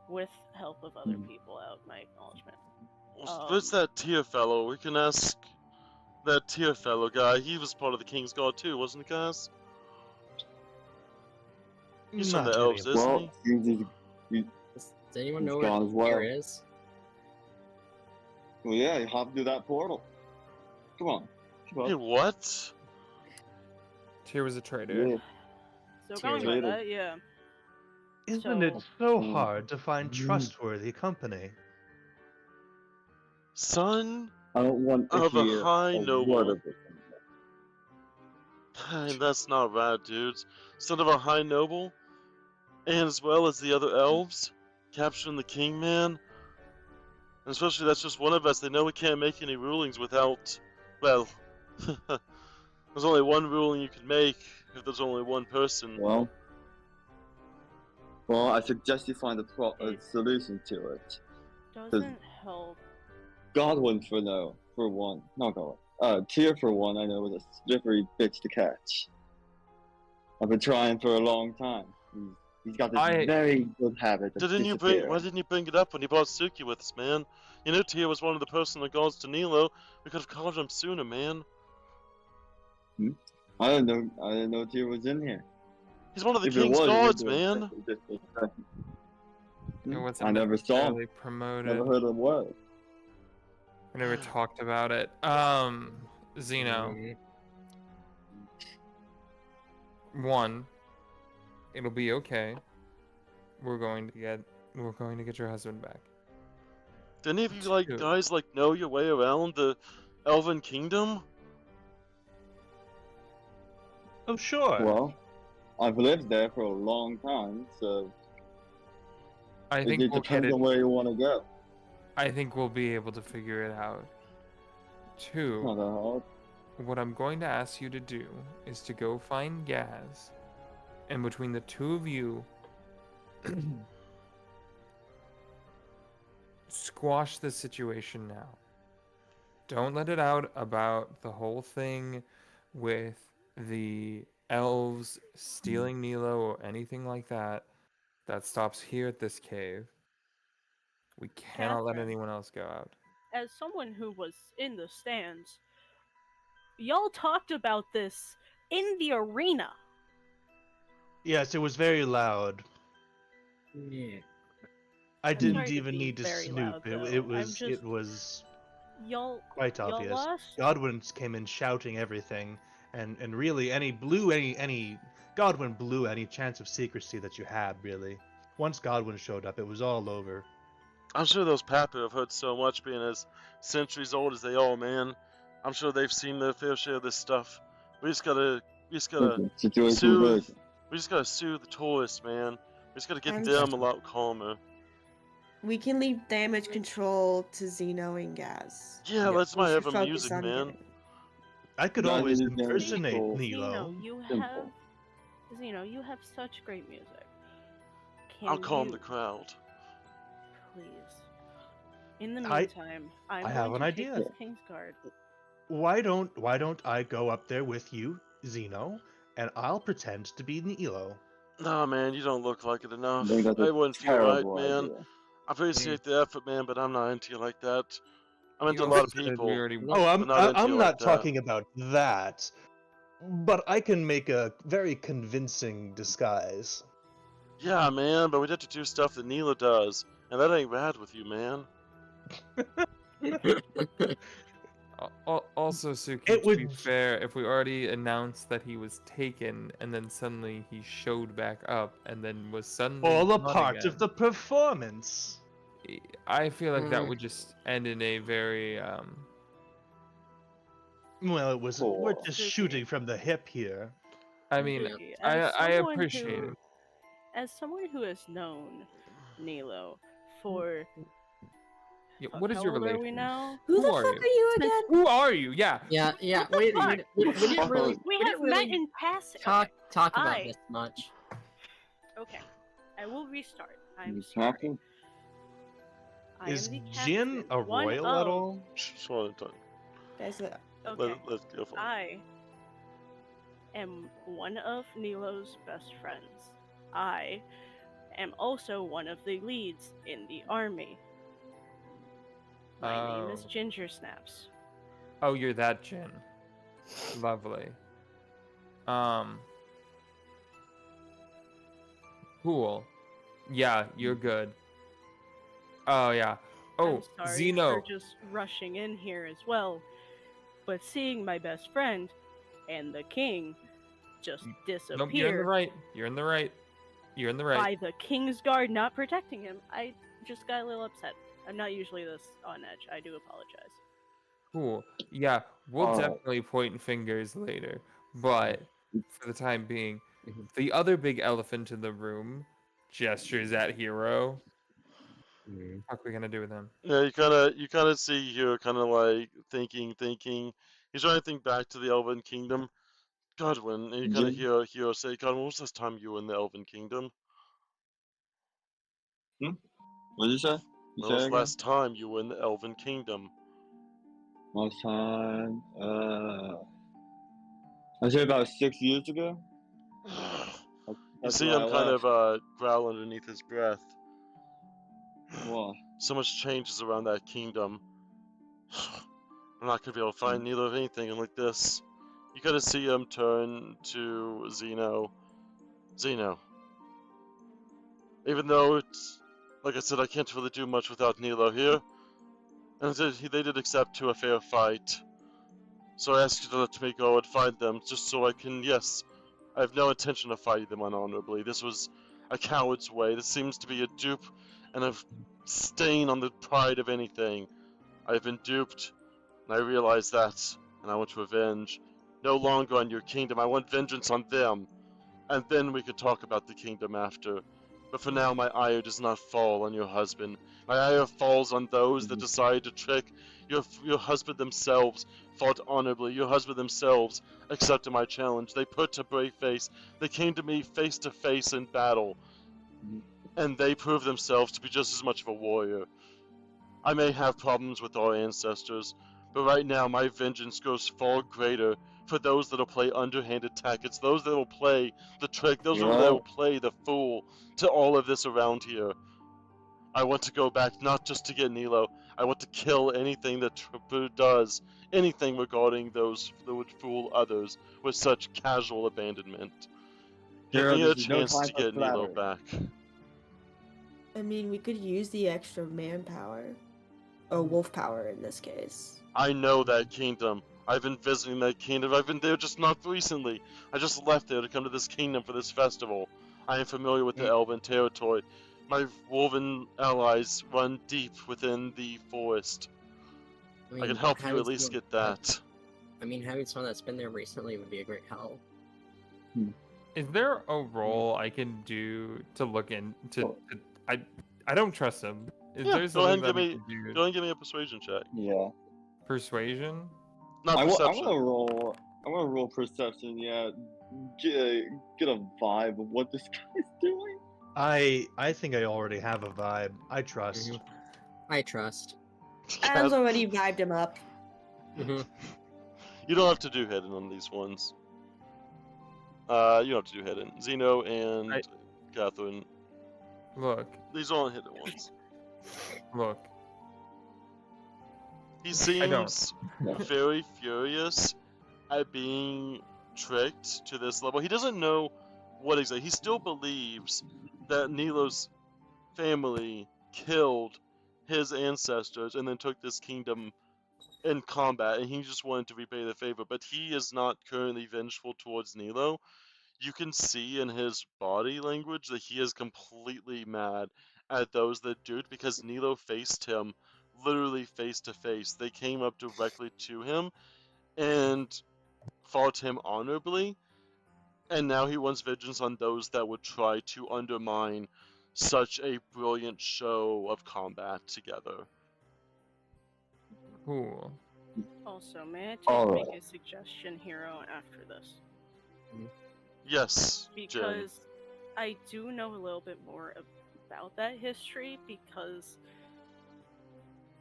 with help of other people out my acknowledgement. Where's that Tier fellow? We can ask that Tier fellow guy. He was part of the King's Guard too, wasn't he, guys? He's from Not the many elves, of isn't Well, he? Does anyone He's know gone where as well. Tyr is? well, yeah, you hop through that portal. Come on. Come Hey, on. what? Tyr was a traitor. Yeah. So Tier going by later. that, yeah. Isn't it So- so Mm. hard to find Mm. trustworthy company? Son I don't want to of a hear high a noble. word of this. That's not right, dudes. Son of a high noble, and as well as the other elves, capturing the king, man. And especially that's just one of us. They know we can't make any rulings without, well, there's only one ruling you can make if there's only one person. Well, I suggest you find a It- solution to it. Doesn't help. Godwin for one. Not Godwin. Tyr for one, I know is a slippery bitch to catch. I've been trying for a long time. He's got this very good habit of disappearing. Why didn't you bring it up when you brought Suki with us, man? You knew Tyr was one of the personal gods to Nilo. We could have called him sooner, man. I didn't know Tyr was in here. He's one of the If it king's was, gods, it would have man. It wasn't I never saw him. necessarily promoted. Never heard a word. We never talked about it. Zeno. One, it'll be okay. We're going to get your husband back. Do any of you Two. guys know your way around the Elven Kingdom? Oh, sure. Well, I've lived there for a long time, so I think it we'll get depends it. on where you want to go. I think we'll be able to figure it out. Two, Not that hard. what I'm going to ask you to do is to go find Gaz, and between the two of you, squash the situation now. Don't let it out about the whole thing with the elves stealing Nilo or anything like that. That stops here at this cave. We cannot let Catherine. anyone else go out. As someone who was in the stands, y'all talked about this in the arena. Yes, it was very loud. Yeah. I I'm didn't sorry to even be need to very snoop. loud, It though. was Y'all quite obvious. lost. Godwin came in shouting everything, and really Godwin blew any chance of secrecy that you had. Really, once Godwin showed up, it was all over. I'm sure those Papu have heard so much, being as centuries old as they are, man. I'm sure they've seen their fair share of this stuff. We just gotta Situation soothe. version. We just gotta soothe the tourists, man. We just gotta get I'm them just- a lot calmer. We can leave damage control to Zeno and Gaz. Yeah, that's We my should ever focus music, on man. getting- I could Guys, always it is damage impersonate control. Nilo. Simple. You have such great music. I'll calm you, the crowd. please? In the I- meantime, I'm I have going an to take idea. this Kingsguard. Why don't I go up there with you, Zeno, and I'll pretend to be Nilo. Nah, man, you don't look like it enough. I think that's I a wouldn't feel right, terrible man. idea. I appreciate the effort, man, but I'm not into you like that. I'm into a You lot of also said people. we already Oh, but not into you I'm like not that. talking about that. But I can make a very convincing disguise. Yeah, man, but we'd have to do stuff that Neela does, and that ain't rad with you, man. Also, Suki, It to be would- fair, if we already announced that he was taken and then suddenly he showed back up and then was suddenly All a gone part again, of the performance. I feel like that Mm. would just end in a very Well, it was. We're Poor. just Suki. shooting from the hip here. I mean, Suki, I as I someone appreciate who- it. As someone who has known Nilo for Yeah, fuck, what is how your old are relation? we now? Who the are fuck you? are you Since- again? Who are you? Yeah. Yeah, What the we fuck? didn't really We didn't have really met in passing. talk about I- this much. Okay, I will restart. I'm You sorry. talking? I Is am the Jin captain, a one royal of- at all? Sorry, don't- Guys, Okay, let's go for it. I am one of Nilo's best friends. I am also one of the leads in the army. My name is Oh. Ginger Snaps. Oh, you're that Jin. Lovely. Cool. Yeah, you're good. Oh yeah. Oh, I'm sorry Zeno. for just rushing in here as well, but seeing my best friend and the king just Nope, disappear you're in the right. You're in the right. You're in the right. by the king's guard not protecting him, I just got a little upset. I'm not usually this on edge. I do apologize. Cool. Yeah, we'll Oh. definitely point fingers later. But for the time being, Mhm. the other big elephant in the room gestures at Hero. Mhm. What are we gonna do with him? Yeah, you kind of see here, kind of like thinking. He's trying to think back to the Elven Kingdom. Godwin, and you kind of hear Hero say, "Godwin, when was the last time you were in the Elven Kingdom? What did you say? You When say was it the again? last time you were in the Elven Kingdom?" Last time, I say about 6 years ago. You That's see why I him kind left. of growl underneath his breath. Why? So much changes around that kingdom. I'm not gonna be able to find neither of anything like this. You kind of see him turn to Zeno. Zeno, even though it's like I said, I can't really do much without Nilo here, and they did accept to a fair fight. So I ask you to let me go and find them, just so I can. Yes, I have no intention of fighting them unhonorably. This was a coward's way. This seems to be a dupe and a stain on the pride of anything. I've been duped, and I realize that, and I want revenge. No longer on your kingdom. I want vengeance on them, and then we could talk about the kingdom after. But for now, my ire does not fall on your husband. My ire falls on those that decide to trick your husband themselves. Fought honorably. Your husband themselves accepted my challenge. They put a brave face. They came to me face to face in battle, and they proved themselves to be just as much of a warrior. I may have problems with our ancestors, but right now my vengeance goes far greater for those that'll play underhanded tactics, those that'll play the trick, those that'll play the fool to all of this around here. I want to go back not just to get Nilo, I want to kill anything that does anything regarding those that would fool others with such casual abandonment. Give Hero, me a this is no chance time to for get Nilo flattery. back. I mean, we could use the extra manpower. Or wolf power in this case. I know that kingdom. I've been visiting that kingdom. I've been there just not recently. I just left there to come to this kingdom for this festival. I am familiar with the Elven territory. My Wolven allies run deep within the forest. I can help you having at least someone- get that. I mean, having someone that's been there recently would be a great help. Is there a role I can do to look into? I don't trust him. Is Yeah, there go ahead something and give that I me can do? go ahead and give me a persuasion check. Yeah. Persuasion? Not I perception. want to roll. I want to roll perception. Yeah. Get a vibe of what this guy's doing. I think I already have a vibe. I trust. Mhm. I trust. Adam's already vibed him up. Mhm. You don't have to do hidden on these ones. You don't have to do hidden. Zeno and Catherine. Look, These are all hidden ones. look. He I don't. seems very furious at being tricked to this level. He doesn't know what exactly. He still believes that Nilo's family killed his ancestors and then took this kingdom in combat, and he just wanted to repay the favor. But he is not currently vengeful towards Nilo. You can see in his body language that he is completely mad at those that do it because Nilo faced him literally face to face. They came up directly to him and fought him honorably, and now he wants vengeance on those that would try to undermine such a brilliant show of combat together. Cool. Also, may I Alright. make a suggestion, Hero, after this? Yes, Jen. Because I do know a little bit more about that history, because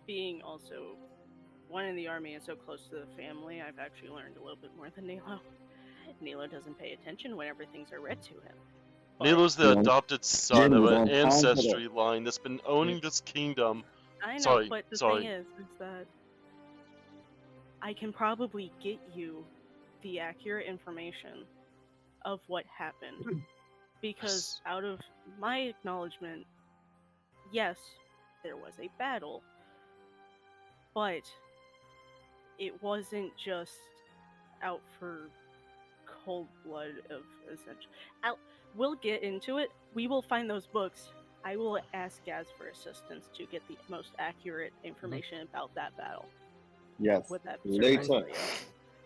being also one in the army and so close to the family, I've actually learned a little bit more than Nilo. Nilo doesn't pay attention whenever things are read to him. But Nilo's the Yeah. adopted son Jen of was an on time for ancestry line that's been owning this kingdom. I know, Sorry, but the sorry. thing is that I can probably get you the accurate information of what happened. Because out of my acknowledgement, yes, there was a battle, but it wasn't just out for cold blood of essential. We'll get into it. We will find those books. I will ask Gaz for assistance to get the most accurate information about that battle. Yes. Would that Later. suffice for you?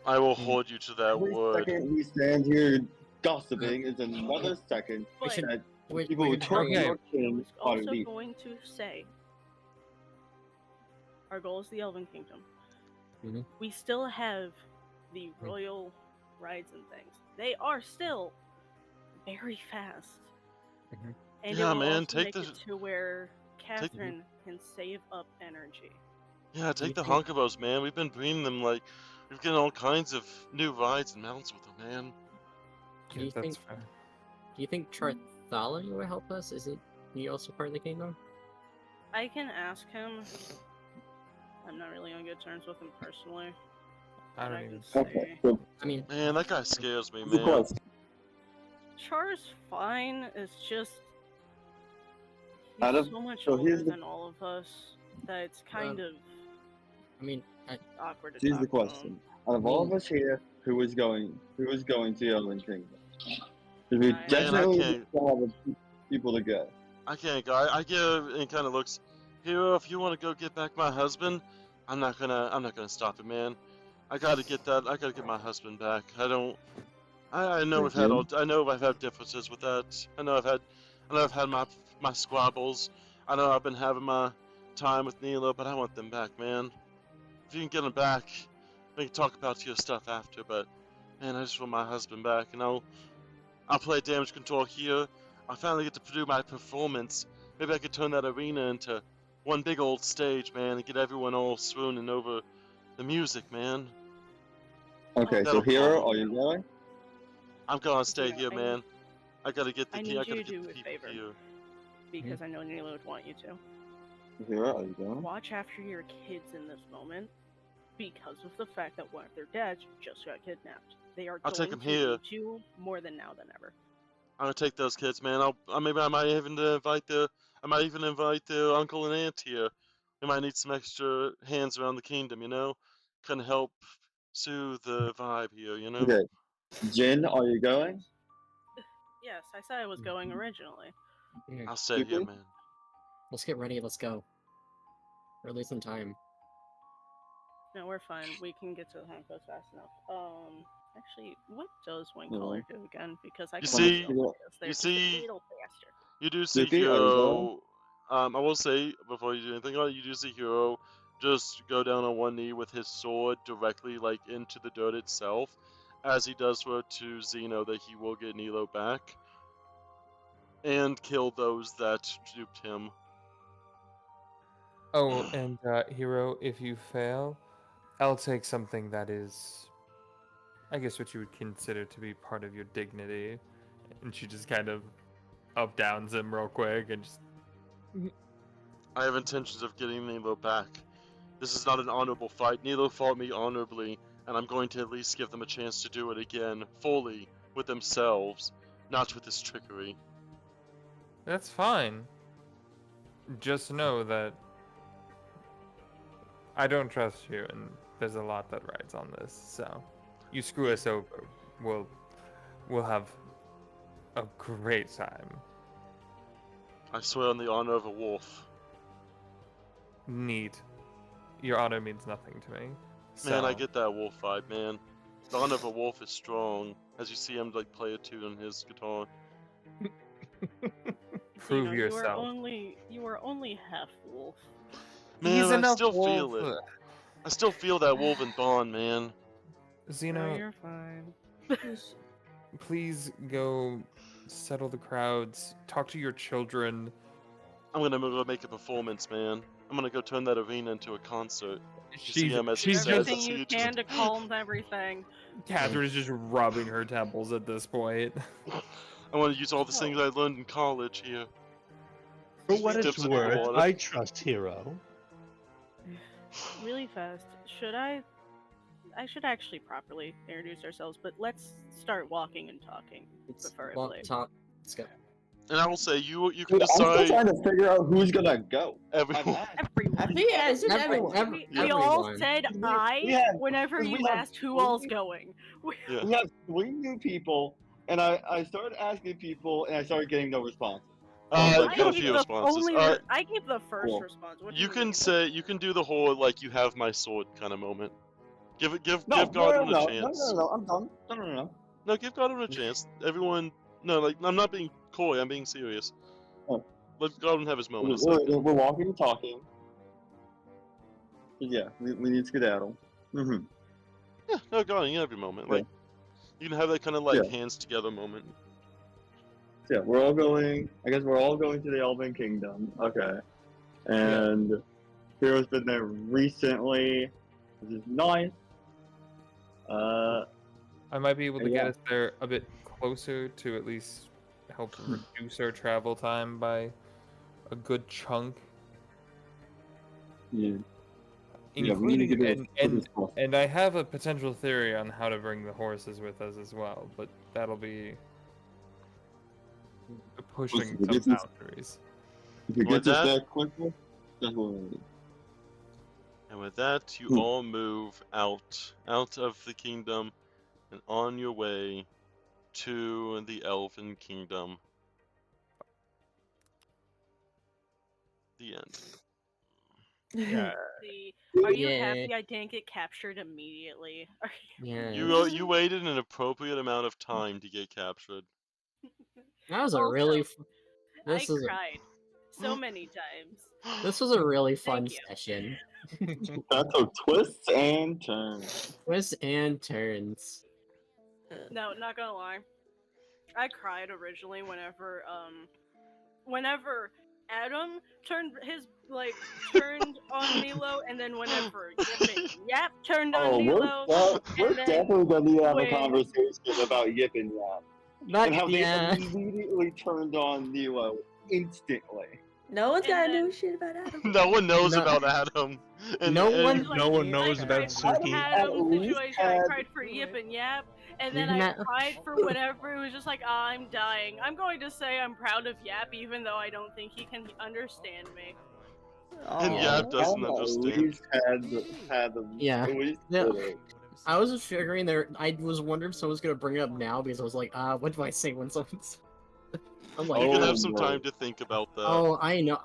I will hold you to that Every word. second we stand here gossiping is another second But should- that we people should who turn hurry. your I king was are also leaving. going to say, our goal is the Elven Kingdom. Mhm. We still have the royal rides and things. They are still very fast. Mhm. And Yeah, it will man, also take make the- it to where Catherine can save up energy. Yeah, Do you take the think- Honkabos, man. We've been breeding them like we've getting all kinds of new rides and mounts with them, man. Do you that's think- fair. Do you think Bartholomew would help us? Isn't he also part of the kingdom? I can ask him. I'm not really on good terms with him personally. I But don't I even. can Okay, say so I mean, Man, that guy scares me, here's the man. question. Char's fine. It's just Out he's of- so much so older here's the- than all of us that it's kind of I mean, awkward to Here's talk the to him. question. Out of all of us here, who is going to the Elven Kingdom? Because we Man, I definitely can't- have people to go. I can't go. I give and kind of looks. Hero, if you want to go get back my husband, I'm not gonna stop it, man. I gotta get that. I gotta get my husband back. I don't. I know we've had all. I know I've had differences with that. I know I've had my squabbles. I know I've been having my time with Nilo, but I want them back, man. If you can get them back, we can talk about your stuff after. But man, I just want my husband back, and I'll play damage control here. I finally get to do my performance. Maybe I could turn that arena into one big old stage, man, and get everyone all swooning over the music, man. Okay, so That'll Hero, calm are you going? I'm gonna stay Yeah, here, man. I gotta get the I key. need I you gotta to get do the a people favor. here. Because I know Nilo would want you to. Hero, are you going? Watch after your kids in this moment because of the fact that one of their dads just got kidnapped. They are I'll take going 'em to here. need you more than now than ever. I'm gonna take those kids, man. Maybe I might even invite their uncle and aunt here. They might need some extra hands around the kingdom, you know, kind of help soothe the vibe here, you know. Okay. Jin, are you going? Yes, I said I was going originally. I'll stay here, Suki? man. let's get ready. Let's go. We're losing time. No, we're fine. We can get to the Hankos fast enough. Actually, what does Wing Collar do again? Because I You can see- feel this. They're you just see- a little faster. You do see Suki, are you Hero. I will say before you do anything, you do see Hero just go down on one knee with his sword directly like into the dirt itself, as he does swear to Zeno that he will get Nilo back and kill those that duped him. Oh, and Hero, if you fail, I'll take something that is, I guess, what you would consider to be part of your dignity. And she just kind of up downs him real quick and just. I have intentions of getting Nilo back. This is not an honorable fight. Nilo fought me honorably, and I'm going to at least give them a chance to do it again, fully, with themselves, not with this trickery. That's fine. Just know that I don't trust you, and there's a lot that rides on this. So, you screw us over, we'll have a great time. I swear on the honor of a wolf. Neat. Your honor means nothing to me. Man, I so- get that wolf vibe, man. The honor of a wolf is strong, as you see him like play a tune on his guitar. Prove Zeno, yourself. You are only half wolf. Man, He's I enough still wolf. feel it. I still feel that woven bond, man. Zeno, No, you're fine. please go settle the crowds. Talk to your children. I'm gonna go make a performance, man. I'm gonna go turn that arena into a concert. see She's, him as he she's says just. Everything it's you huge. can to calm everything. Catherine is just rubbing her temples at this point. I want to use all the things I learned in college here. For what Dips it's in the worth, water. I trust Hero. Really fast. I should actually properly introduce ourselves, but let's start walking and talking. Let's Preferably. walk, talk. Let's go. And I will say, you can Dude, I'm still decide trying to figure out who's gonna go. everyone. Everyone. I think yeah, it's just Everyone. everyone. We all Everyone. said We I have- whenever we you have asked who all's three- going. Yeah. We have 3 new people, and I started asking people, and I started getting no response. I I got a gave few the responses. only I gave the first Cool. response. What do You can mean? say, you can do the whole like you have my sword kind of moment. Give No, Godwin no, a chance. no, I'm done. No. No, give Godwin a chance. Everyone, no, like I'm not being coy. I'm being serious. Oh. Let Godwin have his moment. A second. We're walking and talking. Yeah, we need skedaddle. Mm-hmm. Yeah, no, Godwin, you have your moment. Yeah. Like you can have that kind of like Yeah. hands together moment. So yeah, we're all going. I guess we're all going to the Elven Kingdom. Okay, and Hero's been there recently, which is nice. I might be able to Yeah. get us there a bit closer to at least help reduce our travel time by a good chunk. Yeah. Yeah, we need to Including get and I have a potential theory on how to bring the horses with us as well, but that'll be pushing Listen, some boundaries. If you With get us that- there quicker, that's what we need. And with that, you all move out of the kingdom and on your way to the Elven Kingdom. The end. Yeah. Are you Yeah. happy I didn't get captured immediately? Yeah. You waited an appropriate amount of time to get captured. That was a Also, really. I This is. cried so many times. This was a really fun Thank you. session. That took twists and turns. Twists and turns. No, not gonna lie. I cried originally whenever Adam turned on Nilo, and then whenever Yap turned on Nilo, we're and then definitely gonna need to have a when- conversation about Yip and Yap. Not And how yeah. they immediately turned on Nilo instantly. No one's And gotta then- know shit about Adam. No one knows No- about Adam. No one- Like, No one I knows about cried for Suki. Adam's At least situation. I had- cried for Yip and Yap, and then You're I not- cried for whatever. It was just like, I'm dying. I'm going to say I'm proud of Yap, even though I don't think he can understand me. And Aw. Yap doesn't Adam understand. At least had the Yeah. At least Yeah. did it. I was just figuring there. I was wondering if someone's gonna bring it up now because I was like, what do I say when someone's? I'm like, You can Oh, have some no. time to think about that. oh, I know.